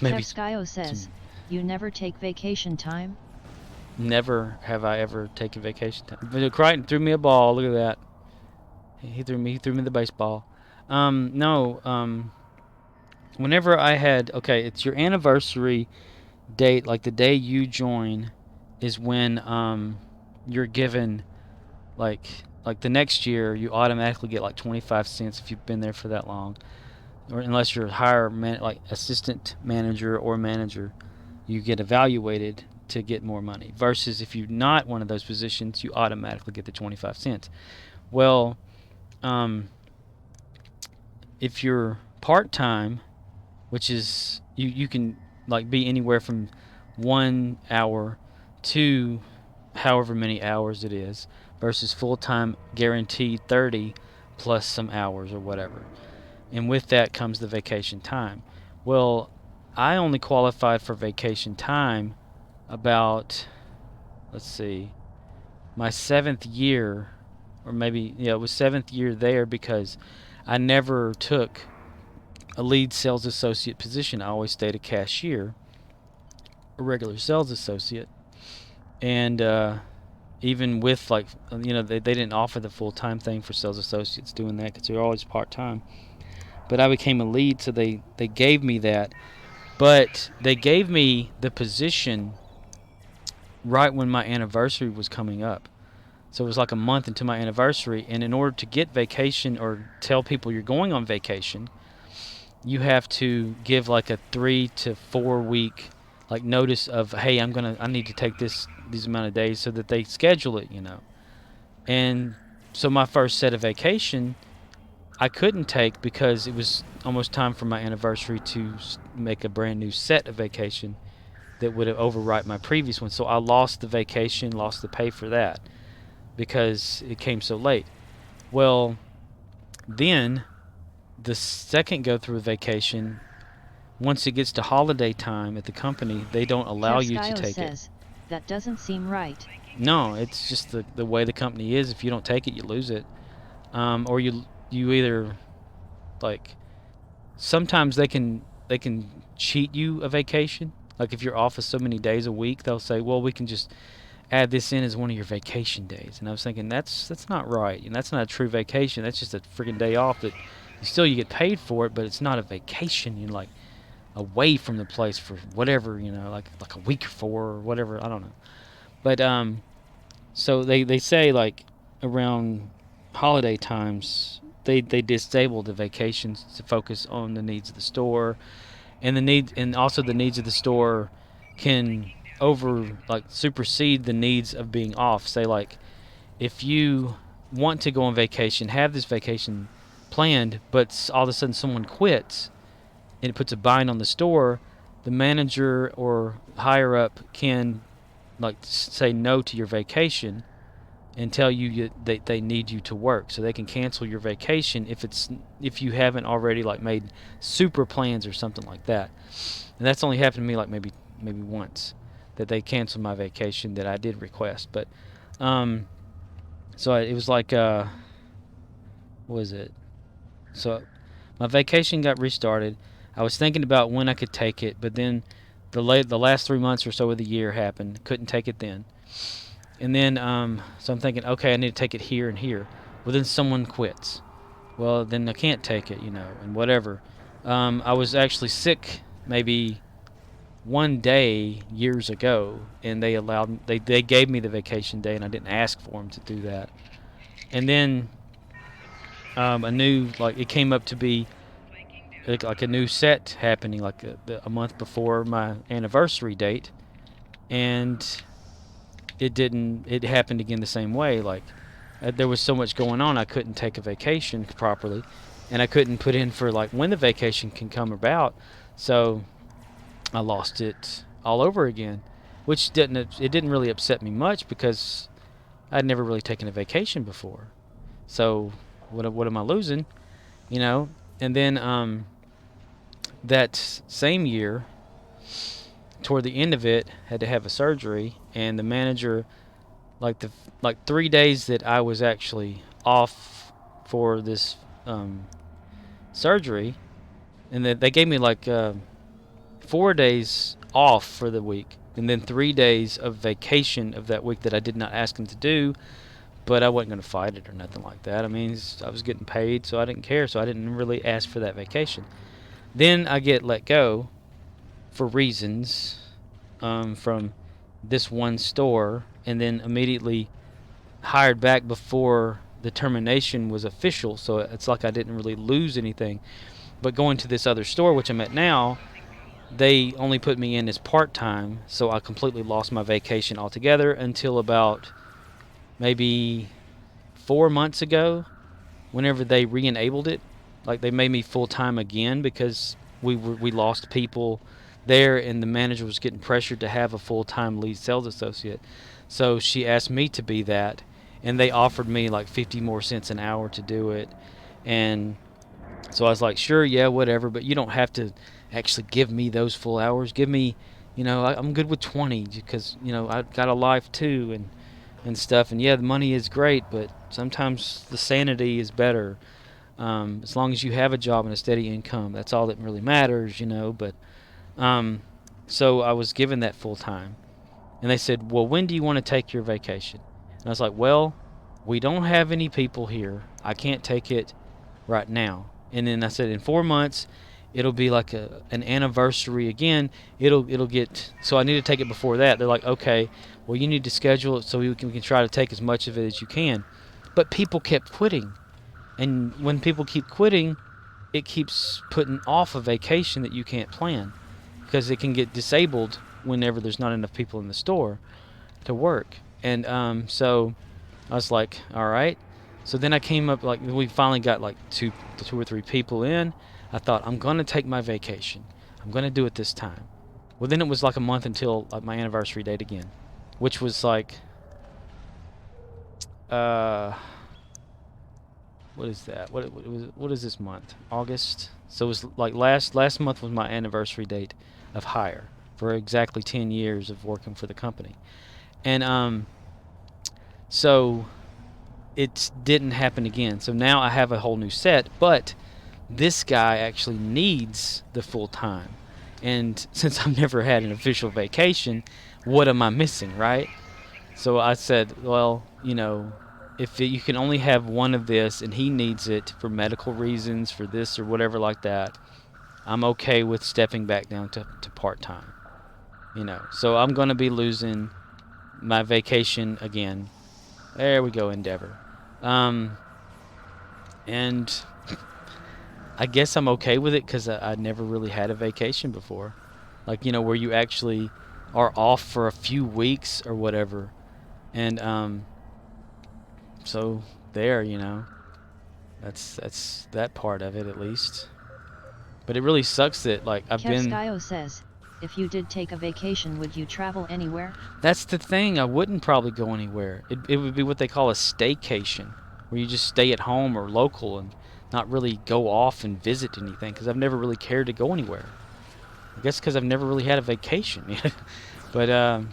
maybe. Skyo says, you never take vacation time? Never have I ever taken vacation time. But Crichton threw me a ball. Look at that. He threw me the baseball. No. Whenever I had, okay, it's your anniversary date, like the day you join, is when you're given like the next year you automatically get like 25 cents if you've been there for that long, or unless you're higher like assistant manager or manager, you get evaluated to get more money. Versus if you're not one of those positions, you automatically get the 25 cents. Well, if you're part-time, which is you can like be anywhere from 1 hour to however many hours it is, versus full-time guaranteed 30 plus some hours or whatever. And with that comes the vacation time. Well, I only qualified for vacation time about, let's see, my 7th year, or maybe, yeah, it was 7th year there, because I never took a lead sales associate position. I always stayed a cashier, a regular sales associate. And even with, like, they didn't offer the full-time thing for sales associates doing that because they're always part-time. But I became a lead, so they gave me that. But they gave me the position right when my anniversary was coming up. So it was like a month into my anniversary, and in order to get vacation or tell people you're going on vacation, you have to give like a 3 to 4 week like notice of, hey, I need to take these amount of days, so that they schedule it, And so my first set of vacation I couldn't take because it was almost time for my anniversary to make a brand new set of vacation that would have overwrite my previous one. So I lost the vacation, lost the pay for that because it came so late. Well, then the second go through vacation, once it gets to holiday time at the company, they don't allow you to take it. That doesn't seem right. No, it's just the way the company is. If you don't take it, you lose it. Or you either, like, sometimes they can cheat you a vacation. Like if you're off for so many days a week, they'll say, well, we can just add this in as one of your vacation days. And I was thinking, that's not right. And that's not a true vacation. That's just a freaking day off that you get paid for it, but it's not a vacation. You're like away from the place for whatever, like a week or 4 or whatever. I don't know. But so they say like around holiday times they disabled the vacations to focus on the needs of the store, and also the needs of the store can supersede the needs of being off. Say, like, if you want to go on vacation, have this vacation planned, but all of a sudden someone quits and it puts a bind on the store, the manager or higher up can say no to your vacation and tell you that they need you to work, so they can cancel your vacation if you haven't already made super plans or something like that. And that's only happened to me maybe once, that they canceled my vacation that I did request. But so it was what was it? So my vacation got restarted. I was thinking about when I could take it, but then the last 3 months or so of the year happened. Couldn't take it then. And then, so I'm thinking, okay, I need to take it here and here. Well, then someone quits. Well, then I can't take it, and whatever. I was actually sick maybe one day years ago, and they gave me the vacation day, and I didn't ask for them to do that. And then it came up to be like a new set happening a month before my anniversary date, and it happened again the same way. There was so much going on, I couldn't take a vacation properly, and I couldn't put in for when the vacation can come about, so I lost it all over again, which didn't really upset me much because I'd never really taken a vacation before. So what am I losing, And then that same year, toward the end of it, had to have a surgery, and the manager, 3 days that I was actually off for this surgery, and they gave me 4 days off for the week, and then 3 days of vacation of that week that I did not ask him to do, but I wasn't going to fight it or nothing like that. I mean, I was getting paid, so I didn't care, so I didn't really ask for that vacation. Then I get let go for reasons from this one store, and then immediately hired back before the termination was official, so it's like I didn't really lose anything. But going to this other store, which I'm at now, they only put me in as part-time, so I completely lost my vacation altogether until about maybe 4 months ago, whenever they re-enabled it. They made me full-time again because we lost people there, and the manager was getting pressured to have a full-time lead sales associate. So she asked me to be that, and they offered me 50 more cents an hour to do it. And so I was like, sure, yeah, whatever, but you don't have to actually give me those full hours. Give me, I'm good with 20 because, I've got a life too and stuff. And yeah, the money is great, but sometimes the sanity is better. As long as you have a job and a steady income, that's all that really matters, But so I was given that full time, and they said, well, when do you want to take your vacation? And I was like, well, we don't have any people here. I can't take it right now. And then I said, in 4 months, it'll be an anniversary again. It'll get, so I need to take it before that. They're like, okay, well, you need to schedule it so we can try to take as much of it as you can. But people kept quitting. And when people keep quitting, it keeps putting off a vacation that you can't plan, because it can get disabled whenever there's not enough people in the store to work. And so I was like, all right. So then I came up, we finally got two or three people in. I thought, I'm going to take my vacation. I'm going to do it this time. Well, then it was a month until my anniversary date again, which was what is that? What is this month? August. So it was last month was my anniversary date of hire for exactly 10 years of working for the company. And so it didn't happen again. So now I have a whole new set, but this guy actually needs the full time. And since I've never had an official vacation, what am I missing, right? So I said, well, if you can only have one of this and he needs it for medical reasons, for this or whatever like that, I'm okay with stepping back down to part-time. So I'm going to be losing my vacation again. There we go, Endeavor. And I guess I'm okay with it because I never really had a vacation before. Like, you know, where you actually are off for a few weeks or whatever. And so there, you know, that's that part of it at least. But it really sucks that like I've been. Kevskyo says, if you did take a vacation, would you travel anywhere? That's the thing. I wouldn't probably go anywhere. It would be what they call a staycation, where you just stay at home or local and not really go off and visit anything. Because I've never really cared to go anywhere. I guess because I've never really had a vacation. But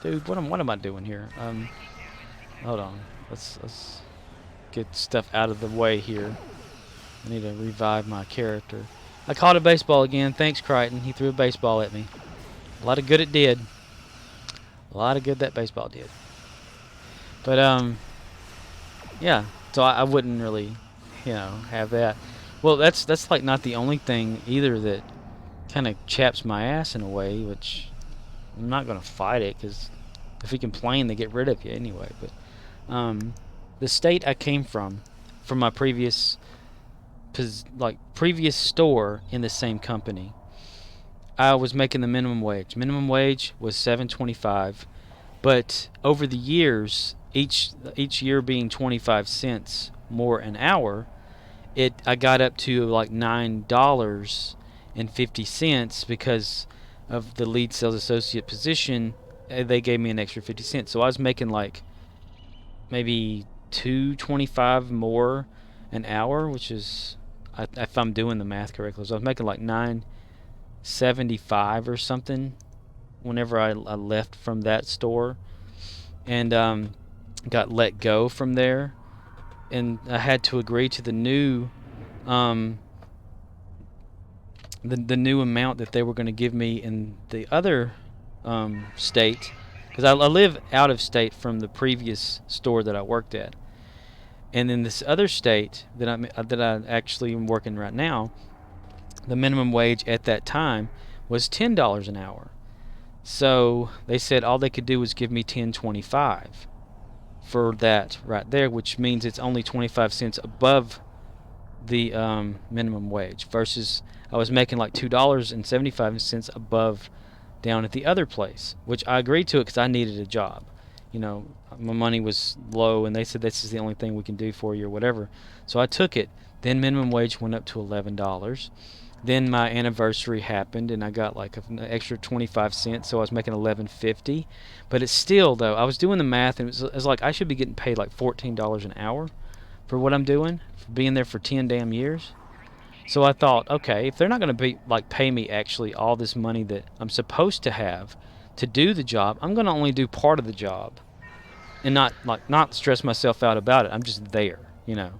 dude, what am I doing here? Hold on. Let's get stuff out of the way here. I need to revive my character. I caught a baseball again. Thanks, Crichton. He threw a baseball at me. A lot of good it did. A lot of good that baseball did. But yeah. So I wouldn't really, you know, have that. Well, that's like not the only thing either that kind of chaps my ass in a way, which I'm not gonna fight it because if you complain, they get rid of you anyway. But the state I came from my previous previous store in the same company, I was making the minimum wage. Minimum wage was $7.25, but over the years, each year being 25 cents more an hour, I got up to like $9.50 because of the lead sales associate position. They gave me an extra 50 cents, so I was making like maybe $2.25 more an hour, which is, if I'm doing the math correctly, so I was making like $9.75 or something whenever I left from that store, and got let go from there, and I had to agree to the new the new amount that they were going to give me in the other state, because I live out of state from the previous store that I worked at. And in this other state that I actually am working right now, the minimum wage at that time was $10 an hour. So they said all they could do was give me $10.25 for that right there, which means it's only 25 cents above the minimum wage, versus I was making like $2.75 above down at the other place, which I agreed to it because I needed a job. You know, my money was low, and they said this is the only thing we can do for you or whatever. So I took it. Then minimum wage went up to $11. Then my anniversary happened, and I got like an extra 25 cents, so I was making $11.50. But it's still, though, I was doing the math, and it was like I should be getting paid like $14 an hour for what I'm doing, for being there for 10 damn years. So I thought, okay, if they're not going to pay me actually all this money that I'm supposed to have to do the job, I'm going to only do part of the job and not stress myself out about it. I'm just there, you know.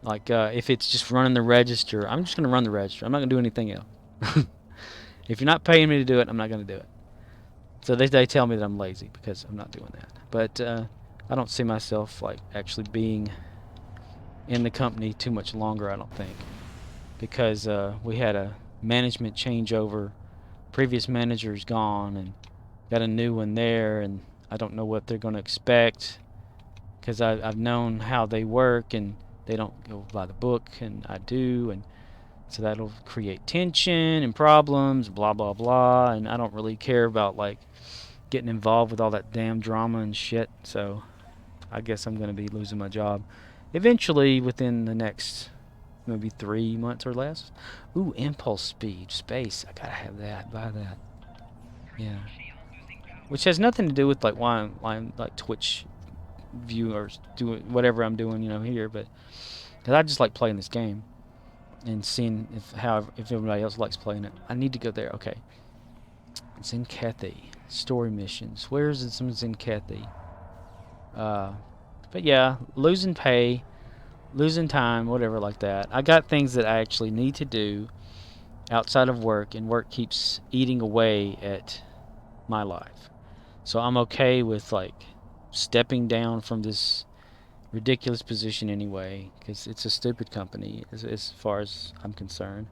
Like if it's just running the register, I'm just going to run the register. I'm not going to do anything else. If you're not paying me to do it, I'm not going to do it. So they tell me that I'm lazy because I'm not doing that. But I don't see myself like actually being in the company too much longer, I don't think. Because we had a management changeover. Previous manager's gone and got a new one there, and I don't know what they're going to expect, because I've known how they work, and they don't go by the book, and I do, and so that'll create tension and problems, blah blah blah, and I don't really care about like getting involved with all that damn drama and shit. So I guess I'm going to be losing my job eventually within the next maybe 3 months or less. Ooh, impulse speed, space. I gotta have that. Buy that. Yeah. Which has nothing to do with like why I'm like Twitch viewers doing whatever I'm doing, you know, here, but because I just like playing this game and seeing if everybody else likes playing it. I need to go there. Okay. Tzenkethi. Story missions. Where's some Tzenkethi? But yeah, losing pay, losing time, whatever like that. I got things that I actually need to do outside of work, and work keeps eating away at my life. So I'm okay with like stepping down from this ridiculous position anyway, because it's a stupid company as far as I'm concerned.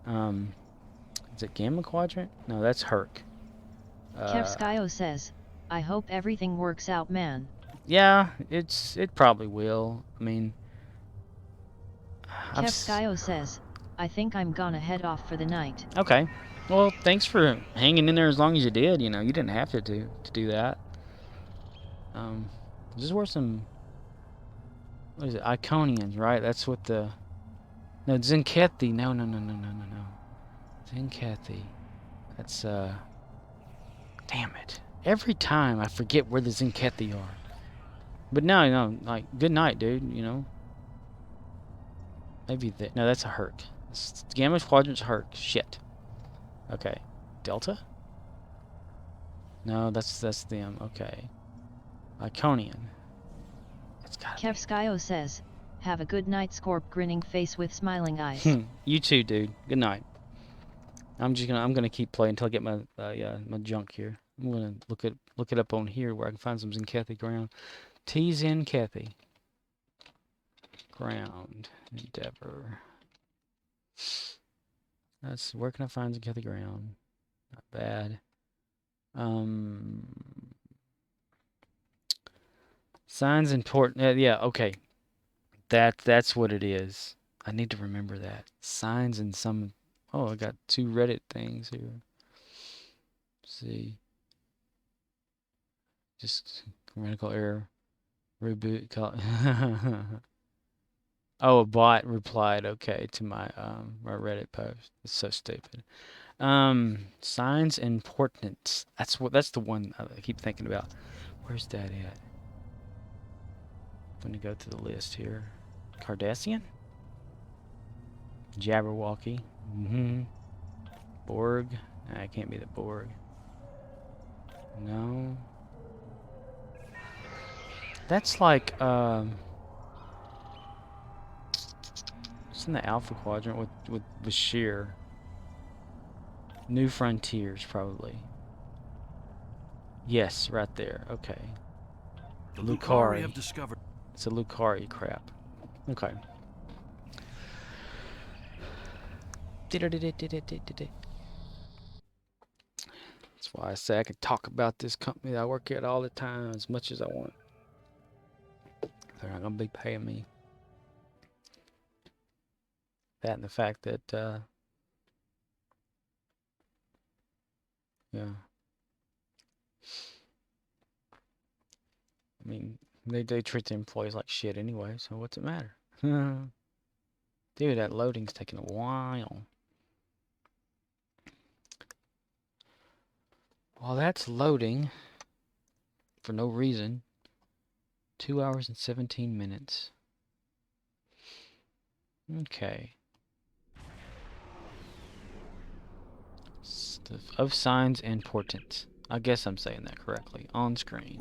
Is it Gamma Quadrant? No, that's Herc. Kevskyo says, I hope everything works out, man. Yeah, it probably will. I mean, Kevskyo says, I think I'm gonna head off for the night. Okay. Well, thanks for hanging in there as long as you did. You know, you didn't have to do that. This is where some, what is it, Iconians, right? That's what the, no, Tzenkethi, no. Tzenkethi. That's, damn it. Every time I forget where the Tzenkethi are. But no, like, good night, dude, you know. Maybe no, that's a Herc. Gamma Quadrant's Herc. Shit. Okay. Delta? No, that's them. Okay. Iconian. It's got Kevskyo says, have a good night, Scorp, grinning face with smiling eyes. You too, dude. Good night. I'm gonna keep playing until I get my my junk here. I'm gonna look it up on here where I can find some Tzenkethi ground. Tzenkethi. Ground. Endeavor. That's where can I find Tzenkethi ground? Not bad. Signs important. Yeah, okay. That's what it is. I need to remember that. Signs and some. Oh, I got 2 Reddit things here. Let's see. Just grammatical error. Reboot. Oh, a bot replied. Okay, to my my Reddit post. It's so stupid. Signs and portents. That's the one I keep thinking about. Where's that at? I'm gonna go to the list here. Cardassian? Jabberwocky. Borg. Nah, it can't be the Borg. No. That's like it's in the Alpha Quadrant with Bashir. New Frontiers, probably. Yes, right there. Okay. The Lucari have discovered. It's a Lucari crap. Okay. That's why I say I can talk about this company that I work at all the time as much as I want. They're not gonna be paying me. That and the fact that yeah. I mean, they treat the employees like shit anyway, so what's it matter? Dude, that loading's taking a while. While that's loading, for no reason, 2 hours and 17 minutes. Okay. Stuff of signs and portents. I guess I'm saying that correctly. On screen.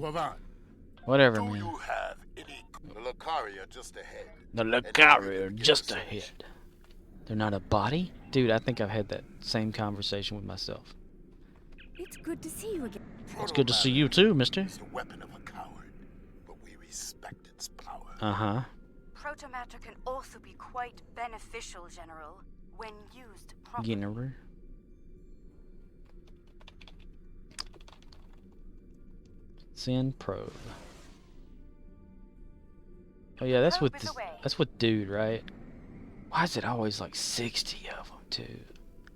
Whatever, man. You have any? The Lucari are just ahead. The Lucari are just ahead. They're not a body? Dude, I think I've had that same conversation with myself. It's good to see you again. It's good to see you too, mister. It's the weapon of a coward, but we respect its power. Uh-huh. Protomatter can also be quite beneficial, General, when used properly. General. Send probe. Oh yeah, that's what dude, right? Why is it always like 60 of them too?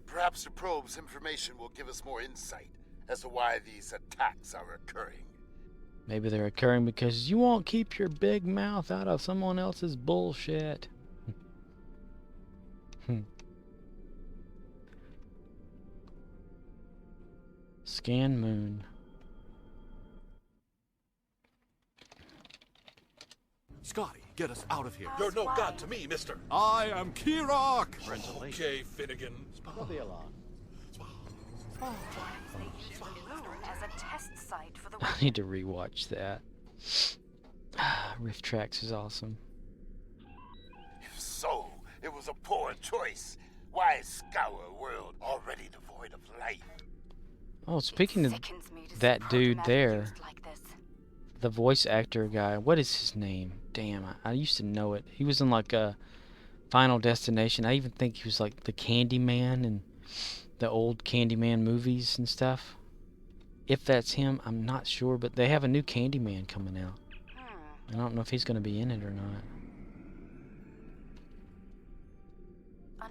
Perhaps the probe's information will give us more insight as to why these attacks are occurring. Maybe they're occurring because you won't keep your big mouth out of someone else's bullshit. Scan moon. Scotty, get us out of here. You're no god to me, mister. I am Kirok. Okay, Finnegan. As a test site for the I need to rewatch that. Rift Tracks is awesome. If so, it was a poor choice. Why scour a world already devoid of life? Oh, speaking of that dude there, the voice actor guy, what is his name? Damn, I used to know it. He was in like a Final Destination. I even think he was like the Candyman in the old Candyman movies and stuff. If that's him, I'm not sure, but they have a new Candyman coming out. I don't know if he's going to be in it or not.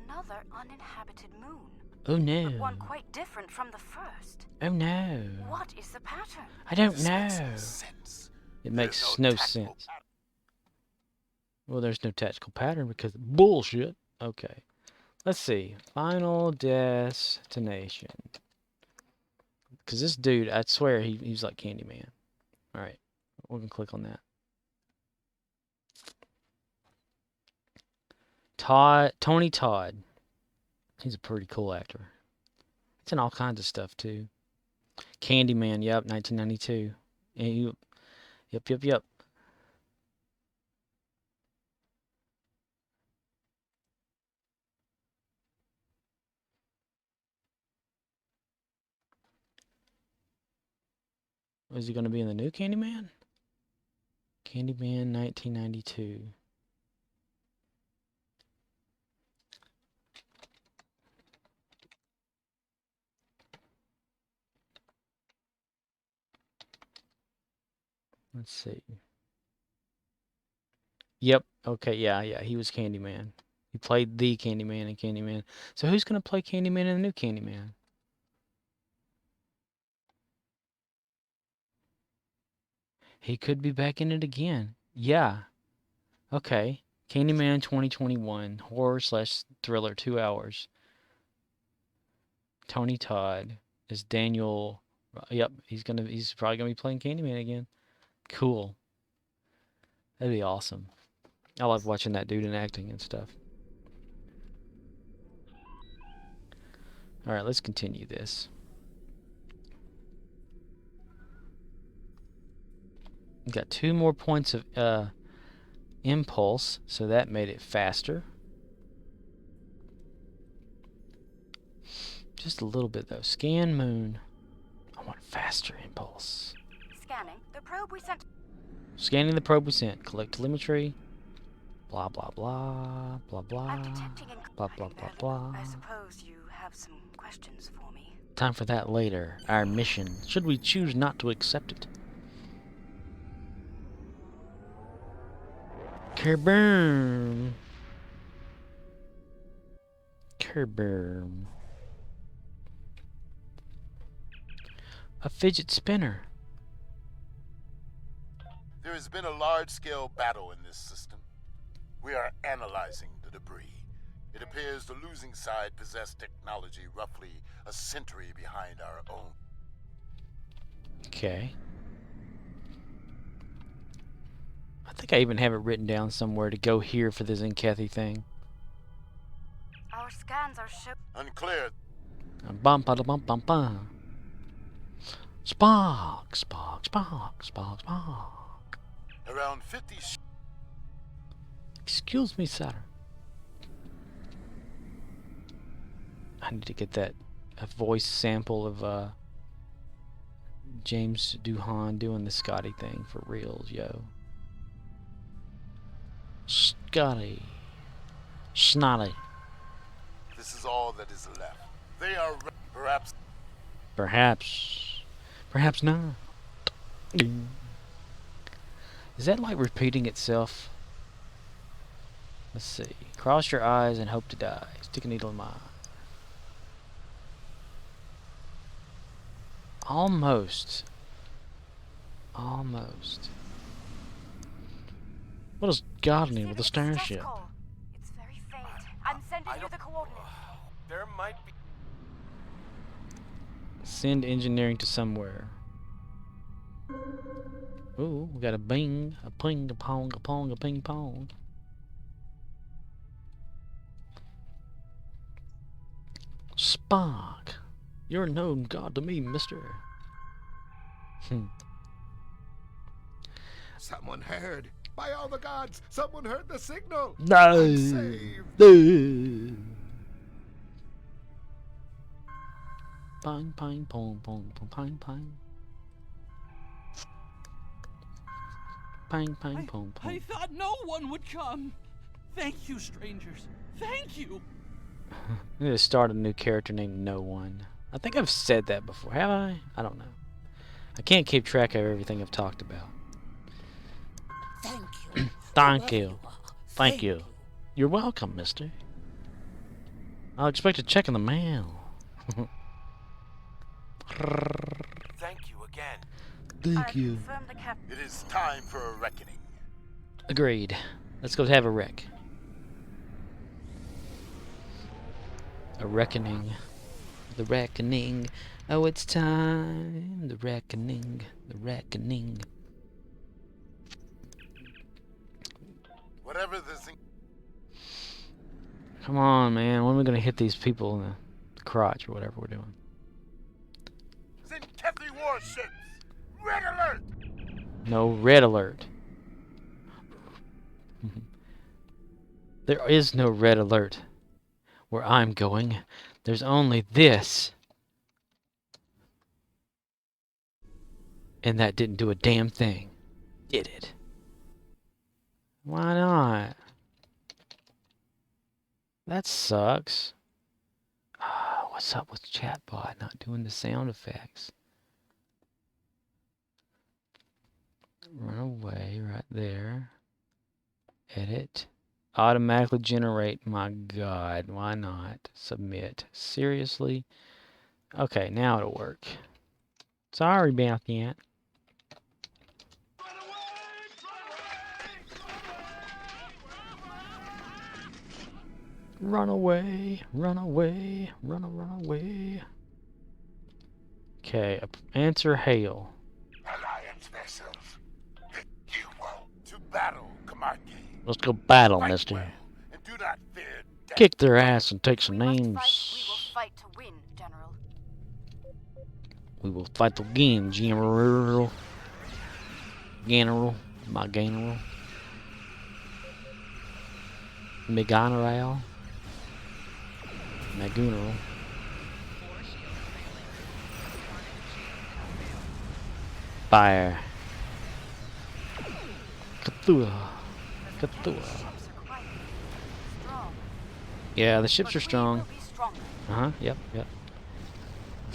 another uninhabited moon. Oh But one no. quite different from the first. Oh no. What is the pattern? I don't This makes know. no sense. It There's makes no tactical sense. pattern. Well, there's no tactical pattern because bullshit. Okay. Let's see. Final destination. Because this dude, I swear, he's like Candyman. Alright. We're going to click on that. Tony Todd. He's a pretty cool actor. It's in all kinds of stuff, too. Candyman, yep, 1992. And yep. Is he going to be in the new Candyman? Candyman 1992. Let's see. Yep. Okay, yeah. He was Candyman. He played the Candyman in Candyman. So who's going to play Candyman in the new Candyman? He could be back in it again. Yeah. Okay. Candyman 2021. Horror/thriller. 2 hours. Tony Todd is Daniel. Yep. He's probably gonna be playing Candyman again. Cool. That'd be awesome. I love watching that dude in acting and stuff. Alright, let's continue this. We've got 2 more points of impulse, so that made it faster. Just a little bit though. Scan moon. I want faster impulse. Scanning the probe we sent. Scanning the probe we sent. Collect telemetry. Blah blah blah. Blah blah. I'm detecting Blah blah blah blah. I suppose you have some questions for me. Time for that later. Our mission. Should we choose not to accept it? Kerboom. Kerboom. A fidget spinner. There has been a large-scale battle in this system. We are analyzing the debris. It appears the losing side possessed technology roughly a century behind our own. Okay. I think I even have it written down somewhere to go here for the Tzenkethi thing. Our scans are showing. Unclear. Bum ba da bum bum bum. Spark, spark, spark, spark, spark. Around 50 Excuse me, sir. I need to get a voice sample of James Doohan doing the Scotty thing for reals, yo. Scotty. Snotty. This is all that is left. They are perhaps. Perhaps not. Is that like repeating itself? Let's see. Cross your eyes and hope to die. Stick a needle in my eye. Almost. What is gardening with a starship? It's very faint. I'm sending you the coordinates. There might be. Send engineering to somewhere. Ooh, we got a bing, a ping, a pong, a pong, a ping pong. Spark. You're a known god to me, mister. Someone heard. By all the gods, someone heard the signal. No. I'm saved. No. Ping, ping, pong, pong, pong, ping, ping. Ping, ping, pong, pong. I thought no one would come. Thank you, strangers. Thank you. I'm gonna start a new character named No One. I think I've said that before. Have I? I don't know. I can't keep track of everything I've talked about. Thank you. Thank you. Thank you. You're welcome, mister. I'll expect a check in the mail. Thank you again. Thank you. Confirm the cap. It is time for a reckoning. Agreed. Let's go have a wreck. A reckoning. The reckoning. Oh, it's time. The reckoning. The reckoning. Whatever this thing. Come on, man. When are we going to hit these people in the crotch or whatever we're doing? Tzenkethi warships! Red alert! No red alert. There is no red alert where I'm going. There's only this. And that didn't do a damn thing, did it? Why not? That sucks. What's up with chatbot not doing the sound effects? Run away right there. Edit. Automatically generate. My God, why not? Submit. Seriously? Okay, now it'll work. Sorry about that. Run away, run away, run away. Okay, answer hail. Alliance vessels. You will. To battle, Comarque. Let's go battle, Fight mister. well, and do not fear death. Kick their ass and take some We must names. fight. We will fight to win, General. We will fight again, General. General, my general. McGoneral. Maguneral. Fire. Cthulhu. Cthulhu. Ships are quite strong. Yeah, the ships But are strong. We will be stronger. Uh-huh, yep.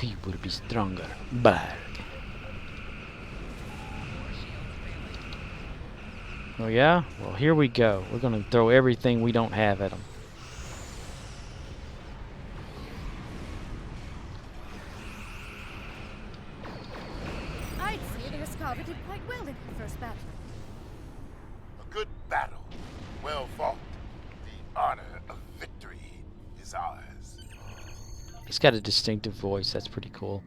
We will be stronger. Bye. Oh yeah? Well, here we go. We're gonna throw everything we don't have at them. I'd say the Rescava did quite well in her first battle. A good battle. Well fought. The honor of victory is ours. He's got a distinctive voice. That's pretty cool.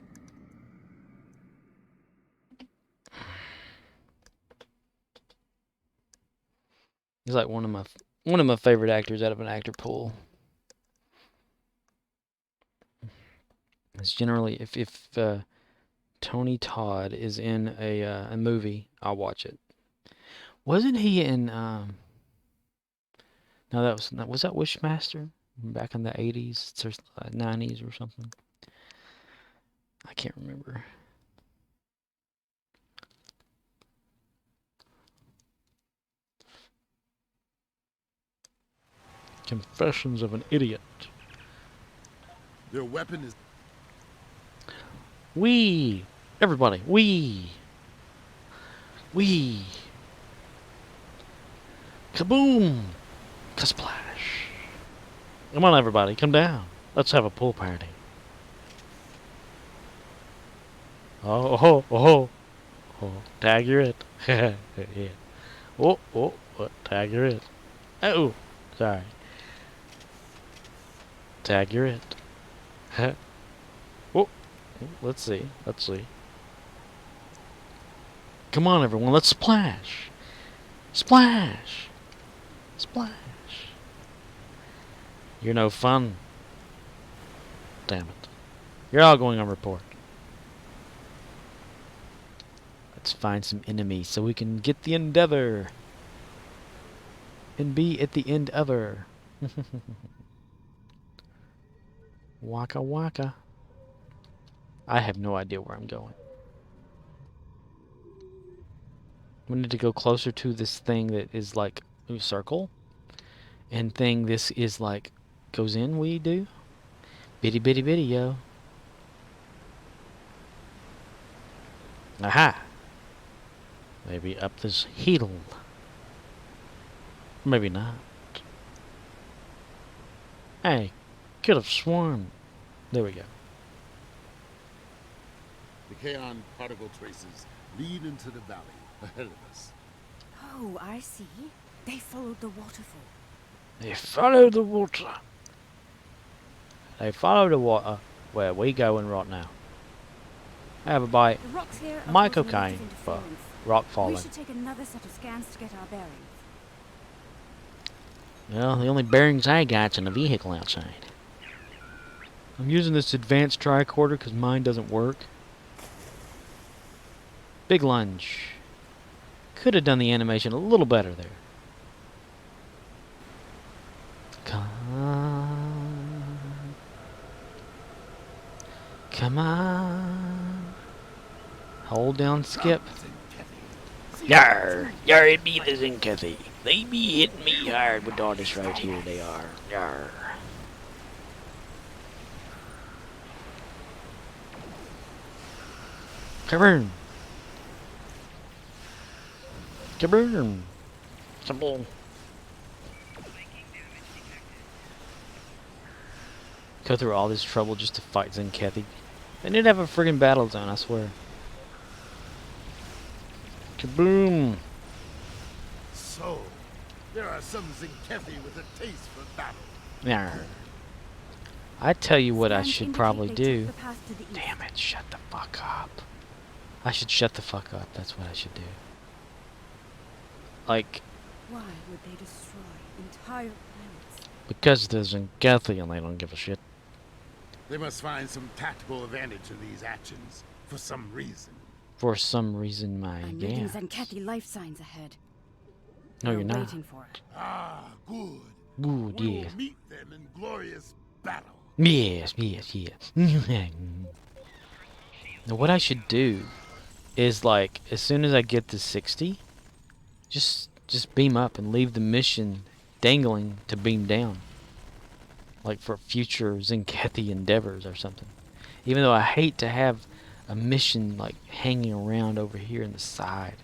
He's like one of my favorite actors out of an actor pool. It's generally if Tony Todd is in a movie, I'll watch it. Wasn't he in no, was that Wishmaster back in the 80s or 90s or something? I can't remember. Confessions of an Idiot. Their weapon is. We, everybody, we, kaboom, kasplash. Come on, everybody, come down. Let's have a pool party. Oh, tag you're it. Yeah. Oh, tag you're it. Oh, sorry. Tag you're it. Oh, let's see. Come on, everyone, let's splash. Splash. Splash. You're no fun. Damn it. You're all going on report. Let's find some enemies so we can get the endeavor. And be at the end of her. Waka waka. I have no idea where I'm going. We need to go closer to this thing that is like a circle. And thing this is like goes in, we do. Biddy biddy biddy, yo. Aha! Maybe up this hill. Maybe not. Hey, Could have sworn. There we go. The Kaon particle traces lead into the valley ahead of us. Oh, I see. They followed the waterfall. They follow the water. They follow the water. Where we going right now? Have a bite. The rocks here are My causing a lot of cocaine for interference. rock We falling. should take another set of scans to get our bearings. Well, the only bearings I got's in the vehicle outside. I'm using this advanced tricorder because mine doesn't work. Big lunge. Could have done the animation a little better there. Come on. Come on. Hold down skip. Yar! Yar, it be the Tzenkethi. They be hitting me hard with all this right here, they are. Yar. Kaboom! Kaboom! Simple. Go through all this trouble just to fight Tzenkethi. They did have a friggin' battle zone, I swear. Kaboom! So, there are some Tzenkethi with a taste for battle. Yarr. I tell you what I Scans should indicate probably they do. took the path to the east. Damn it, shut the fuck up. I should shut the fuck up, that's what I should do. Like, Why would they destroy entire planets? because there's Tzenkethi and they don't give a shit. They must find some tactical advantage in these actions, for some reason. For some reason, my I'm reading yeah. Tzenkethi life signs ahead. No, We're you're not. waiting for it. Ah, good. Good, We yes. will meet them in glorious battle. Yes, yes, yes. Now, what I should do is, like, as soon as I get to 60, just beam up and leave the mission dangling to beam down. Like for future Tzenkethi endeavors or something. Even though I hate to have a mission like hanging around over here in the side.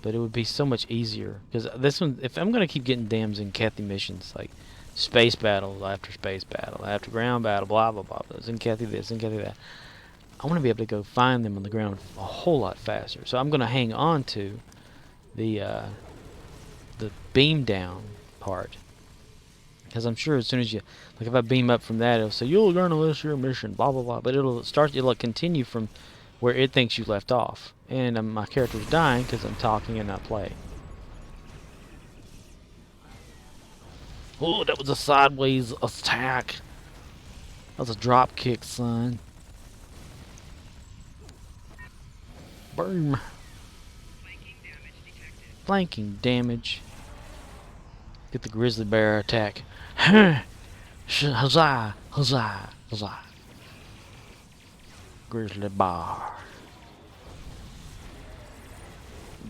But it would be so much easier. Because this one, if I'm going to keep getting damn Tzenkethi missions, like space battles after space battle, after ground battle, blah, blah, blah, blah, Tzenkethi this, Tzenkethi that. I want to be able to go find them on the ground a whole lot faster. So I'm going to hang on to the beam down part. Because I'm sure as soon as you, like if I beam up from that, it'll say, you'll learn to list your mission, blah, blah, blah. But it'll continue from where it thinks you left off. And my character's dying because I'm talking and not playing. Oh, that was a sideways attack. That was a drop kick, son. Boom. Flanking damage. Get the grizzly bear attack. Huzzah! Huzzah! Huzzah! Grizzly bear.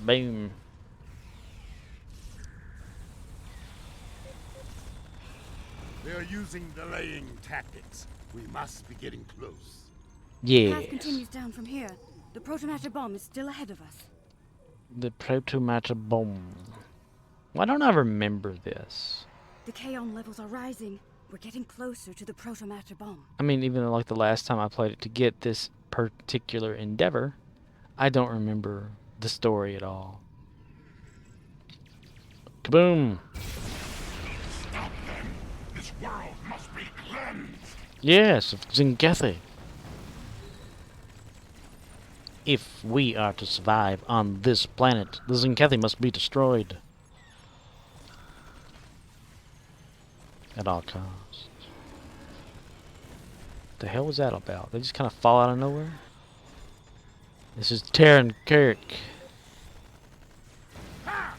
Boom. They are using delaying tactics. We must be getting close. The path Yes. continues down from here. The protomatter bomb is still ahead of us. The protomatter bomb. Why don't I remember this? The Kaon levels are rising. We're getting closer to the protomatter bomb. I mean, even like the last time I played it to get this particular endeavor, I don't remember the story at all. Kaboom! Stop them. This world must be cleansed. Yes, of Tzenkethi. If we are to survive on this planet, the Tzenkethi must be destroyed. At all costs. The hell was that about? They just kind of fall out of nowhere? This is Terran Kirok. Ha!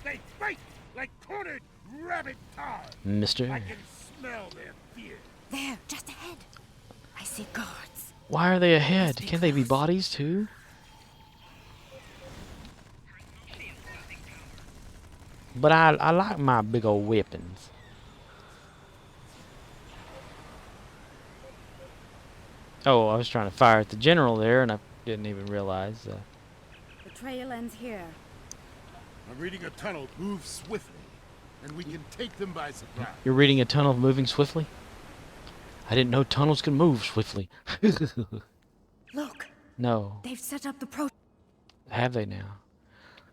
They fight like cornered rabbit tar. Mister. I can smell their fear. There, just ahead. I see guards. Why are they ahead? Must be Can't they be close. bodies too? But I like my big old weapons. Oh, I was trying to fire at the general there, and I didn't even realize. The trail ends here. I'm reading a tunnel moves swiftly, and we can take them by surprise. You're reading a tunnel moving swiftly? I didn't know tunnels could move swiftly. Look, No. they've set up the pro. Have they now?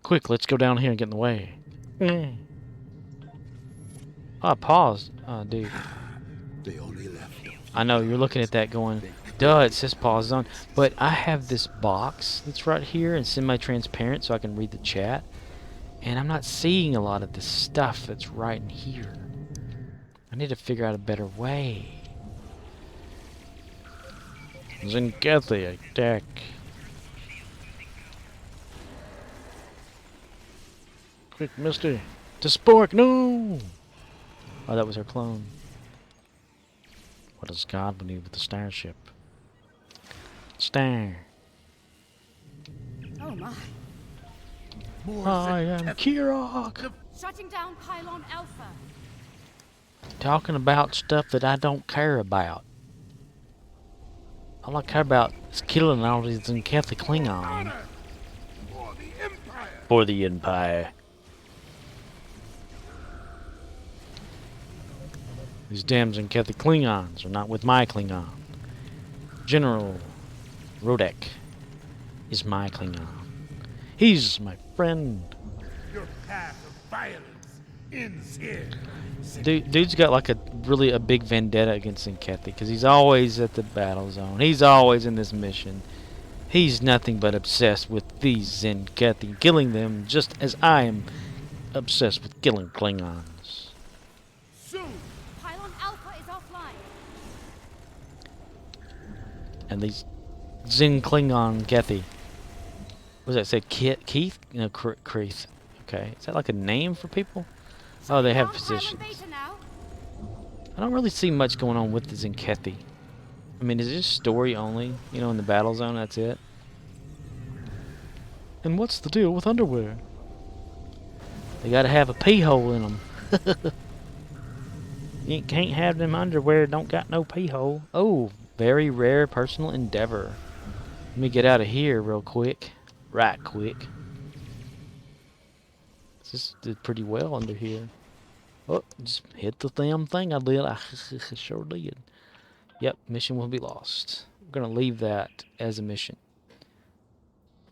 Quick, let's go down here and get in the way. Oh, I paused. Oh, dude. They only left. I know, you're looking at that going, duh, it says pause on. But I have this box that's right here and semi-transparent so I can read the chat. And I'm not seeing a lot of this stuff that's right in here. I need to figure out a better way. Tzenkethi, attack. Quick, mister. To Spork, no! Oh, that was her clone. What does God believe with the starship? Star. Oh my. I am Kirok. Shutting down Pylon Alpha. Talking about stuff that I don't care about. All I care about is killing all these Tzenkethi Klingon. For the Empire. For the Empire. These damn Tzenkethi Klingons are not with my Klingon. General Rodek is my Klingon. He's my friend. Your path of violence ends here. Dude's got like a big vendetta against Tzenkethi because he's always at the battle zone. He's always in this mission. He's nothing but obsessed with these Tzenkethi, killing them just as I am obsessed with killing Klingons. Soon. Pylon Alpha is offline. And these Zen Klingon Kethi. What does that say? Keith? No, Kreith. Okay. Is that like a name for people? Oh, they have Down Pylon positions. Beta now. I don't really see much going on with the Tzenkethi. I mean, is it just story only? You know, in the battle zone, that's it? And what's the deal with underwear? They gotta have a pee hole in them. You can't have them underwear don't got no pee hole. Oh, very rare personal endeavor. Let me get out of here real quick. Right quick. This did pretty well under here. Oh, just hit the damn thing I did. I sure did. Yep, mission will be lost. We're gonna leave that as a mission.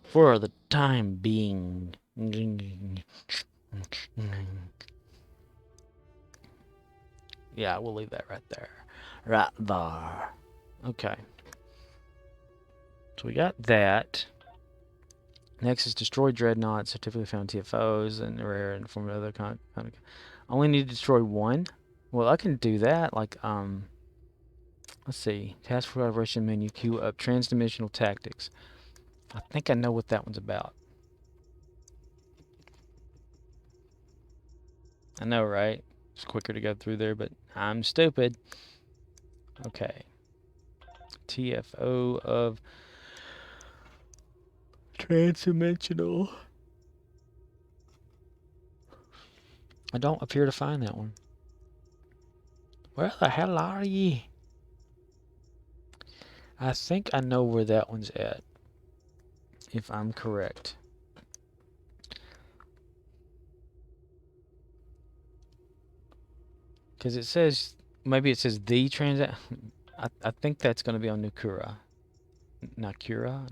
For the time being. Yeah, we'll leave that right there. Right there. Okay. So we got that. Next is destroy Dreadnoughts, certificately found TFOs, and rare and from other kind of. I only need to destroy one. Well, I can do that. Like, let's see. Task for operation menu, queue up Transdimensional Tactics. I think I know what that one's about. I know, right? It's quicker to go through there, but I'm stupid. Okay. TFO of Transdimensional. I don't appear to find that one. Where the hell are ye? I think I know where that one's at. If I'm correct. Because it says, maybe it says the transact. I think that's going to be on Nukura. Nukura?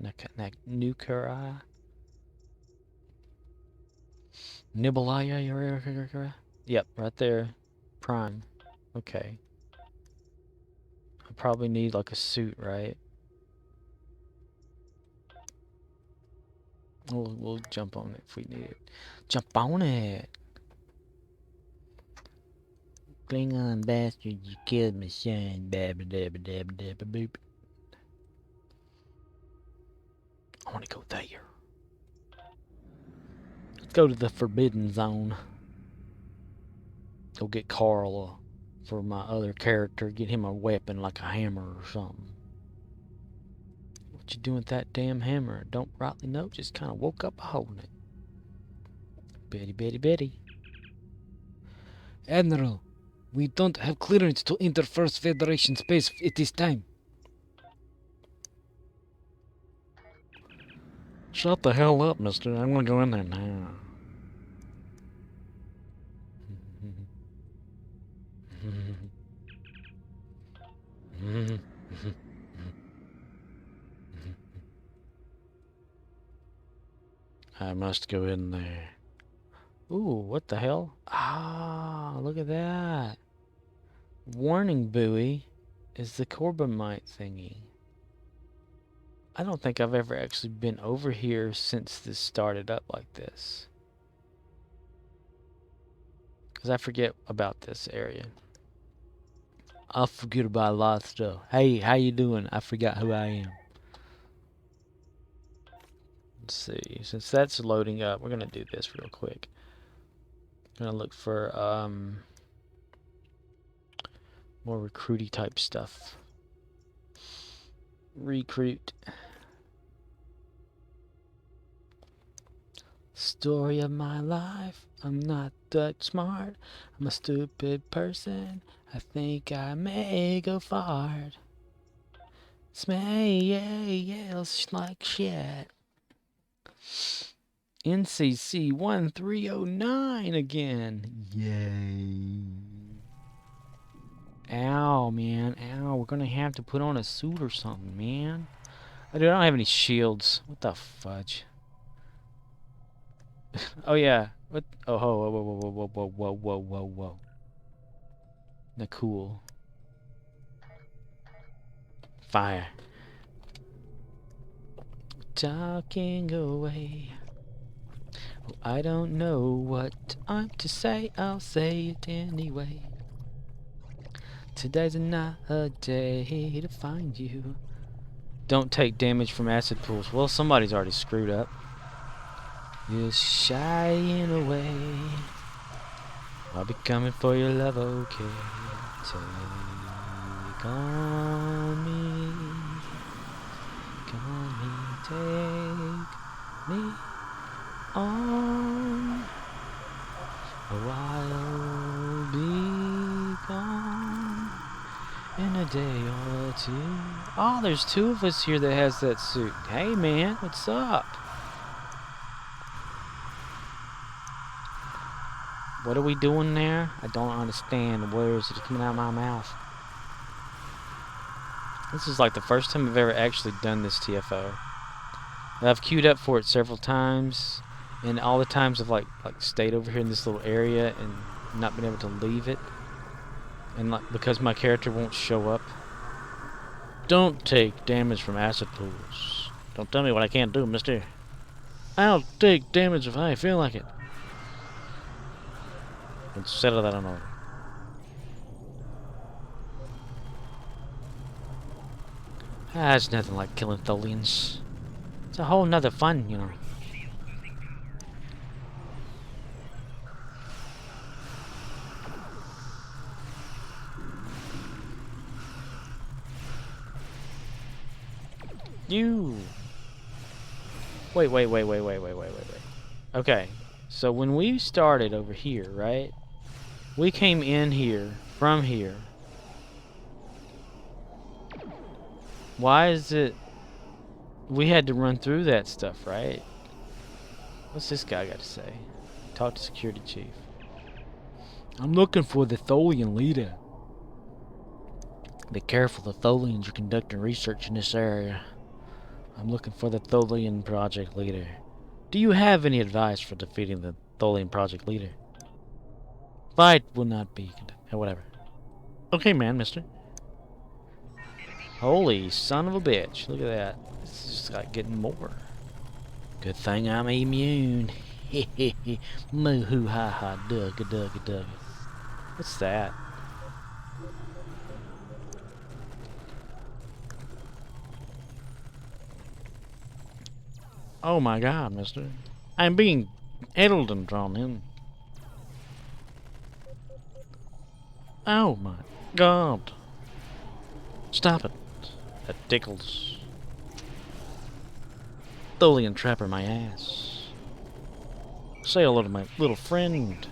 Nibelaya? Yep, right there. Prime. Okay. I probably need like a suit, right? We'll jump on it if we need it. Jump on it! Klingon bastard, you killed my son. Boop. I want to go there. Let's go to the Forbidden Zone. Go get Carl for my other character. Get him a weapon like a hammer or something. What you doing with that damn hammer? Don't rightly know. Just kind of woke up holding it. Betty. Admiral, we don't have clearance to enter First Federation space at this time. Shut the hell up, mister. I'm gonna go in there now. I must go in there. Ooh, what the hell? Ah, look at that. Warning buoy is the Corbomite thingy. I don't think I've ever actually been over here since this started up like this. Because I forget about this area. I forget about a lot of stuff. Hey, how you doing? I forgot who I am. Let's see. Since that's loading up, we're going to do this real quick. I'm going to look for more recruity type stuff. Recruit. Story of my life. I'm not that smart. I'm a stupid person. I think I may go far. Smells like shit. NCC 1309 again. Yay. Ow, man. Ow, we're gonna have to put on a suit or something, man. Oh, dude, I don't have any shields. What the fudge? Oh, yeah. What? Oh, whoa, whoa, whoa, whoa, whoa, whoa, whoa, whoa, whoa. The cool. Fire. Talking away. Oh, I don't know what I'm to say. I'll say it anyway. Today's another day to find you. Don't take damage from acid pools. Well, somebody's already screwed up. You're shying away. I'll be coming for your love, okay? Take on me. Take on me. Take me on. A while be gone in a day or two. Oh, there's two of us here that has that suit. Hey, man, what's up? What are we doing there? I don't understand the words that are coming out of my mouth. This is like the first time I've ever actually done this TFO. I've queued up for it several times, and all the times I've like stayed over here in this little area and not been able to leave it, and like because my character won't show up. Don't take damage from acid pools. Don't tell me what I can't do, mister. I'll take damage if I feel like it. Instead of that, I don't know. It's nothing like killing Tholians. It's a whole nother fun, you know. You. Wait. Okay, so when we started over here, right? We came in here from here. Why is it we had to run through that stuff, right? What's this guy got to say? Talk to security chief. I'm looking for the Tholian leader. Be careful, the Tholians are conducting research in this area. I'm looking for the Tholian project leader. Do you have any advice for defeating the Tholian project leader? Fight will not be conducted. Whatever. Okay, man, mister. Holy son of a bitch. Look at that. This is just like getting more. Good thing I'm immune. Hehehe. Moo hoo ha ha. Dugga dugga dugga. What's that? Oh my god, mister. I'm being held and drawn in. Oh my god. Stop it. That tickles. Tholian trapper my ass. Say hello to my little friend.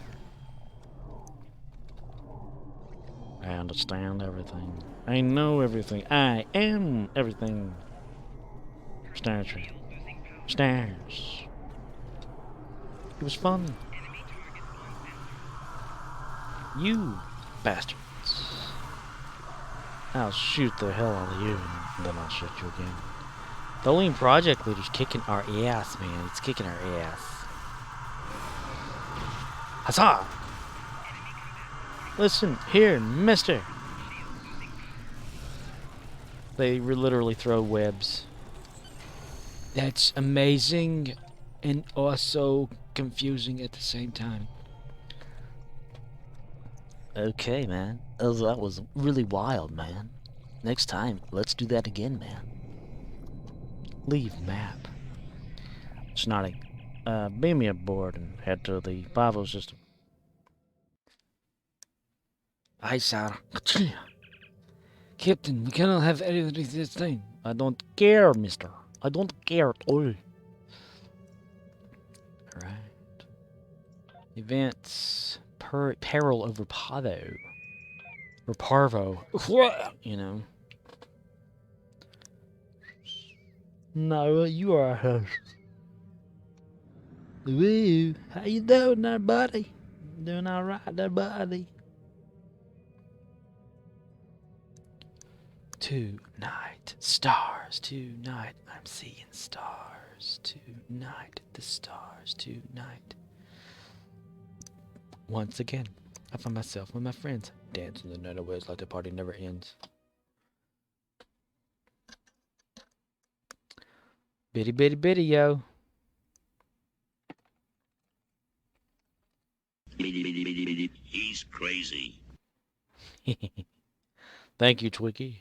I understand everything. I know everything. I am everything. Stars. Stars. It was fun. You bastards. I'll shoot the hell out of you, and then I'll shoot you again. The Lean Project Leader's kicking our ass, man. It's kicking our ass. Huzzah! Listen here, mister. They literally throw webs. That's amazing and also confusing at the same time. Okay, man. That was really wild, man. Next time, let's do that again, man. Leave map. Snotty. Beam me aboard and head to the Pahvo system. Aye, sir. Captain, we cannot have anything this time. I don't care, mister. I don't care at all. Alright. Events. Peril over Pahvo. Or Pahvo. You know. No, you are a host. Woo, how you doing there, buddy? Doing alright there, buddy? Tonight, stars, tonight, I'm seeing stars, tonight, the stars, tonight. Once again, I find myself with my friends, dancing the night away like the party never ends. Biddy, biddy, biddy, yo. He's crazy. Thank you, Twiggy.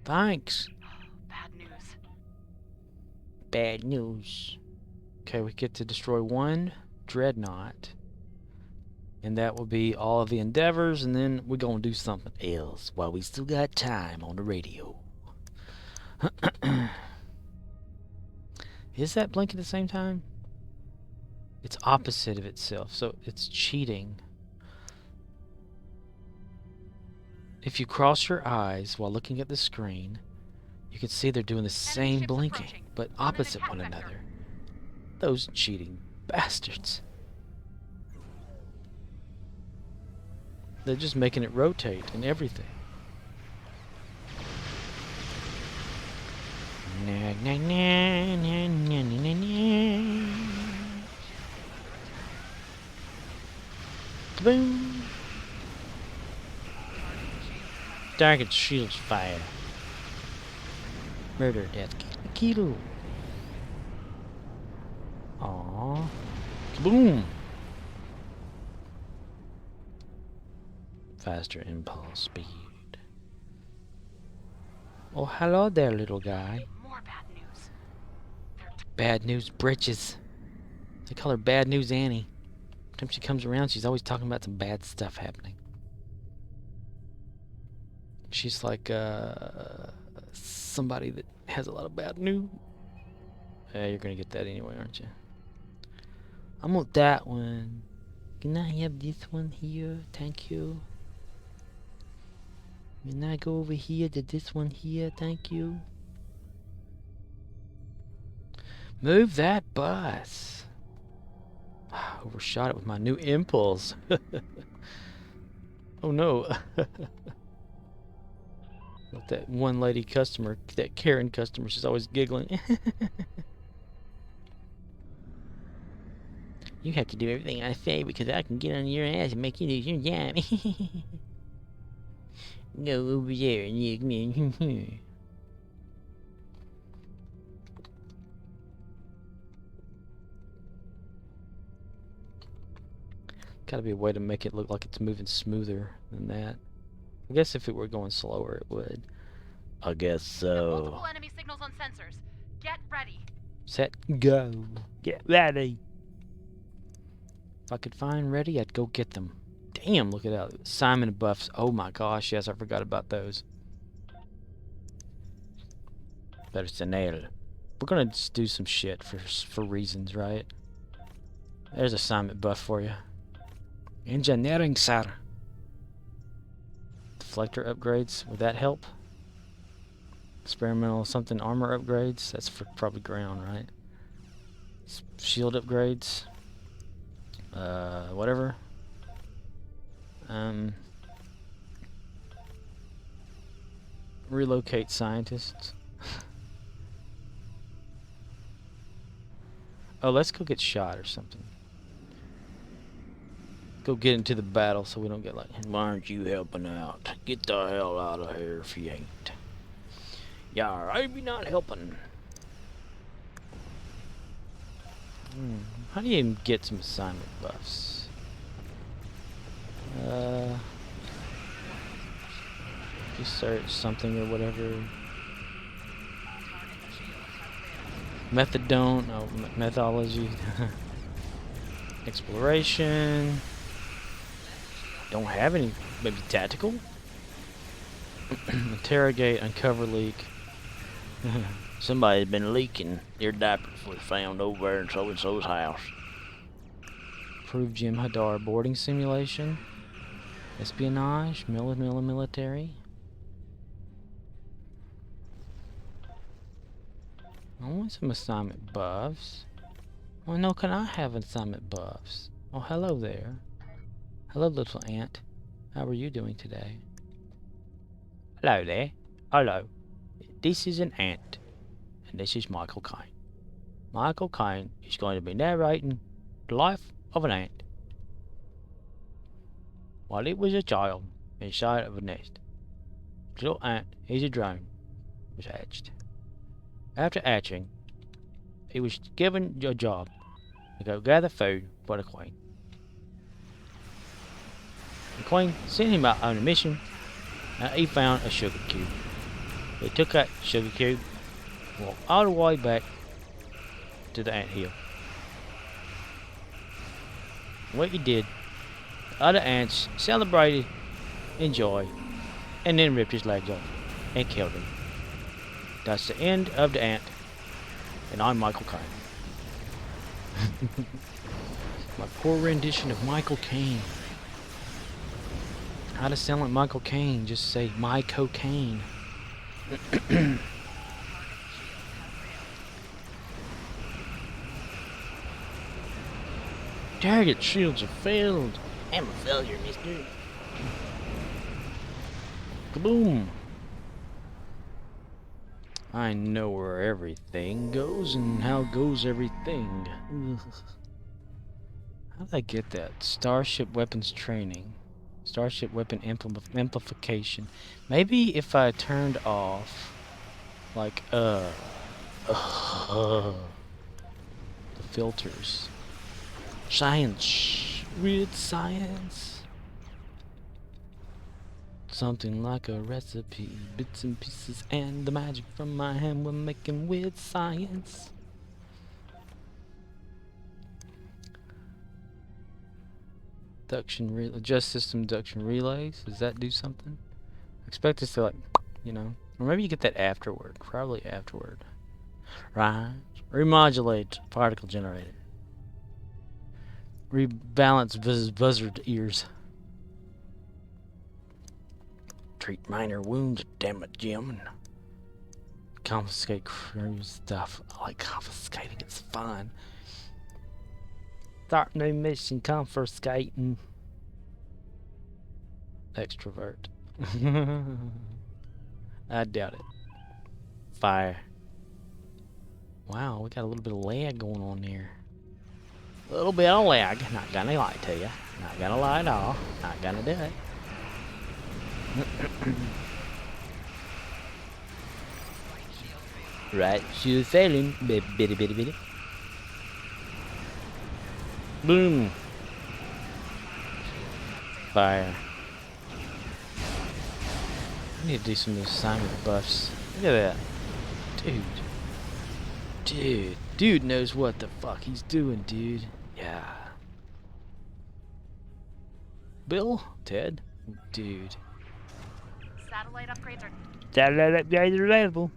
Thanks. Bad news. Bad news. Okay, we get to destroy one Dreadnought. And that will be all of the endeavors, and then we're gonna do something else while we still got time on the radio. Is that blinking at the same time? It's opposite of itself, so it's cheating. If you cross your eyes while looking at the screen, you can see they're doing the same blinking, but opposite one another. Those cheating bastards. They're just making it rotate and everything. Boom. Target shields fire. Murder, death, kill. Aww. Boom. Faster impulse speed. Oh, hello there, little guy. More bad news. Bad news britches. They call her Bad News Annie. Every time she comes around, she's always talking about some bad stuff happening. She's like somebody that has a lot of bad news. Yeah, you're gonna get that anyway, aren't you? I want that one. Can I have this one here? Thank you. Can I go over here to this one here? Thank you. Move that bus. Overshot it with my new impulse. Oh no. With that one lady customer, that Karen customer, she's always giggling. You have to do everything I say because I can get on your ass and make you lose your job. Go over there and you me. Gotta be a way to make it look like it's moving smoother than that. I guess if it were going slower, it would. I guess so. Multiple enemy signals on sensors. Get ready. Set, go. Get ready. If I could find ready, I'd go get them. Damn, look at that. Simon buffs. Oh my gosh, yes, I forgot about those. Personnel. We're gonna just do some shit for reasons, right? There's a Simon buff for you. Engineering, sir. Deflector upgrades. Would that help? Experimental something armor upgrades. That's for probably ground, right? Shield upgrades. Whatever. Relocate scientists. Oh, let's go get shot or something. Go get into the battle so we don't get like, why aren't you helping out? Get the hell out of here if you ain't. Yeah, I be not helping. How do you even get some assignment buffs? Just search something or whatever. Methadone, oh, methodology. Exploration. Don't have any. Maybe tactical? Interrogate, uncover leak. Somebody's been leaking. Their diapers were found over there in so-and-so's house. Prove Jim Hadar boarding simulation. Espionage, military. I want some assignment buffs. Well, no, can I have assignment buffs? Oh, hello there. Hello, little ant. How are you doing today? Hello there. Hello. This is an ant. And this is Michael Caine. Michael Caine is going to be narrating the life of an ant. While it was a child inside of a nest, the little ant, he's a drone, was hatched. After hatching, he was given a job to go gather food for the queen. The queen sent him out on a mission, and he found a sugar cube. He took that sugar cube, walked all the way back to the ant hill. What he did, the other ants celebrated in joy, and then ripped his legs off and killed him. That's the end of the ant, and I'm Michael Caine. My poor rendition of Michael Caine. How to sound like Michael Caine? Just say my cocaine. Target shields are failed. I'm a failure, mister. Kaboom! I know where everything goes and how goes everything. How did I get that? Starship weapons training. Starship weapon amplification. Maybe if I turned off, like, the filters. Science. Weird science. Something like a recipe, bits and pieces, and the magic from my hand. We're making weird science. Adjust system induction relays. Does that do something? Expect us to, like, you know, or maybe you get that afterward. Probably afterward. Right. Remodulate particle generator. Rebalance buzzard ears. Treat minor wounds, damn it, Jim. Confiscate crew stuff. I like confiscating, it's fun. Start new mission, confiscating. Extrovert. I doubt it. Fire. Wow, we got a little bit of lag going on here. A little bit of lag. Not gonna lie to you. Not gonna lie at all. Not gonna do it. Right, she's failing. Biddi. Boom. Fire. I need to do some of those assignment buffs. Look at that. Dude knows what the fuck he's doing, dude. Yeah. Bill? Ted? Dude. Satellite upgrades are... Satellite upgrades available.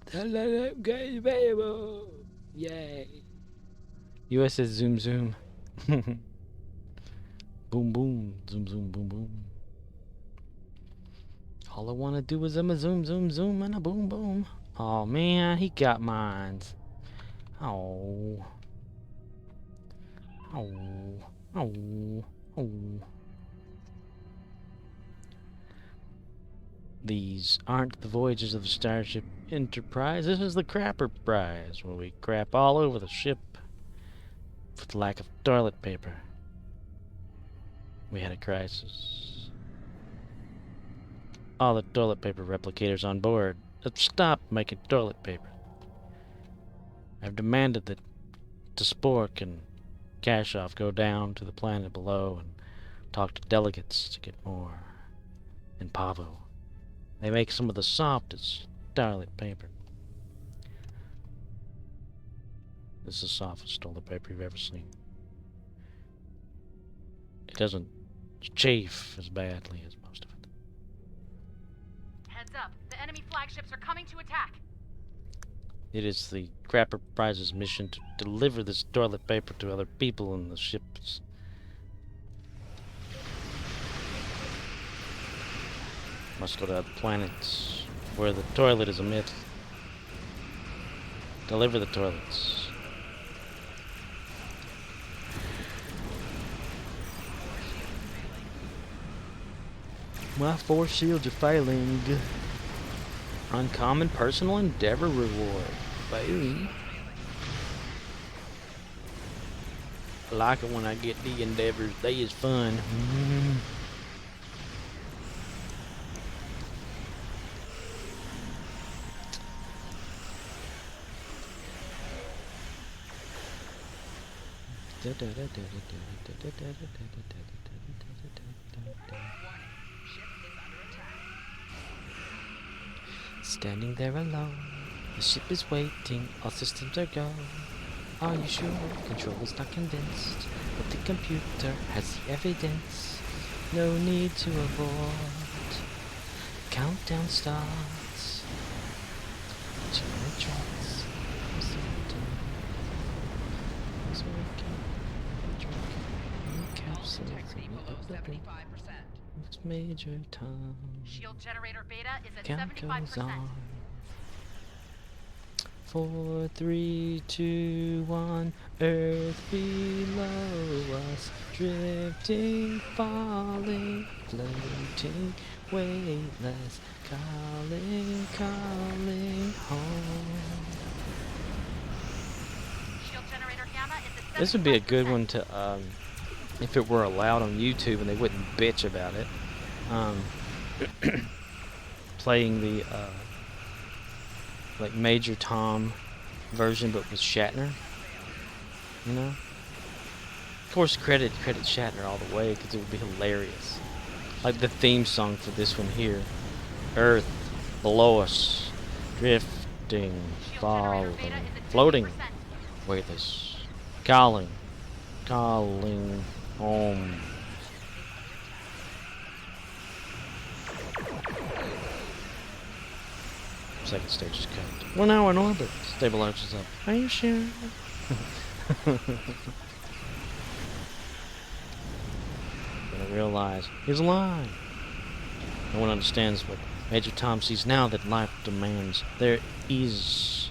Satellite upgrades available. Yay. USS Zoom Zoom. Boom boom. Zoom zoom boom boom. All I wanna do is a zoom zoom zoom and a boom boom. Oh man, he got mines. Oh. Oh. Oh. These aren't the voyages of the Starship Enterprise. This is the Crapper Prize, where we crap all over the ship for the lack of toilet paper. We had a crisis. All the toilet paper replicators on board have stopped making toilet paper. I've demanded that Spork and Kashoff go down to the planet below and talk to delegates to get more. And Pahvo. They make some of the softest toilet paper. This is the softest toilet paper you've ever seen. It doesn't chafe as badly as most of it. Heads up, the enemy flagships are coming to attack. It is the Crapper Prize's mission to deliver this toilet paper to other people in the ships. Must go to other planets where the toilet is a myth. Deliver the toilets. My force shields are failing. Uncommon personal endeavor reward. Boom. I like it when I get the endeavors. They is fun. Standing there alone, the ship is waiting, all systems are go. Are you sure? Control is not convinced, but the computer has the evidence. No need to abort. Countdown starts. Tracks. It's Major Tom. Shield generator beta is at Count 75%. goes on. 4, 3, 2, 1. Earth below us, drifting, falling, floating, weightless, calling, calling home. Shield generator gamma is at 75%. This would be a good one to, if it were allowed on YouTube and they wouldn't bitch about it. Playing the like Major Tom version, but with Shatner. You know. Of course, credit Shatner all the way because it would be hilarious. Like the theme song for this one here: Earth below us, drifting, falling, floating, weightless, calling, calling home. Second stage is cut. 1 hour in orbit. Stabilizers up. Are you sure? Gonna realize he's alive. No one understands what Major Tom sees now that life demands. There is.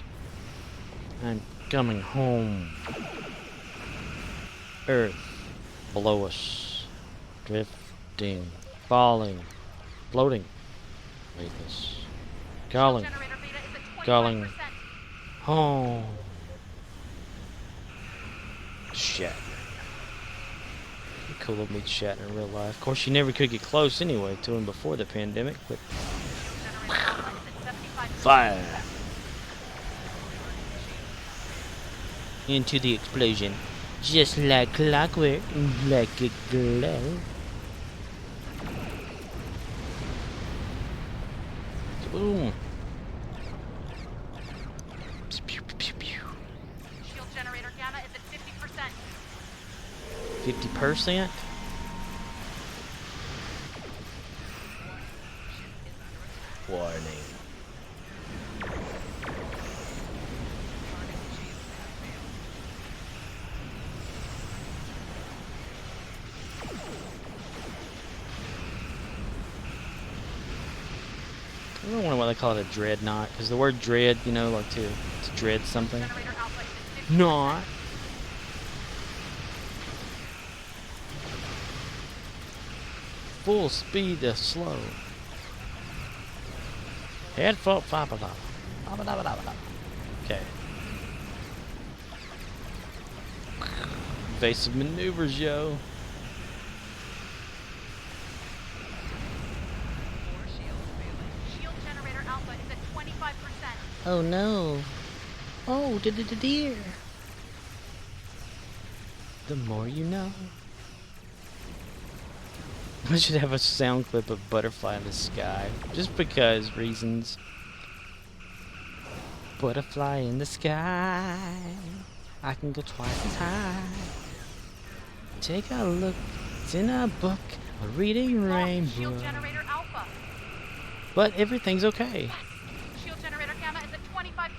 I'm coming home. Earth below us. Drifting. Falling. Floating. Weightless. Calling. Calling home. Shatner. Cool to meet Shatner in real life. Of course, you never could get close anyway to him before the pandemic, but fire into the explosion, just like clockwork, like a glove. Boom. Shield generator gamma is at 50%. 50%? Warning. I don't know why they call it a dreadnought, because the word dread, you know, like to dread something. Not. full speed to slow. Head full. Okay. Evasive maneuvers, yo. Shield generator alpha is at 25%. Oh no. Oh, dear. The more you know. I should have a sound clip of Butterfly in the Sky. Just because reasons. Butterfly in the sky. I can go twice as high. Take a look. It's in a book. A reading rainbow. Shield generator alpha. But everything's okay. Shield generator gamma is at 25%.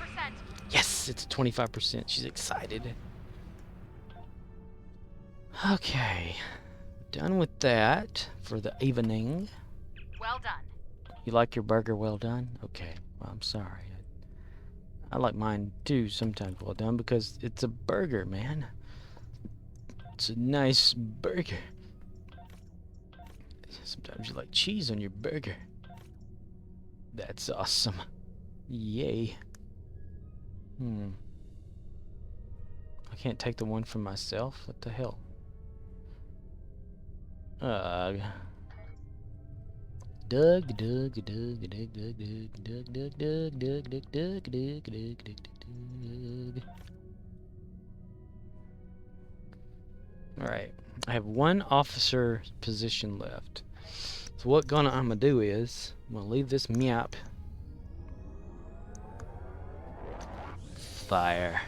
Yes, it's 25%. She's excited. Okay. Done with that for the evening. Well done. You like your burger well done? Okay. Well, I'm sorry. I like mine too sometimes well done because it's a burger, man. It's a nice burger. Sometimes you like cheese on your burger. That's awesome. Yay. I can't take the one for myself? What the hell? Doug. Alright, I have one officer position left. So what I'm gonna do is, I'm gonna leave this map. Fire.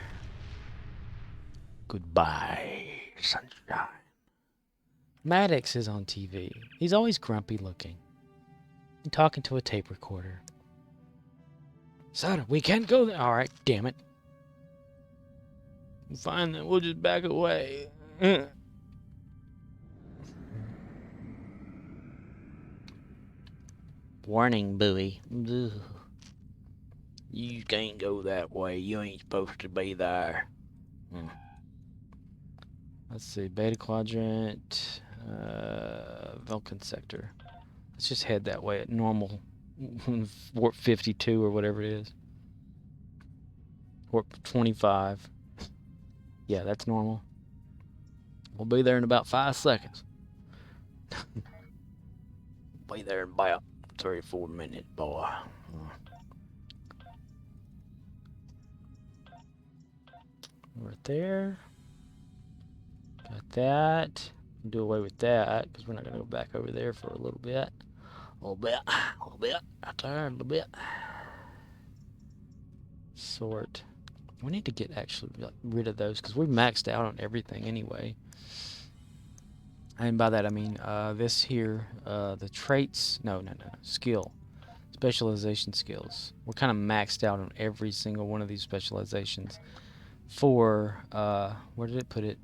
Goodbye, sunshine. Maddox is on TV. He's always grumpy looking. And talking to a tape recorder. Sir, we can't go there. Alright, damn it. Fine then, we'll just back away. Warning buoy. Ugh. You can't go that way. You ain't supposed to be there. Let's see, Beta Quadrant, Vulcan Sector. Let's just head that way at normal. Warp 52 or whatever it is. Warp 25. Yeah, that's normal. We'll be there in about 5 seconds. Be there in about 3 or 4 minutes, boy. Right there. Got that. Do away with that because we're not going to go back over there for a little bit. A little bit. Right there, a little bit. Sort. We need to get actually rid of those because we've maxed out on everything anyway. And by that I mean this here, the traits. No. Skill. Specialization skills. We're kind of maxed out on every single one of these specializations. For, where did it put it?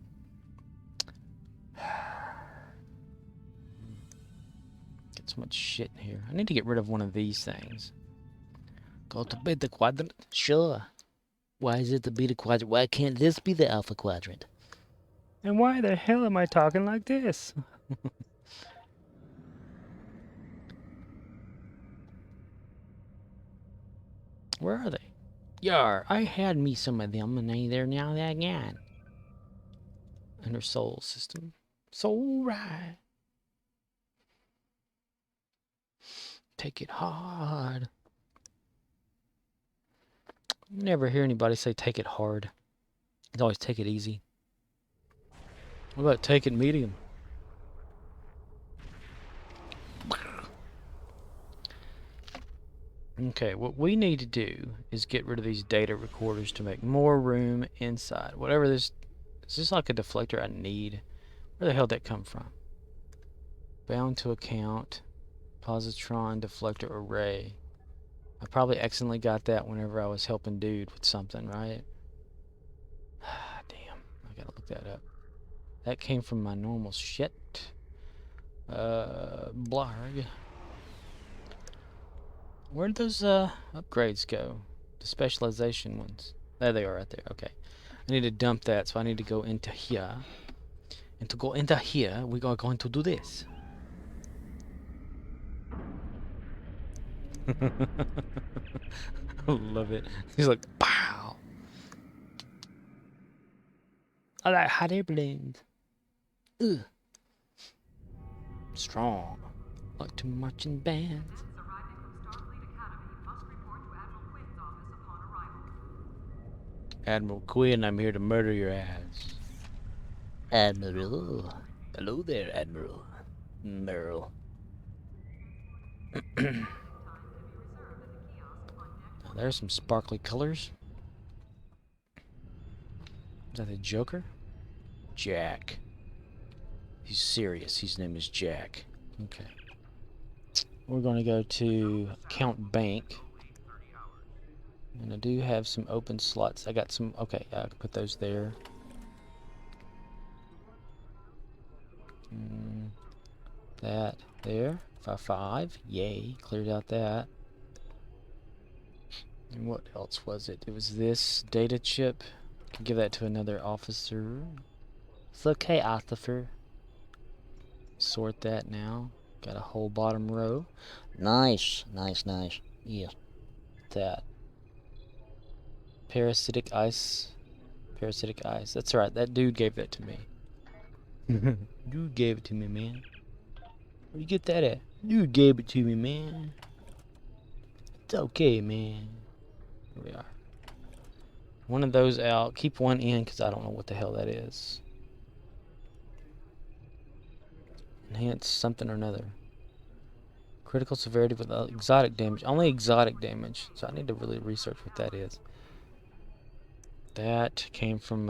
Get so much shit in here. I need to get rid of one of these things. Go to Beta Quadrant? Sure. Why is it the Beta Quadrant? Why can't this be the Alpha Quadrant? And why the hell am I talking like this? Where are they? Yar, I had me some of them and they're now that again. Inner soul system. Soul right. Take it hard. Never hear anybody say take it hard. It's always take it easy. What about take it medium? Okay, what we need to do is get rid of these data recorders to make more room inside. Whatever this... Is this like a deflector I need? Where the hell did that come from? Bound to account. Positron deflector array. I probably accidentally got that whenever I was helping dude with something, right? Damn, I gotta look that up. That came from my normal shit. Blarg. Where'd those upgrades go? The specialization ones. There they are right there. Okay. I need to dump that, so I need to go into here. And to go into here, we are going to do this. I love it. He's like, pow. I like hot air balloons. Ugh. Strong. Like to marching bands. Admiral Quinn, I'm here to murder your ass. Admiral. Hello there, Admiral. Merrill. Now, there's some sparkly colors. Is that the Joker? Jack. He's serious. His name is Jack. Okay. We're going to go to Count Bank. And I do have some open slots. I got some... Okay, I can put those there. That there. 5. Yay. Cleared out that. And what else was it? It was this data chip. Can give that to another officer. It's okay, officer. Sort that now. Got a whole bottom row. Nice. Yes. That. Parasitic ice. Parasitic ice. That's right. That dude gave that to me. Dude gave it to me, man. Where'd you get that at? Dude gave it to me, man. It's okay, man. Here we are. One of those out. Keep one in because I don't know what the hell that is. Enhance something or another. Critical severity with exotic damage. Only exotic damage. So I need to really research what that is. That came from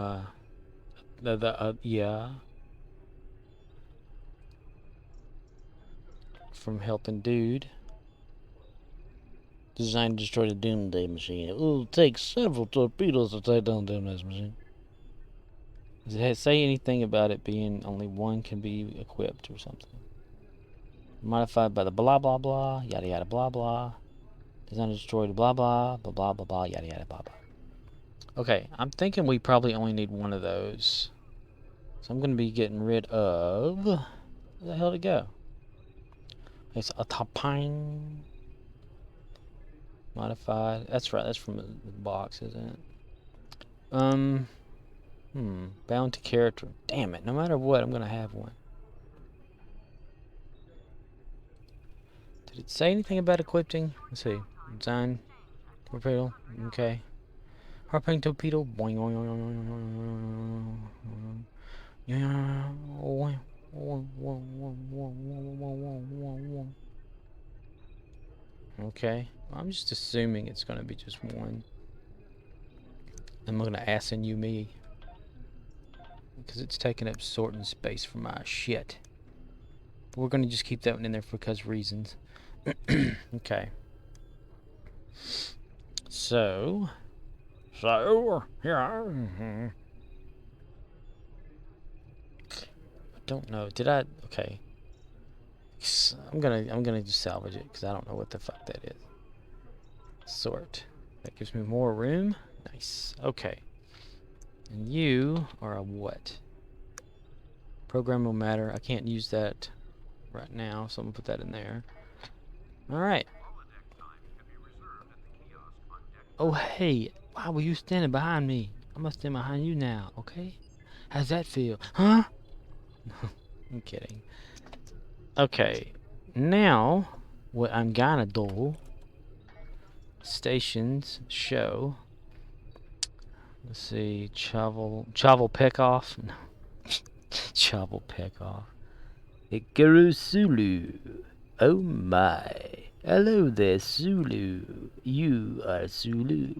yeah. From helping dude. Designed to destroy the Doomsday Machine. It will take several torpedoes to take down the Doomsday Machine. Does it say anything about it being only one can be equipped or something? Modified by the blah blah blah, yada yada blah blah. Designed to destroy the blah blah, blah blah blah blah, yada yada blah blah. Okay, I'm thinking we probably only need one of those. So I'm going to be getting rid of... Where the hell did it go? It's a topping. Modified. That's right, that's from the box, isn't it? Bound to character. Damn it, no matter what, I'm going to have one. Did it say anything about equipping? Let's see. Design. Torpedo. Okay. Harpoon torpedo. Boing, boing, boing. Okay. I'm just assuming it's going to be just one. I'm going to ask you me. Because it's taking up sorting space for my shit. But we're going to just keep that one in there for because reasons. Okay. So here I don't know. Did I? Okay. I'm gonna just salvage it because I don't know what the fuck that is. Sort. That gives me more room. Nice. Okay. And you are a what? Programmable matter. I can't use that right now, so I'm gonna put that in there. All right. Oh hey, why were you standing behind me? I'm gonna stand behind you now, okay? How's that feel? Huh? I'm kidding. Okay, now what I'm gonna do, stations show. Let's see, Chavel Peckoff. No. Chavel Peckoff. Ikaru Sulu. Oh my. Hello there, Sulu. You are Sulu.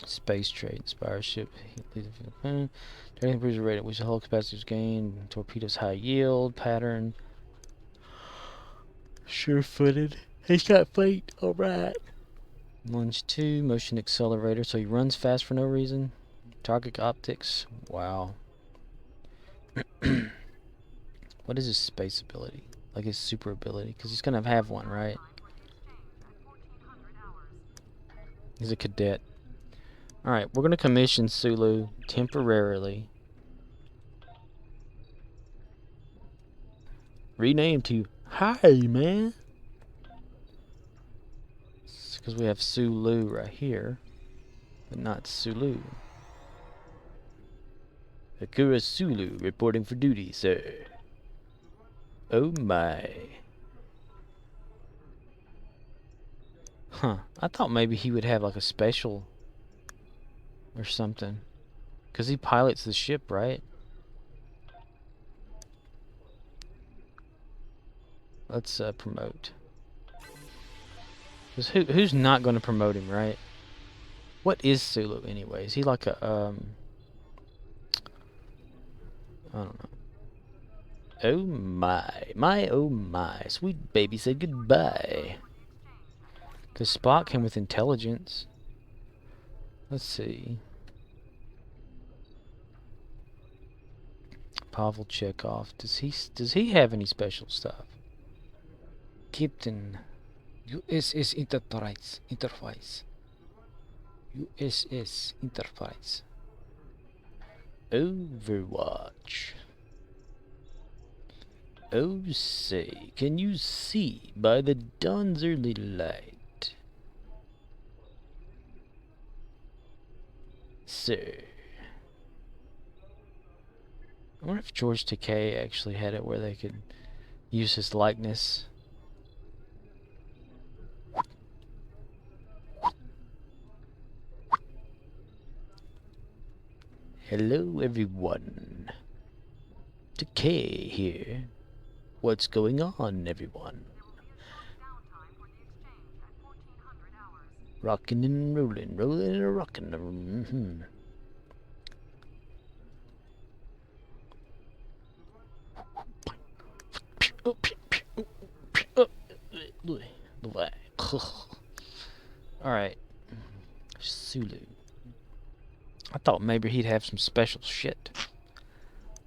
Space trade, inspire ship. Training cruiser rated, which the hull capacity is gained. Torpedoes high yield pattern. Sure-footed. He's got fleet. All right. Launch 2, motion accelerator. So he runs fast for no reason. Target optics. Wow. What is his space ability? Like his super ability? Because he's gonna have one, right? He's a cadet. Alright, we're gonna commission Sulu temporarily. Rename to Hi, man. because we have Sulu right here, but not Sulu. Akira Sulu reporting for duty, sir. Oh my. Huh. I thought maybe he would have like a special or something. Because he pilots the ship, right? Let's promote. Because who's not going to promote him, right? What is Sulu anyway? Is he like a, I don't know. Oh my, oh my. Sweet baby said goodbye. Because Spock came with intelligence. Let's see. Pahvo Chekhov. Does he have any special stuff? Captain, USS Enterprise. USS Enterprise. Overwatch. Oh, say, can you see by the dawn's early light? Sir. I wonder if George Takei actually had it where they could use his likeness. Hello, everyone. Takei here. What's going on, everyone? Rockin' and rollin', rollin' and rockin'. Alright. Sulu. I thought maybe he'd have some special shit.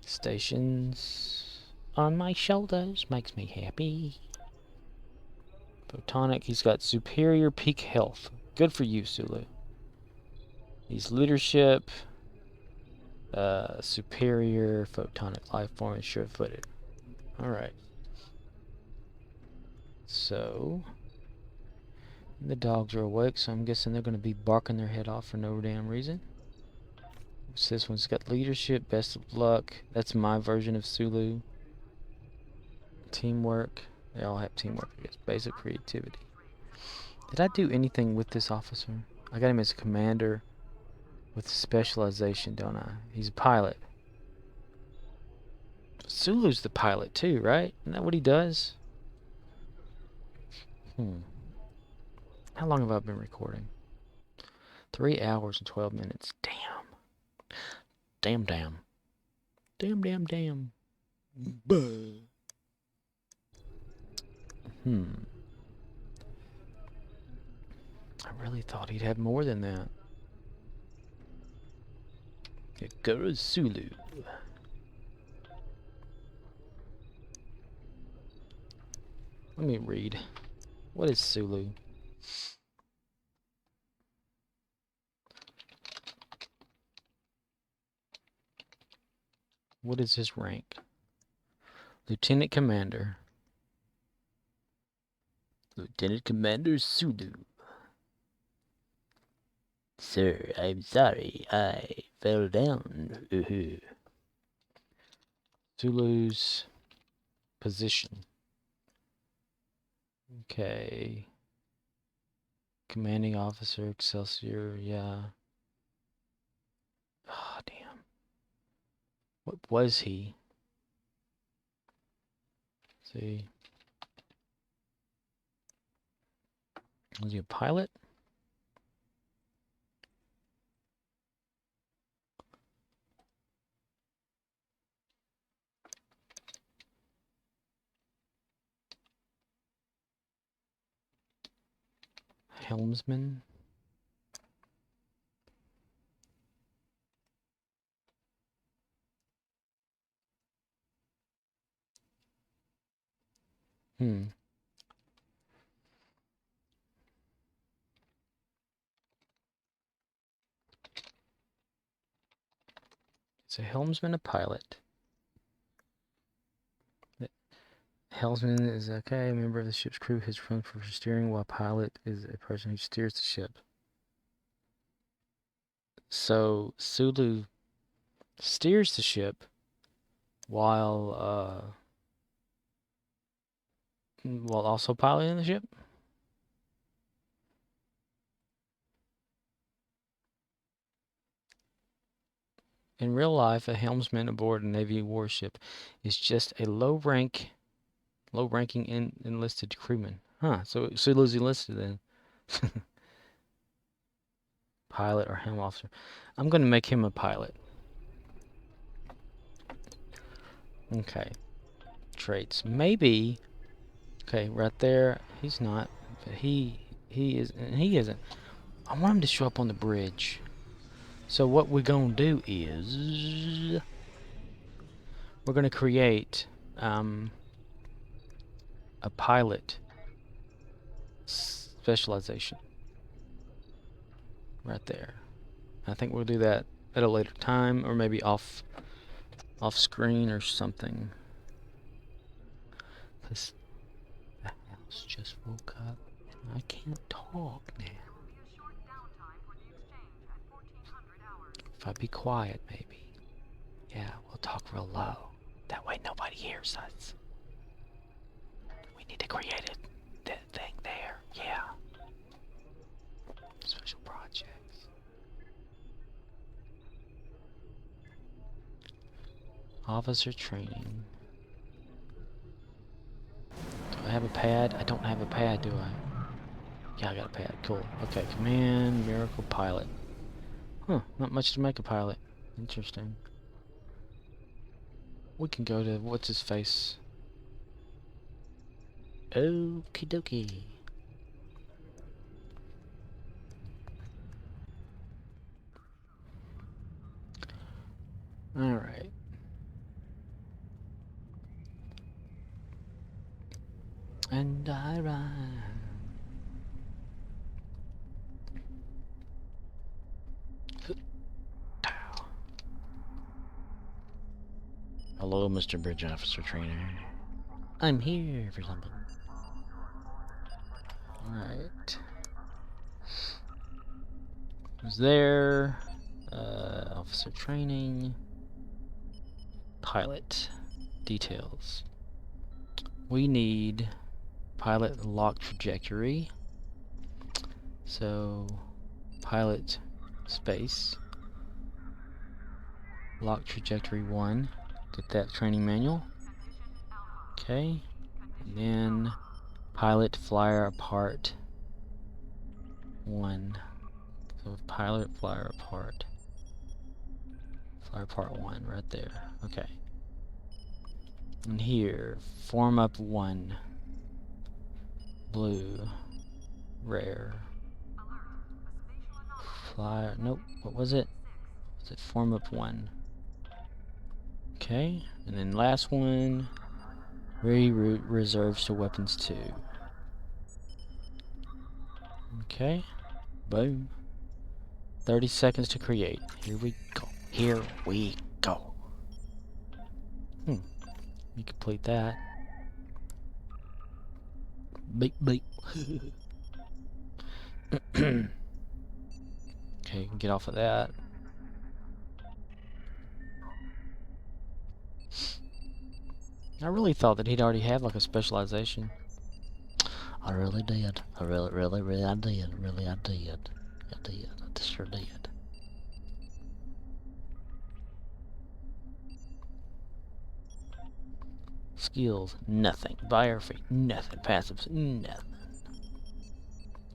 Stations on my shoulders makes me happy. Photonic, he's got superior peak health. Good for you, Sulu. He's leadership, superior, photonic life form, and sure-footed. Alright. So, the dogs are awake, so I'm guessing they're going to be barking their head off for no damn reason. So this one's got leadership, best of luck. That's my version of Sulu. Teamwork. They all have teamwork, I guess. Basic creativity. Did I do anything with this officer? I got him as a commander with specialization, don't I? He's a pilot. Sulu's the pilot too, right? Isn't that what he does? How long have I been recording? 3 hours and 12 minutes. Damn. Damn. I really thought he'd have more than that. It goes Sulu. Let me read. What is Sulu? What is his rank? Lieutenant Commander. Lieutenant Commander Sulu. Sir, I'm sorry. I fell down. Sulu's position. Okay. Commanding Officer, Excelsior, yeah. Oh, damn. What was he? Let's see. Was he a pilot? Helmsman? Is a helmsman a pilot? helmsman is okay. A member of the ship's crew is responsible for steering, while pilot is a person who steers the ship. So Sulu steers the ship while also piloting the ship. In real life, a helmsman aboard a Navy warship is just a low-ranking enlisted crewman. Huh, so Sulu's enlisted then. Pilot or helm officer. I'm going to make him a pilot. Okay. Traits. Maybe. Okay, right there. He's not. But he is. And he isn't. I want him to show up on the bridge. So what we're going to do is we're going to create a pilot specialization. Right there. I think we'll do that at a later time, or maybe off screen or something. Cause the house just woke up and I can't talk now. If I be quiet, maybe. Yeah, we'll talk real low. That way nobody hears us. We need to create that thing there. Yeah. Special projects. Officer training. Do I have a pad? I don't have a pad, do I? Yeah, I got a pad. Cool. Okay, command, miracle pilot. Huh, not much to make a pilot. Interesting. We can go to, what's his face? Okie dokie. Alright. And I run. Hello, Mr. Bridge Officer Trainer. I'm here for something. Alright. Who's there? Officer training. Pilot. Details. We need pilot lock trajectory. So, pilot space. Lock trajectory 1. Get that training manual. Okay. And then pilot flyer apart 1. So pilot flyer apart. Flyer part 1 right there. Okay. And here, form up 1. Blue. Rare. Flyer. Nope. What was it? Was it form up 1? Okay. And then last one. Reroute reserves to weapons 2. Okay. Boom. 30 seconds to create. Here we go. Here we go. Let me complete that. Beep beep. Okay, get off of that. I really thought that he'd already have like a specialization. I really did. I really did. I did. I sure did. Skills, nothing. Biography, nothing. Passives, nothing.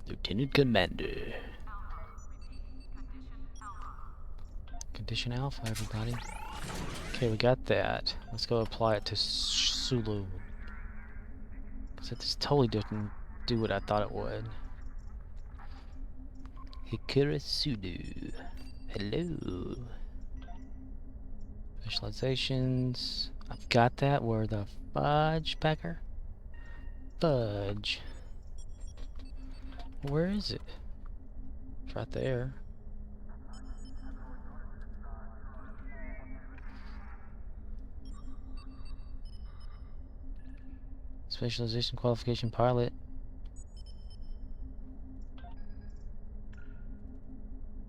Lieutenant Commander. Condition Alpha, everybody. Okay, we got that. Let's go apply it to Sulu. Because it just totally didn't do what I thought it would. Hikura Sulu. Hello. Specializations. I've got that. Where the fudge pecker? Fudge. Where is it? It's right there. Specialization qualification pilot.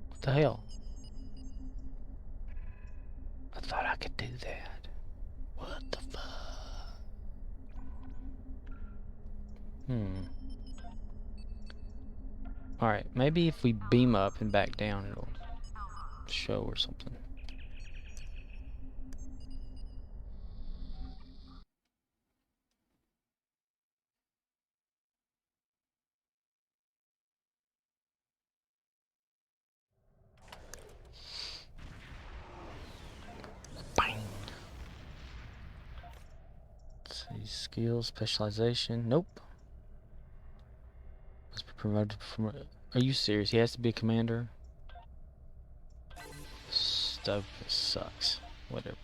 What the hell? I thought I could do that. What the fuck? Alright, maybe if we beam up and back down it'll show or something. Bang! Let's see, skills, specialization. Nope. Must be promoted from. Are you serious? He has to be a commander? Stuff sucks. Whatever.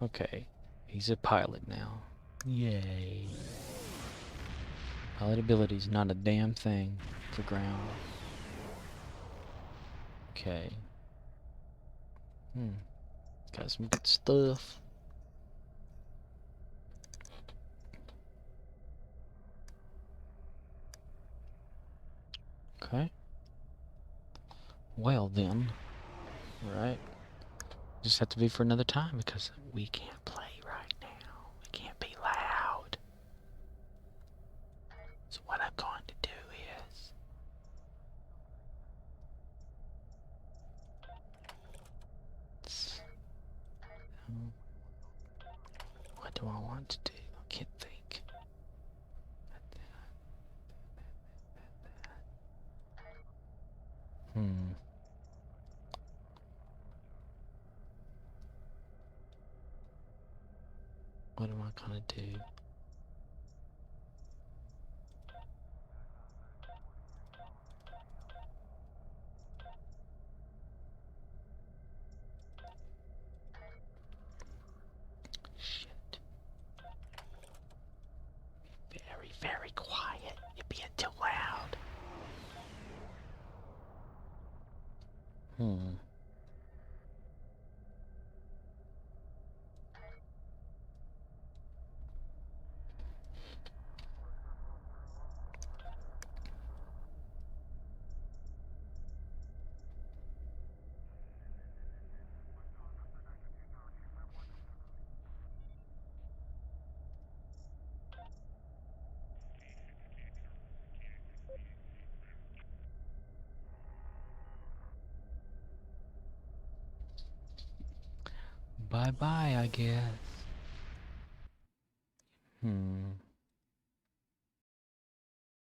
Okay. He's a pilot now. Yay. Pilot abilities, not a damn thing for ground. Okay. Got some good stuff. Okay. Well then. Alright. Just have to be for another time because we can't play right now. We can't be loud. So what I'm going to do is what do I want to do? I can't think. What am I gonna do? Shit. Very, very quiet. You're being too loud. Bye-bye, I guess.